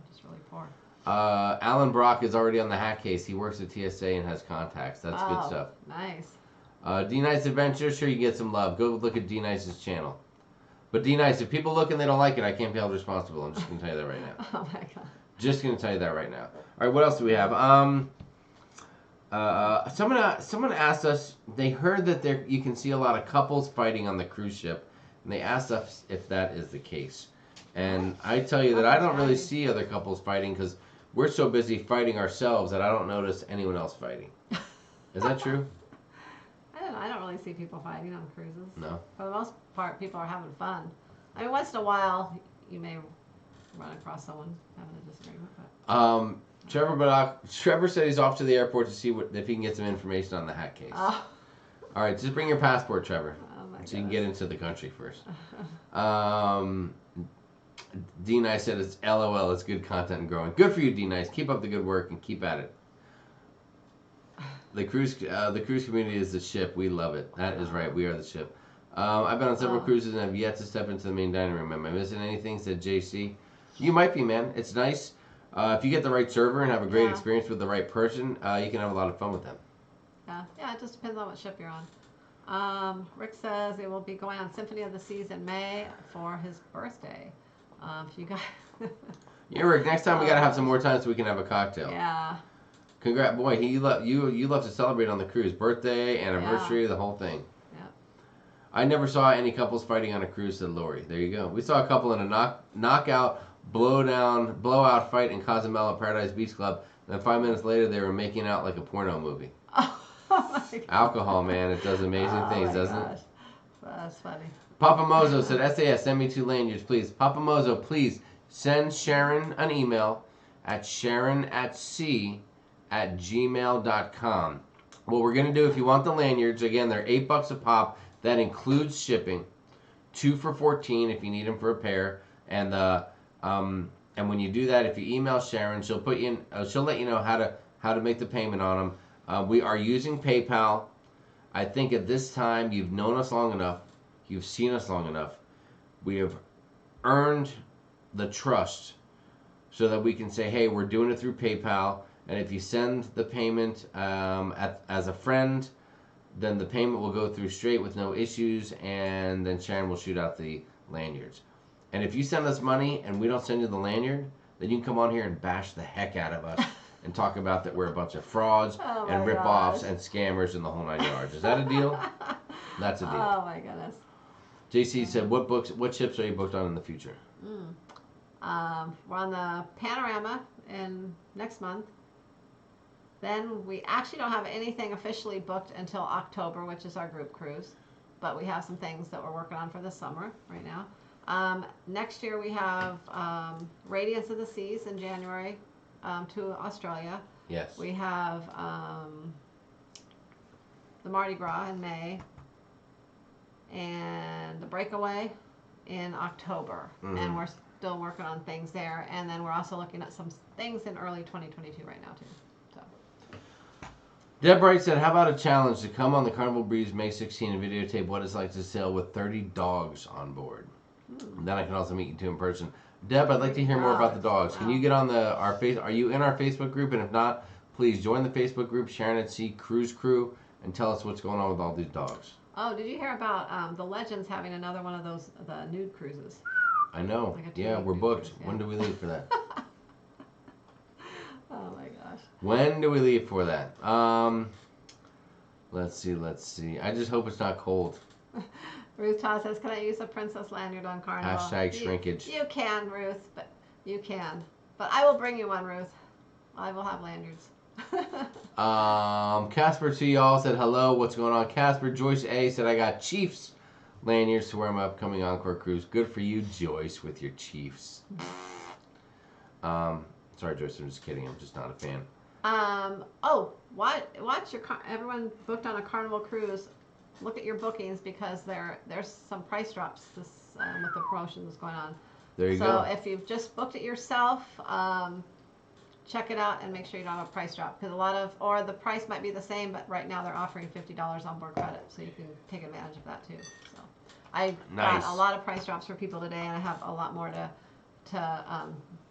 Just really poor. Alan Brock is already on the hat case. He works at TSA and has contacts. That's good stuff. Nice. D-Nice Adventure, sure you get some love. Go look at D-Nice's channel. But D-Nice, if people look and they don't like it, I can't be held responsible. I'm just going to tell you that right now. Oh my God. Just going to tell you that right now. All right, what else do we have? Someone asked us, they heard that you can see a lot of couples fighting on the cruise ship, and they asked us if that is the case. And I tell you that I don't really see other couples fighting because we're so busy fighting ourselves that I don't notice anyone else fighting. Is that true? I don't really see people fighting on cruises. No. For the most part, people are having fun. I mean, once in a while, you may run across someone having a disagreement. But. Trevor said he's off to the airport to see if he can get some information on the hat case. Oh. All right, just bring your passport, Trevor, Oh my so you can get into the country first. D Nice said it's LOL. It's good content and growing. Good for you, D Nice. Keep up the good work and keep at it. The cruise community is the ship. We love it. That is right. We are the ship. I've been on several cruises and have yet to step into the main dining room. Am I missing anything? Said JC. You might be, man. It's nice. If you get the right server and have a great experience with the right person, you can have a lot of fun with them. Yeah, it just depends on what ship you're on. Rick says it will be going on Symphony of the Seas in May for his birthday. If you guys... Yeah, Rick, next time we got to have some more time so we can have a cocktail. Yeah. Congrats, boy. You love to celebrate on the cruise. Birthday, anniversary, the whole thing. Yeah. I never saw any couples fighting on a cruise, said Lori. There you go. We saw a couple in a knockout, blowout fight in Cozumel at Paradise Beach Club. Then 5 minutes later, they were making out like a porno movie. Oh my God. Alcohol, man. It does amazing things, doesn't it? That's funny. Papa Mozo said, SAS, send me 2 lanyards, please. Papa Mozo, please send Sharon an email at sharonatsea@gmail.com. What we're going to do, if you want the lanyards, again, they're $8 a pop. That includes shipping. 2 for $14 if you need them for a pair. And when you do that, if you email Sharon, she'll put you in. She'll let you know how to make the payment on them. We are using PayPal. I think at this time you've known us long enough. You've seen us long enough. We have earned the trust so that we can say, hey, we're doing it through PayPal. And if you send the payment as a friend, then the payment will go through straight with no issues, and then Sharon will shoot out the lanyards. And if you send us money and we don't send you the lanyard, then you can come on here and bash the heck out of us and talk about that we're a bunch of frauds and rip-offs and scammers and the whole 9 yards. Is that a deal? That's a deal. Oh my goodness. JC said, what ships are you booked on in the future? We're on the Panorama in next month. Then we actually don't have anything officially booked until October, which is our group cruise. But we have some things that we're working on for this summer right now. Next year we have Radiance of the Seas in January to Australia. Yes. We have the Mardi Gras in May. And the Breakaway in October. And we're still working on things there. And then we're also looking at some things in early 2022 right now too. So. Deb Wright said, how about a challenge to come on the Carnival Breeze May 16 and videotape what it's like to sail with 30 dogs on board. Then I can also meet you two in person. Deb, I'd like to hear more about the dogs. Can you get on are you in our Facebook group? And if not, please join the Facebook group, Sharon at Sea Cruise Crew, and tell us what's going on with all these dogs. Oh, did you hear about the Legends having another one of those, the nude cruises? I know. Like yeah, we're booked. Cruise, yeah. When do we leave for that? Oh my gosh. When do we leave for that? Let's see. I just hope it's not cold. Ruth Todd says, can I use a princess lanyard on Carnival? Hashtag shrinkage. You can, Ruth. But you can. But I will bring you one, Ruth. I will have lanyards. Casper to y'all said hello. What's going on, Casper? Joyce A said I got Chiefs lanyards to wear my upcoming Encore cruise. Good for you, Joyce, with your Chiefs. Sorry, Joyce. I'm just kidding. I'm just not a fan. Watch everyone booked on a Carnival cruise. Look at your bookings because there's some price drops with the promotion that's going on. There you go. So if you've just booked it yourself, check it out and make sure you don't have a price drop because or the price might be the same, but right now they're offering $50 on board credit, so you can take advantage of that too. So I got a lot of price drops for people today, and I have a lot more to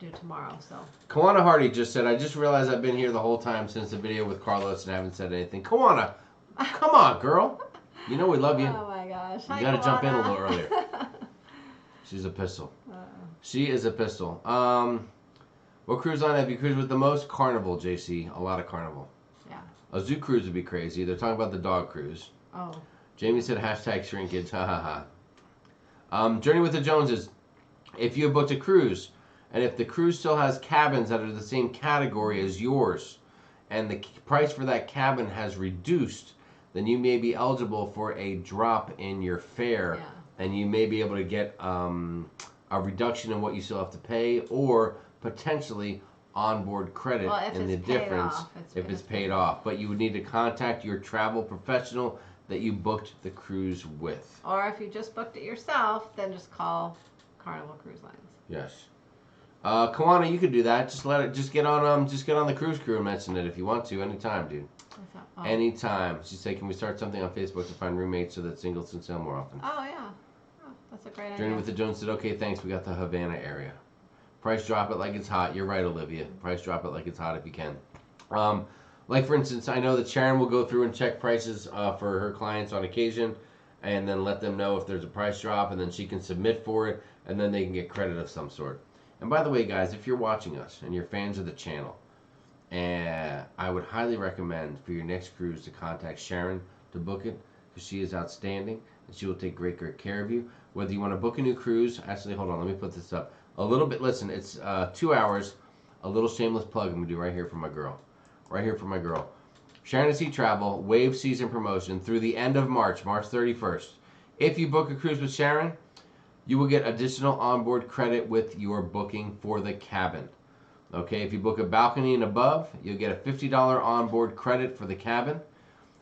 do tomorrow. So Kawana Hardy just said, I just realized I've been here the whole time since the video with Carlos and haven't said anything. Kawana, come on, girl. You know we love you. Oh my gosh. You got to jump in a little earlier. She's a pistol. She is a pistol. What cruise line have you cruised with the most? Carnival, JC. A lot of Carnival. Yeah. A zoo cruise would be crazy. They're talking about the dog cruise. Oh. Jamie said hashtag shrinkage. Ha ha ha. Journey with the Joneses. If you have booked a cruise, and if the cruise still has cabins that are the same category as yours, and the price for that cabin has reduced, then you may be eligible for a drop in your fare, and you may be able to get a reduction in what you still have to pay, or potentially onboard credit in the difference if it's paid off. But you would need to contact your travel professional that you booked the cruise with. Or if you just booked it yourself, then just call Carnival Cruise Lines. Yes. Kawana, you could do that. Just get on the cruise crew and mention it if you want to. Anytime, dude. What's that? Oh. Anytime. She said, can we start something on Facebook to find roommates so that singles can sail more often? Oh, yeah. Oh, that's a great Journey idea. with the Jones said, okay, thanks. We got the Havana area. Price drop it like it's hot. You're right, Olivia. Price drop it like it's hot if you can. Like, for instance, I know that Sharon will go through and check prices for her clients on occasion and then let them know if there's a price drop, and then she can submit for it, and then they can get credit of some sort. And by the way, guys, if you're watching us and you're fans of the channel, I would highly recommend for your next cruise to contact Sharon to book it, because she is outstanding and she will take great care of you. Whether you want to book a new cruise, actually, hold on, let me put this up a little bit. Listen, it's 2 hours. A little shameless plug I'm gonna do right here for my girl. Right here for my girl. Sharon and Sea Travel Wave Season Promotion through the end of March 31st. If you book a cruise with Sharon, you will get additional onboard credit with your booking for the cabin. Okay, if you book a balcony and above, you'll get a $50 onboard credit for the cabin.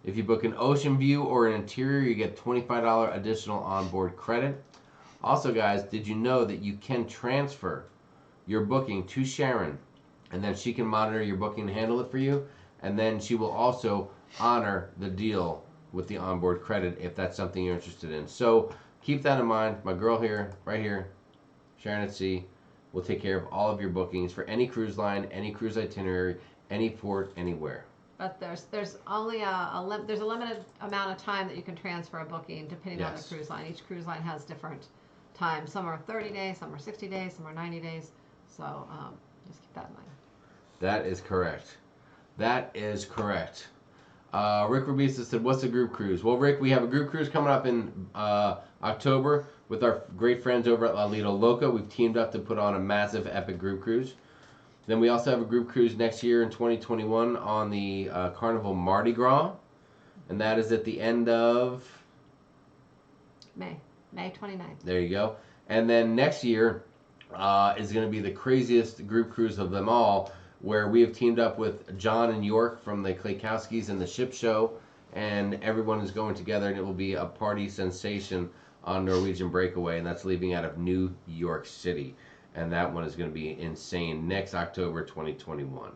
If you book an ocean view or an interior, you get $25 additional onboard credit. Also, guys, did you know that you can transfer your booking to Sharon, and then she can monitor your booking and handle it for you, and then she will also honor the deal with the onboard credit if that's something you're interested in. So keep that in mind. My girl here, right here, Sharon at Sea, will take care of all of your bookings for any cruise line, any cruise itinerary, any port, anywhere. But there's only there's a limited amount of time that you can transfer a booking depending on the cruise line. Each cruise line has different times. Some are 30 days, some are 60 days, some are 90 days. So just keep that in mind. That is correct. That is correct. Rick Rubisa said, what's a group cruise? Well, Rick, we have a group cruise coming up in October with our great friends over at La Lido Loca. We've teamed up to put on a massive epic group cruise. Then we also have a group cruise next year in 2021 on the Carnival Mardi Gras. And that is at the end of May 29th. There you go. And then next year is going to be the craziest group cruise of them all, where we have teamed up with John and York from the Klaykowskis and the Ship Show, and everyone is going together, and it will be a party sensation on Norwegian Breakaway, and that's leaving out of New York City. And that one is going to be insane next October 2021.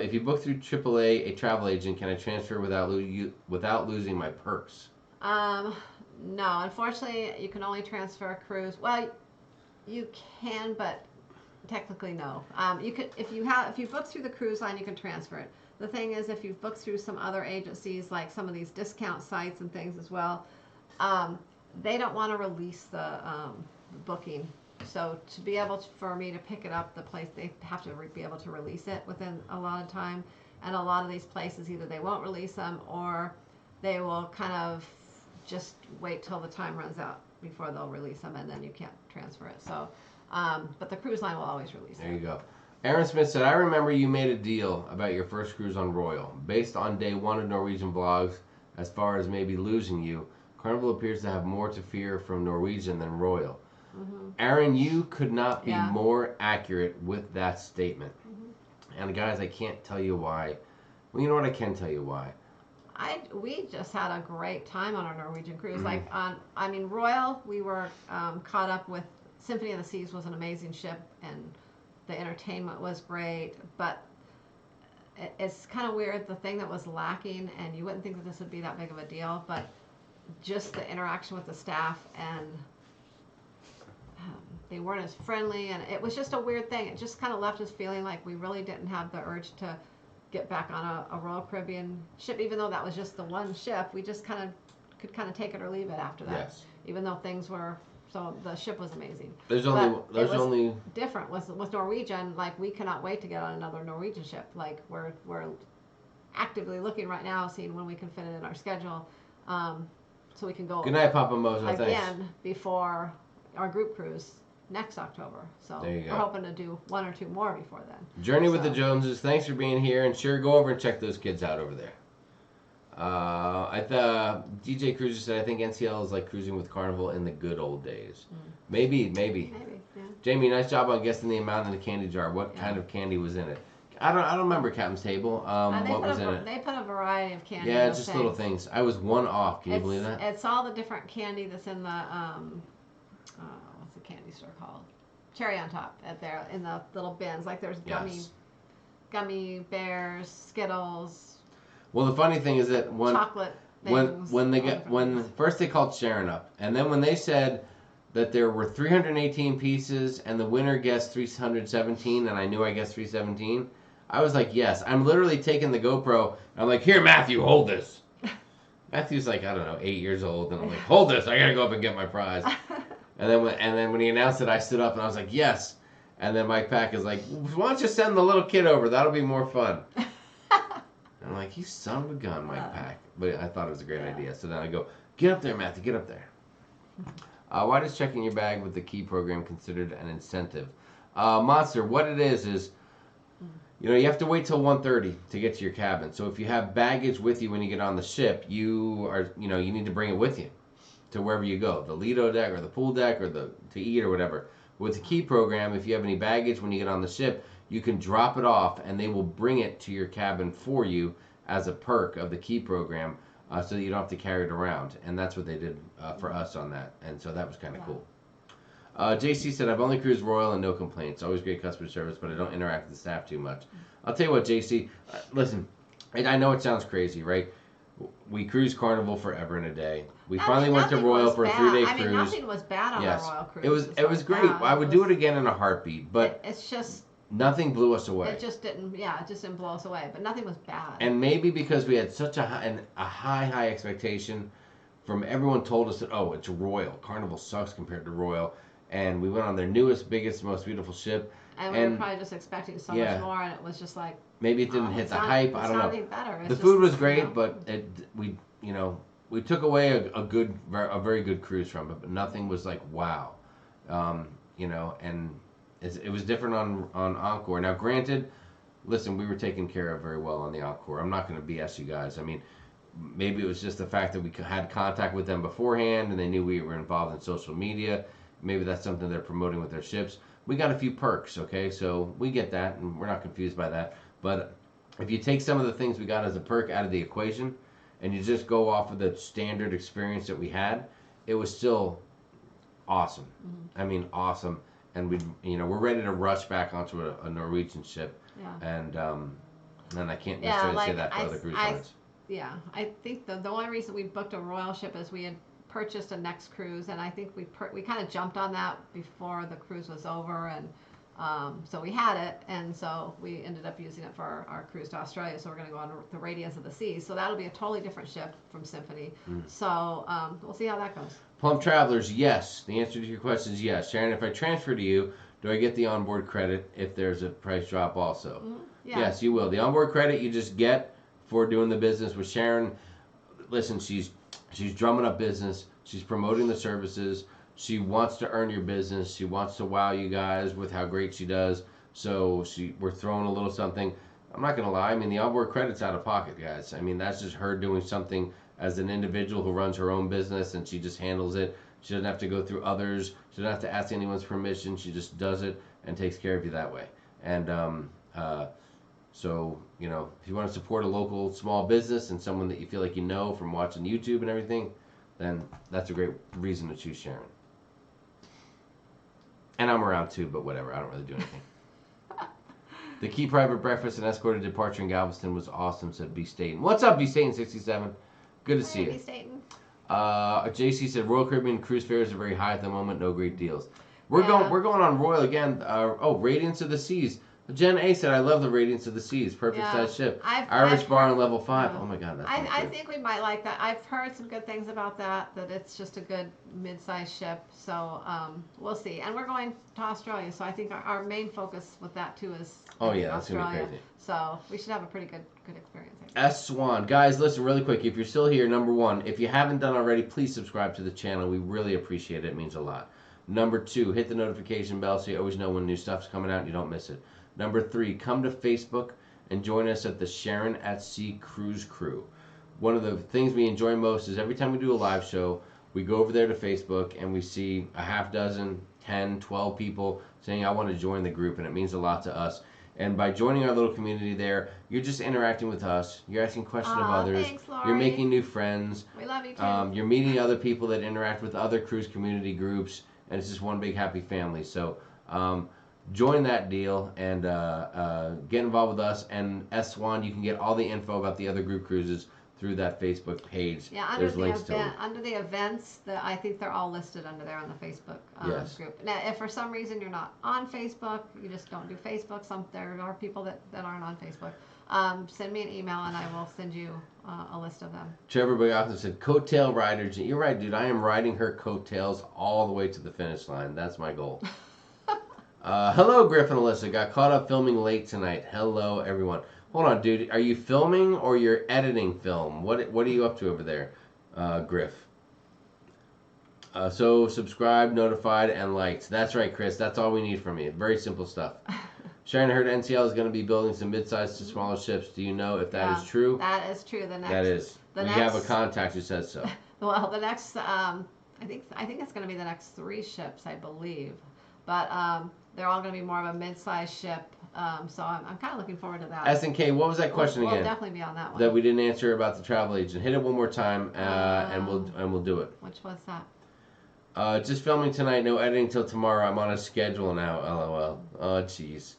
If you book through AAA, a travel agent, can I transfer without losing my perks? No, unfortunately, you can only transfer a cruise. Well, you can, but technically no. You could if you book through the cruise line, you can transfer it. The thing is, if you book through some other agencies, like some of these discount sites and things as well, they don't want to release the booking. So to be able for me to pick it up, the place, they have to be able to release it within a lot of time. And a lot of these places, either they won't release them or they will kind of just wait till the time runs out before they'll release them, and then you can't transfer it. So, but the cruise line will always release it. There you go. Aaron Smith said, I remember you made a deal about your first cruise on Royal. Based on day one of Norwegian vlogs, as far as maybe losing you, Carnival appears to have more to fear from Norwegian than Royal. Mm-hmm. Aaron, you could not be more accurate with that statement. Mm-hmm. And guys, I can't tell you why. Well, you know what? I can tell you why. We just had a great time on our Norwegian cruise. Mm-hmm. Royal, we were caught up with Symphony of the Seas was an amazing ship, and the entertainment was great, but it's kind of weird. The thing that was lacking, and you wouldn't think that this would be that big of a deal, but just the interaction with the staff, and they weren't as friendly, and it was just a weird thing. It just kind of left us feeling like we really didn't have the urge to get back on a Royal Caribbean ship, even though that was just the one ship. We just could take it or leave it after that. Yes. Even though things were, so the ship was amazing. There's only different with Norwegian. Like, we cannot wait to get on another Norwegian ship. Like, we're actively looking right now, seeing when we can fit it in our schedule, so we can go. Good night, Papa Mojo. Again, thanks. Before our group cruise next October. So we're hoping to do one or two more before then. Journey with the Joneses, thanks for being here, and sure, go over and check those kids out over there. DJ Cruiser said, I think NCL is like cruising with Carnival in the good old days. Mm. Maybe. Yeah. Jamie, nice job on guessing the amount in the candy jar. What kind of candy was in it? I don't remember Captain's Table. What was in it? They put a variety of candy. Yeah, just little things. I was one off. Can you believe that? It's all the different candy that's in the what's the candy store called? Cherry on Top at there in the little bins. Like there's gummy bears, Skittles. Well, the funny thing is that chocolate things. when first they called Sharon up, and then when they said that there were 318 pieces and the winner guessed 317, and I knew I guessed 317, I was like, yes. I'm literally taking the GoPro, and I'm like, here, Matthew, hold this. Matthew's like, I don't know, 8 years old, and I'm like, hold this, I gotta go up and get my prize. And then when he announced it, I stood up and I was like, yes. And then Mike Pack is like, why don't you send the little kid over? That'll be more fun. I'm like, you son of a gun, Mike Pack. But I thought it was a great idea. So then I go, get up there, Matthew, get up there. Why does checking your bag with the key program considered an incentive? Monster, what it is, you know, you have to wait till 1:30 to get to your cabin. So if you have baggage with you when you get on the ship, you need to bring it with you to wherever you go, the Lido deck or the pool deck or to eat or whatever. With the key program, if you have any baggage when you get on the ship, you can drop it off and they will bring it to your cabin for you as a perk of the key program, so that you don't have to carry it around. And that's what they did for us on that. And so that was kind of cool. JC said, I've only cruised Royal and no complaints. Always great customer service, but I don't interact with the staff too much. I'll tell you what, JC, listen, I know it sounds crazy, right? We cruised Carnival forever and a day. We finally went to Royal for a 3-day cruise. I mean, nothing was bad on the Royal cruise. It was great. I would do it again in a heartbeat, but it's just nothing blew us away. It just didn't blow us away, but nothing was bad. And maybe because we had such a high expectation from everyone told us that, oh, it's Royal. Carnival sucks compared to Royal. And we went on their newest, biggest, most beautiful ship. And we were probably just expecting so much more, and it was just like, maybe it didn't hit the hype. I don't know. Better. The food was great, but we took away a very good cruise from it, but nothing was like wow, and it was different on Encore. Now, granted, listen, we were taken care of very well on the Encore. I'm not going to BS you guys. I mean, maybe it was just the fact that we had contact with them beforehand, and they knew we were involved in social media. Maybe that's something they're promoting with their ships. We got a few perks, okay? So we get that, and we're not confused by that. But if you take some of the things we got as a perk out of the equation, and you just go off of the standard experience that we had, it was still awesome. Mm-hmm. I mean, awesome. And we're ready to rush back onto a Norwegian ship. Yeah. And I can't necessarily say that for other cruise lines. Yeah, I think the only reason we booked a Royal ship is we had purchased a next cruise, and I think we kind of jumped on that before the cruise was over, and so we had it, and so we ended up using it for our cruise to Australia. So we're going to go on the Radiance of the Seas. So that'll be a totally different ship from Symphony. So we'll see how that goes. Plum Travelers, yes. The answer to your question is yes. Sharon, if I transfer to you, do I get the onboard credit if there's a price drop also? Mm-hmm. Yeah. Yes, you will. The onboard credit you just get for doing the business with Sharon. Listen, she's drumming up business. She's promoting the services. She wants to earn your business. She wants to wow you guys with how great she does. So we're throwing a little something. I'm not going to lie. I mean, the onboard credit's out of pocket, guys. I mean, that's just her doing something as an individual who runs her own business, and she just handles it. She doesn't have to go through others. She doesn't have to ask anyone's permission. She just does it and takes care of you that way. And so, if you want to support a local small business and someone that you feel like you know from watching YouTube and everything, then that's a great reason to choose Sharon. And I'm around too, but whatever. I don't really do anything. The key private breakfast and escorted departure in Galveston was awesome, said B. Staten. What's up, B. Staten 67? Good to see you. B. Staten. JC said Royal Caribbean cruise fares are very high at the moment. No great deals. We're going on Royal again. Radiance of the Seas. Jen A said, I love the Radiance of the Seas. Perfect size ship. Irish bar on level 5. Oh my God. I think we might like that. I've heard some good things about that it's just a good mid-sized ship. So we'll see. And we're going to Australia. So I think our main focus with that too is Australia. That's going to be crazy. So we should have a pretty good experience. S. Swan. Guys, listen really quick. If you're still here, number 1, if you haven't done already, please subscribe to the channel. We really appreciate it. It means a lot. Number 2, hit the notification bell so you always know when new stuff's coming out and you don't miss it. Number 3, come to Facebook and join us at the Sharon at Sea Cruise Crew. One of the things we enjoy most is every time we do a live show, we go over there to Facebook and we see a half dozen, 10, 12 people saying, I want to join the group, and it means a lot to us. And by joining our little community there, you're just interacting with us. You're asking questions of others. Thanks, Lori. You're making new friends. We love you too. You're meeting other people that interact with other cruise community groups. and it's just one big happy family. So join that deal and get involved with us. And Juan, you can get all the info about the other group cruises through that Facebook page. Yeah, under the events, I think they're all listed under there on the Facebook group. Now, if for some reason you're not on Facebook, you just don't do Facebook. There are people that aren't on Facebook. Send me an email and I will send you a list of them. Trevor Boyofton said, coattail rider. You're right, dude. I am riding her coattails all the way to the finish line. That's my goal. Hello, Griff and Alyssa. Got caught up filming late tonight. Hello, everyone. Hold on, dude. Are you filming or you're editing film? What are you up to over there, Griff? So subscribe, notified, and liked. That's right, Chris. That's all we need from you. Very simple stuff. Sharon, I heard NCL is going to be building some mid-sized to smaller ships. Do you know if that is true? That is true. That is. We have a contact who says so. Well, the next, I think it's going to be the next 3 ships, I believe. But they're all going to be more of a mid-sized ship. So I'm kind of looking forward to that. S&K, what was that question again? We'll definitely be on that one. That we didn't answer about the travel agent. Hit it one more time, and we'll do it. Which was that? Just filming tonight. No editing till tomorrow. I'm on a schedule now. LOL. Oh, jeez.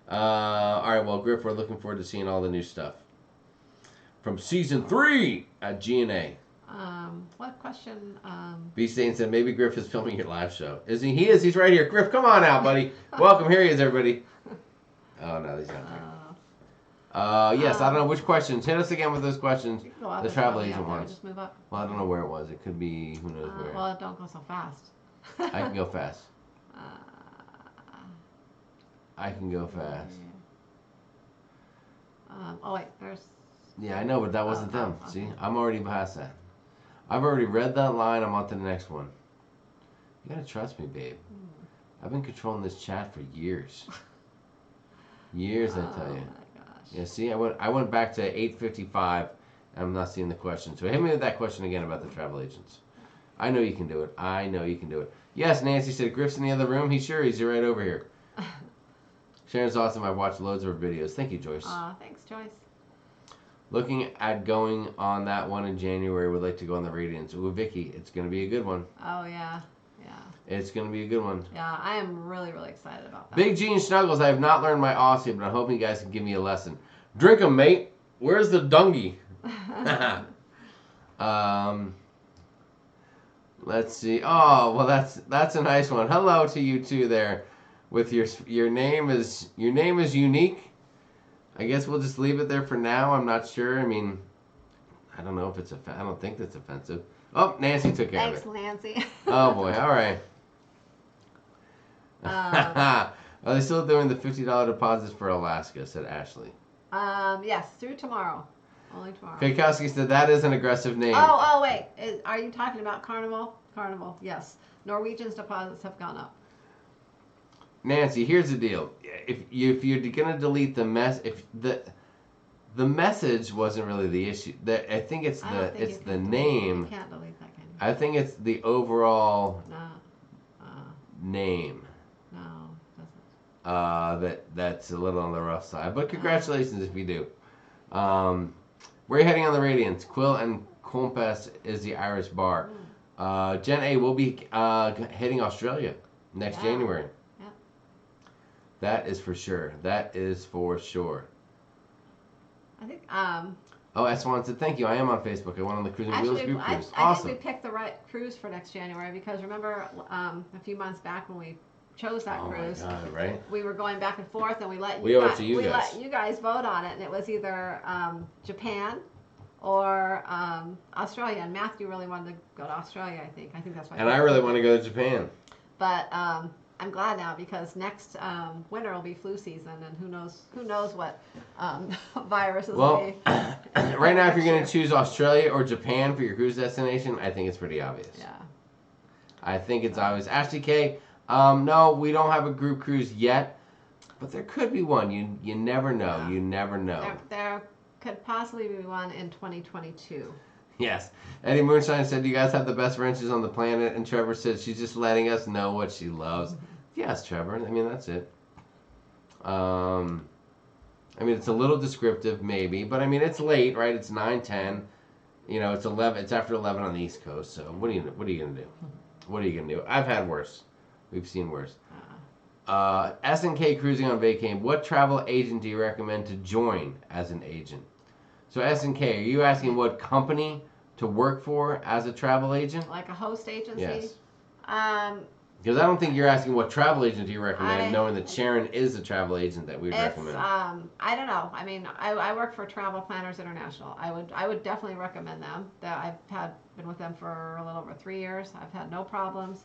All right. Well, Griff, we're looking forward to seeing all the new stuff from season 3 at GNA. What question? B. Stain said maybe Griff is filming your live show. Is he? He is. He's right here. Griff, come on out, buddy. Welcome. Here he is, everybody. Oh no, he's not there. Yes, I don't know which questions. Hit us again with those questions. The travel agent ones. Just move up. Well, I don't know where it was. It could be who knows where. Well, don't go so fast. I can go fast. I can go fast. Oh wait, there's. Yeah, I know, but that wasn't them. Okay. See, I'm already past that. I've already read that line. I'm on to the next one. You gotta trust me, babe. I've been controlling this chat for years. Years, I tell you. Oh my gosh. Yeah, see, I went back to 8:55, and I'm not seeing the question. So hit me with that question again about the travel agents. I know you can do it. I know you can do it. Yes, Nancy said Griff's in the other room. He's right over here. Sharon's awesome. I've watched loads of her videos. Thank you, Joyce. Thanks, Joyce. Looking at going on that one in January. Would like to go on the Radiance. Ooh, Vicky, it's going to be a good one. Oh, yeah. It's going to be a good one. Yeah, I am really, really excited about that. Big Gene Snuggles, I have not learned my Aussie, but I'm hoping you guys can give me a lesson. Drink 'em, mate. Where's the dungy? Let's see. Oh, well, that's a nice one. Hello to you two there. With your name is unique. I guess we'll just leave it there for now. I'm not sure. I mean, I don't know if it's I don't think that's offensive. Oh, Nancy took care of it. Thanks, Nancy. Oh boy. All right. Are they still doing the $50 deposits for Alaska? Said Ashley. Yes, through tomorrow. Only tomorrow. Kaikowski said that is an aggressive name. Oh, wait. Are you talking about Carnival? Carnival, yes. Norwegian's deposits have gone up. Nancy, here's the deal. If you're gonna delete the the message wasn't really the issue. I think it's the name. You can't delete that, can you? I think it's the overall name. No, it doesn't. That's a little on the rough side. But congratulations if you do. We're heading on the Radiance. Quill and Compass is the Irish bar. Jen A will be heading Australia next January. Yeah. That is for sure. That is for sure. I think. Oh, S1 said thank you. I am on Facebook. I went on the Cruising Wheels group cruise. I Awesome. think we picked the right cruise for next January because remember a few months back when we chose that cruise, my God, right? we were going back and forth and we let owe it to you guys. let you guys vote on it, and it was either Japan or Australia. And Matthew really wanted to go to Australia. I think that's why. And I really want to go to Japan. But I'm glad now because next winter will be flu season, and who knows what viruses will be. Right now, if you're going to choose Australia or Japan for your cruise destination, I think it's pretty obvious. Yeah. I think it's obvious. Ashley K, no, we don't have a group cruise yet, but there could be one. You never know. Yeah. You never know. There could possibly be one in 2022. Yes. Eddie Moonshine said, you guys have the best wrenches on the planet, and Trevor said she's just letting us know what she loves. Yes, Trevor. I mean, that's it. I mean, it's a little descriptive, maybe, but I mean, it's late, right? It's 9:10. You know, it's 11. It's after 11 on the East Coast. So what are you gonna do? What are you gonna do? I've had worse. We've seen worse. S&K Cruising on Vacay. What travel agent do you recommend to join as an agent? So S&K, are you asking what company to work for as a travel agent? Like a host agency? Yes. Um, Because I don't think you're asking what travel agent do you recommend, knowing that Sharon is a travel agent that we would recommend. I don't know. I mean, I work for Travel Planners International. I would definitely recommend them. I've been with them for a little over 3 years. I've had no problems.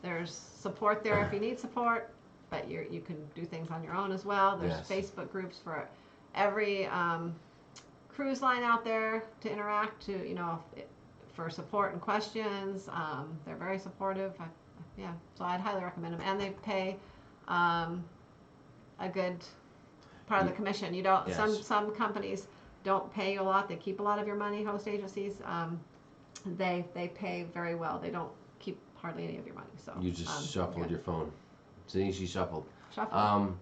There's support there if you need support, but you can do things on your own as well. There's Yes. Facebook groups for every cruise line out there to interact for support and questions. They're very supportive. Yeah, so I'd highly recommend them, and they pay a good part of the commission. You don't. Yes. Some companies don't pay you a lot. They keep a lot of your money. Host agencies, they pay very well. They don't keep hardly any of your money. So You just shuffled good. your phone. See, she shuffled. Shuffle.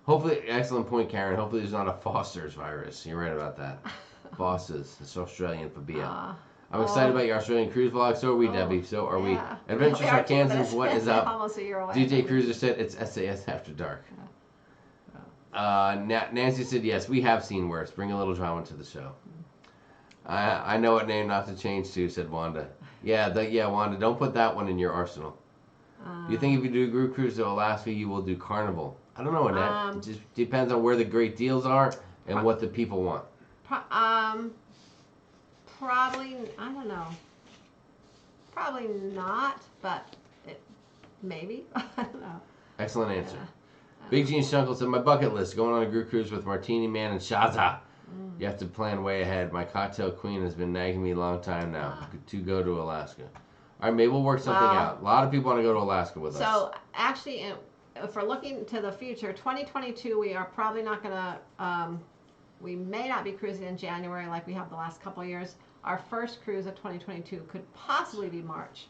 Hopefully, excellent point, Karen. Hopefully, there's not a Foster's virus. You're right about that. Foster's, it's Australian phobia. I'm excited about your Australian cruise vlog. So are we, Debbie. So are we. Adventures We are too, but Arkansas, what is up? Almost a year away. DJ Cruiser said it's SAS After Dark. Nancy said, yes, we have seen worse. Bring a little drama to the show. I know what name not to change to, said Wanda. Yeah, Wanda, don't put that one in your arsenal. Do you think if you do a group cruise to Alaska, you will do Carnival? I don't know, Annette. It just depends on where the great deals are and what the people want. Probably, I don't know. Probably not, but maybe. I don't know. Excellent answer. Big Gene Shunkle said, my bucket list, going on a group cruise with Martini Man and Shaza. You have to plan way ahead. My cocktail queen has been nagging me a long time now to go to Alaska. All right, maybe we'll work something out. A lot of people want to go to Alaska with us. So, actually, if we're looking to the future, 2022, we are probably not going to, we may not be cruising in January like we have the last couple of years. Our first cruise of 2022 could possibly be March.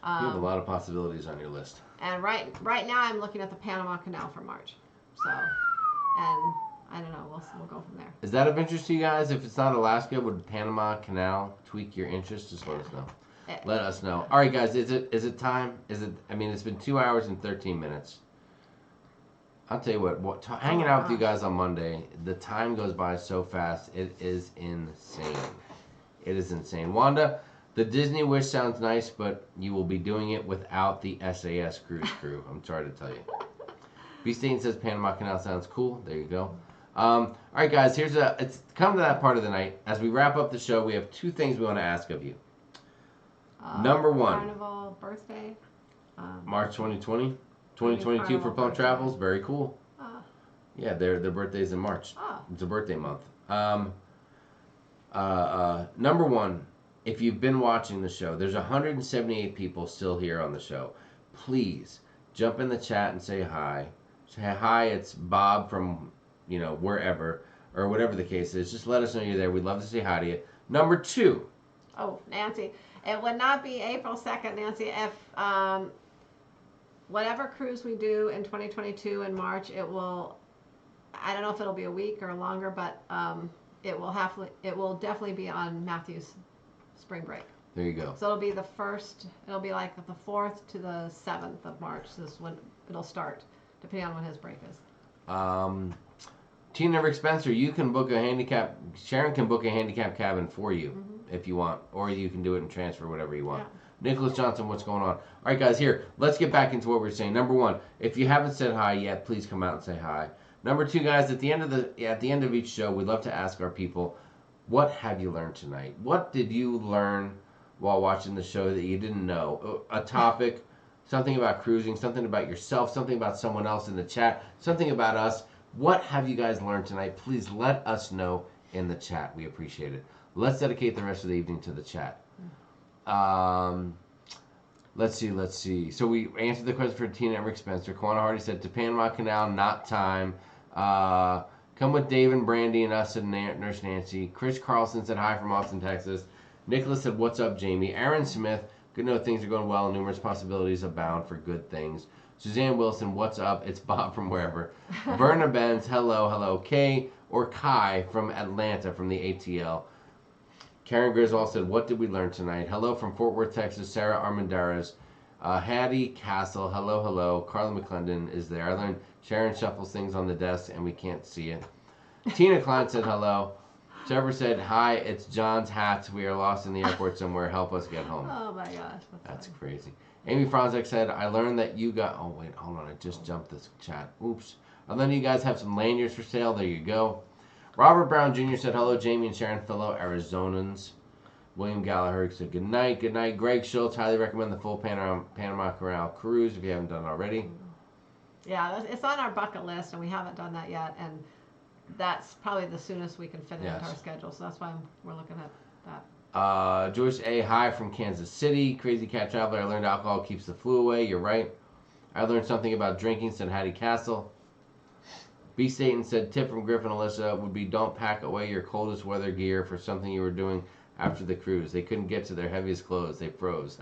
You have a lot of possibilities on your list. And right now I'm looking at the Panama Canal for March. So, and I don't know, we'll go from there. Is that of interest to you guys? If it's not Alaska, would Panama Canal tweak your interest? Just let us know. Let us know. All right, guys, is it time? I mean, it's been 2 hours and 13 minutes. I'll tell you what hanging out with you guys on Monday, the time goes by so fast. It is insane. It is insane. Wanda, the Disney Wish sounds nice, but you will be doing it without the SAS cruise crew. I'm sorry to tell you. B-Stain says Panama Canal sounds cool. There you go. All right, guys, it's come to that part of the night. As we wrap up the show, we have 2 things we want to ask of you. Number 1. Carnival birthday. March 2020. 2022 for Plum Travels. Very cool. Yeah, their birthday's in March. It's a birthday month. Number 1, if you've been watching the show, there's 178 people still here on the show. Please jump in the chat and say hi. Say hi, it's Bob from, wherever, or whatever the case is. Just let us know you're there. We'd love to say hi to you. Number 2. Oh, Nancy, it would not be April 2nd, Nancy, if whatever cruise we do in 2022 in March, I don't know if it'll be a week or longer, but it will definitely be on Matthew's spring break. There you go. So it'll be like the 4th to the 7th of March. This is when it'll start, depending on when his break is. Tina Rick Spencer, Sharon can book a handicap cabin for you if you want, or you can do it and transfer whatever you want. Yeah. Nicholas Johnson, what's going on? All right, guys, here, let's get back into what we're saying. Number 1, if you haven't said hi yet, please come out and say hi. Number 2, guys, at the end of each show, we'd love to ask our people, what have you learned tonight? What did you learn while watching the show that you didn't know? A topic, something about cruising, something about yourself, something about someone else in the chat, something about us. What have you guys learned tonight? Please let us know in the chat. We appreciate it. Let's dedicate the rest of the evening to the chat. Let's see. So we answered the question for Tina and Rick Spencer. Kwana Hardy said, to Panama Canal, not time. Come with Dave and Brandy and us, and Nurse Nancy. Chris Carlson said, hi from Austin, Texas. Nicholas said, what's up, Jamie? Aaron Smith, good to know things are going well. Numerous possibilities abound for good things. Suzanne Wilson, what's up? It's Bob from wherever. Verna Benz, hello. Kay or Kai from Atlanta from the ATL. Karen Griswold said, what did we learn tonight? Hello from Fort Worth, Texas. Sarah Armendariz. Hattie Castle, hello, hello. Carla McClendon is there. I learned Sharon shuffles things on the desk and we can't see it. Tina Klein said hello. Trevor said, hi, it's John's hats. We are lost in the airport somewhere. Help us get home. Oh my gosh. That's crazy. Amy Franzek said, I learned that you got... Oh, wait, hold on. I just jumped this chat. Oops. I learned you guys have some lanyards for sale. There you go. Robert Brown Jr. said, hello, Jamie and Sharon, fellow Arizonans. William Gallagher said, good night. Good night. Greg Schultz, highly recommend the full Panama Canal cruise if you haven't done it already. Yeah, it's on our bucket list, and we haven't done that yet. And that's probably the soonest we can fit it into our schedule. So that's why we're looking at that. Joyce A. Hi from Kansas City. Crazy Cat Traveler. I learned alcohol keeps the flu away. You're right. I learned something about drinking, said Hattie Castle. B. Staten said, tip from Griffin Alyssa would be don't pack away your coldest weather gear for something you were doing after the cruise. They couldn't get to their heaviest clothes. They froze.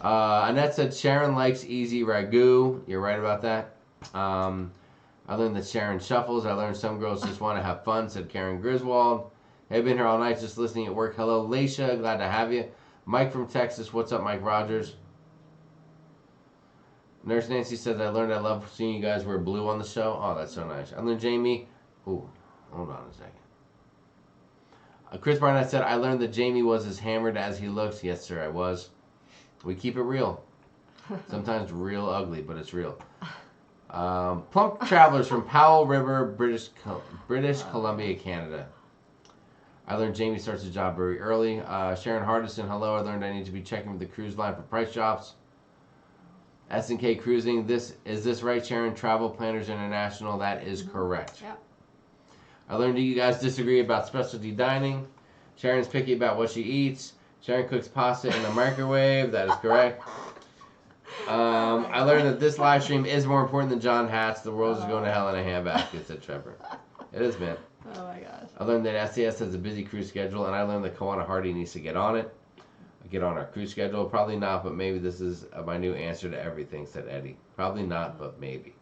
Annette said, Sharon likes easy ragu. You're right about that. I learned that Sharon shuffles. I learned some girls just want to have fun, said Karen Griswold. Hey, been here all night just listening at work. Hello, Laisha. Glad to have you. Mike from Texas. What's up, Mike Rogers? Nurse Nancy says, I learned I love seeing you guys wear blue on the show. Oh, that's so nice. I learned Jamie. Ooh, hold on a second. Chris Barnett said, I learned that Jamie was as hammered as he looks. Yes, sir, I was. We keep it real. Sometimes real ugly, but it's real. Plump Travelers from Powell River, British Columbia, Canada. I learned Jamie starts his job very early. Sharon Hardison, hello. I learned I need to be checking with the cruise line for price drops. S&K Cruising, is this right, Sharon? Travel Planners International, that is correct. Yep. I learned that you guys disagree about specialty dining. Sharon's picky about what she eats. Sharon cooks pasta in the microwave, that is correct. I learned that this live stream is more important than John Hats. The world is going to hell in a handbasket, said Trevor. It is, man. Oh my gosh. I learned that SAS has a busy cruise schedule, and I learned that Kawana Hardy needs to get on it. Get on our cruise schedule. Probably not, but maybe this is my new answer to everything, said Eddie. Probably not, but maybe.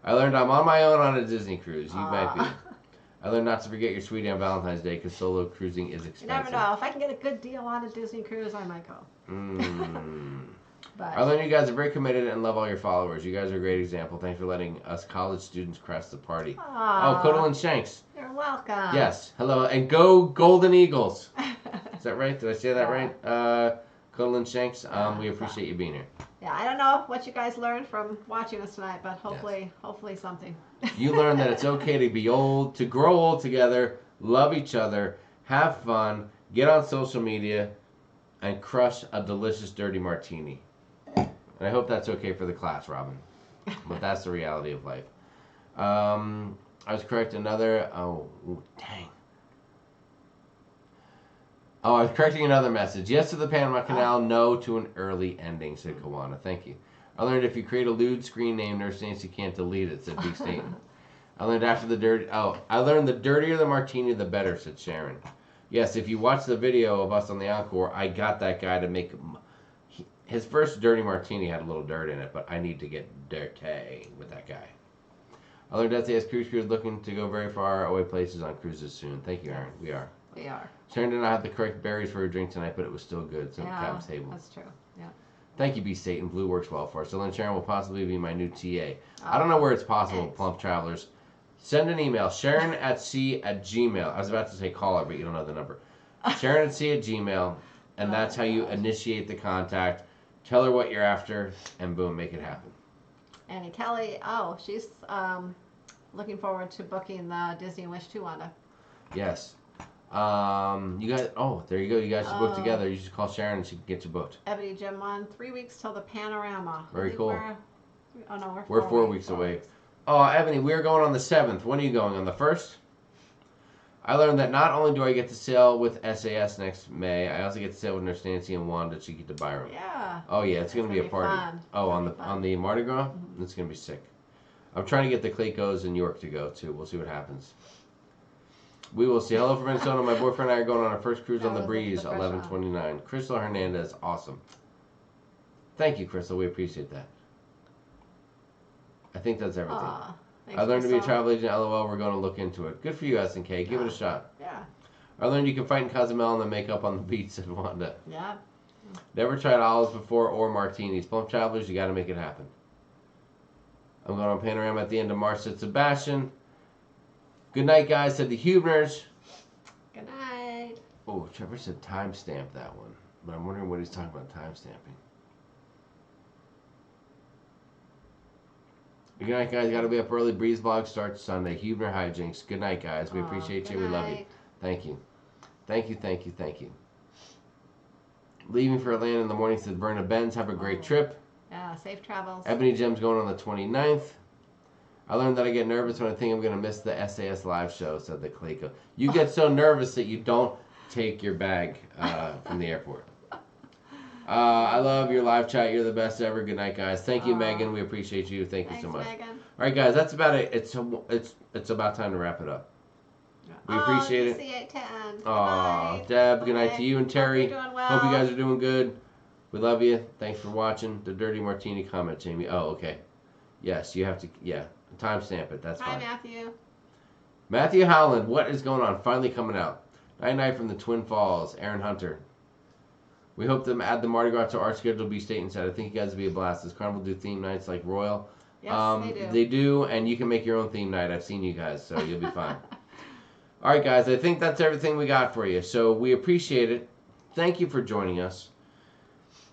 I learned I'm on my own on a Disney cruise. You might be. I learned not to forget your sweetie on Valentine's Day because solo cruising is expensive. You never know. If I can get a good deal on a Disney cruise, I might go. But I learned you guys are very committed and love all your followers. You guys are a great example. Thanks for letting us college students crest the party. Oh, Codal and Shanks. You're welcome. Yes. Hello. And go Golden Eagles. Is that right? Did I say that right? Codal and Shanks, we appreciate you being here. Yeah, I don't know what you guys learned from watching us tonight, but hopefully something. You learned that it's okay to be old, to grow old together, love each other, have fun, get on social media, and crush a delicious dirty martini. And I hope that's okay for the class, Robin. But that's the reality of life. I was correct. Another. Oh, dang. Oh, I was correcting another message. Yes to the Panama Canal, no to an early ending, said Kawana. Thank you. I learned if you create a lewd screen name, Nurse Nancy can't delete it, said Big Staten. I learned after the dirty... Oh, I learned the dirtier the martini, the better, said Sharon. Yes, if you watch the video of us on the Encore, I got that guy to make... His first dirty martini had a little dirt in it, but I need to get dirty with that guy. I learned that SAS Cruise Crew is looking to go very far away places on cruises soon. Thank you, Aaron. We are. We are. Sharon did not have the correct berries for her drink tonight, but it was still good. So Captain's table. That's true. Yeah. Thank you, B. Satan. Blue works well for us. So then Sharon will possibly be my new TA. I don't know where it's possible, Plump Travelers. Send an email. sharonatsea@gmail. I was about to say call her, but you don't know the number. sharonatsea@gmail, and that's how you initiate the contact. Tell her what you're after, and boom, make it happen. Annie Kelly, she's looking forward to booking the Disney Wish 2 Wanda. Yes. You guys, there you go. You guys should book together. You should call Sharon and she can get you booked. Ebony Jim 1, 3 weeks till the Panorama. Very cool. We're 4 weeks away. Oh, Ebony, we're going on the 7th. When are you going? On the 1st? I learned that not only do I get to sail with SAS next May, I also get to sail with Nurse Nancy and Wanda to get to Byron. Yeah. Oh yeah, it's gonna be a party. Fun. Oh, on the Mardi Gras, it's gonna be sick. I'm trying to get the Claycos in York to go too. We'll see what happens. We will see. Hello from Minnesota. My boyfriend and I are going on our first cruise on the Breeze, 11/29. Crystal Hernandez, awesome. Thank you, Crystal. We appreciate that. I think that's everything. Thanks, I learned to be a Crystal. travel agent. LOL. We're going to look into it. Good for you, S&K. Give it a shot. Yeah. I learned you can fight in Cozumel and then make up on the beach, said Wanda. Yeah. Never tried olives before or martinis. Plum Travelers, you got to make it happen. I'm going on Panorama at the end of March, said Sebastian. Good night, guys, said the Hubners. Good night. Oh, Trevor said timestamp that one. But I'm wondering what he's talking about timestamping. Good night, guys. Got to be up early. Breeze vlog starts Sunday. Hubner hijinks. Good night, guys. We appreciate you. We love you. Thank you. Thank you, thank you, thank you. Leaving for Atlanta in the morning, said Verna Benz. Have a great trip. Yeah, safe travels. Ebony Gem's going on the 29th. I learned that I get nervous when I think I'm going to miss the SAS live show, said the Clayco. You get so nervous that you don't take your bag from the airport. I love your live chat. You're the best ever. Good night, guys. Thank you, Megan. We appreciate you. Thank you so much. Megan. All right, guys. That's about it. It's about time to wrap it up. We appreciate it. Aw, Deb. Good night to you and Terry. Hope you're doing well. Hope you guys are doing good. We love you. Thanks for watching. The Dirty Martini comment, Jamie. Oh, okay. Yes, you have to. Yeah, timestamp it. That's fine. Hi, Matthew. Matthew Howland. What is going on? Finally coming out. Night from the Twin Falls. Aaron Hunter. We hope to add the Mardi Gras to our schedule. Be state and said. I think you guys will be a blast. Does Carnival do theme nights like Royal? Yes, they do. They do, and you can make your own theme night. I've seen you guys, so you'll be fine. All right, guys. I think that's everything we got for you. So we appreciate it. Thank you for joining us.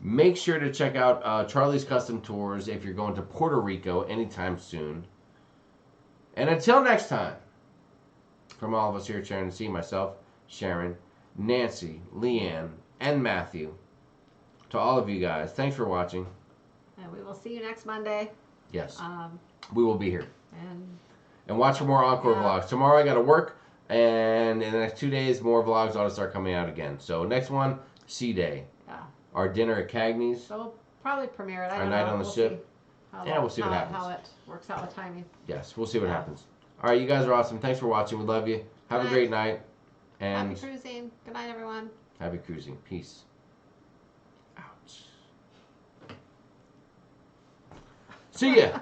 Make sure to check out Charlie's Custom Tours if you're going to Puerto Rico anytime soon. And until next time, from all of us here at Sharon and Jamie, myself, Sharon, Nancy, Leanne, and Matthew, to all of you guys, thanks for watching. And we will see you next Monday. Yes, we will be here. And watch for more Encore vlogs. Tomorrow I got to work, and in the next 2 days, more vlogs ought to start coming out again. So next one, Sea Day. Yeah. Our dinner at Cagney's. So we'll probably premiere it. Our night on the ship. We'll see what happens. How it works out with timing. Yes, we'll see what happens. All right, you guys are awesome. Thanks for watching. We love you. Have a great night. And happy cruising. Good night, everyone. Happy cruising. Peace. Ouch. See ya.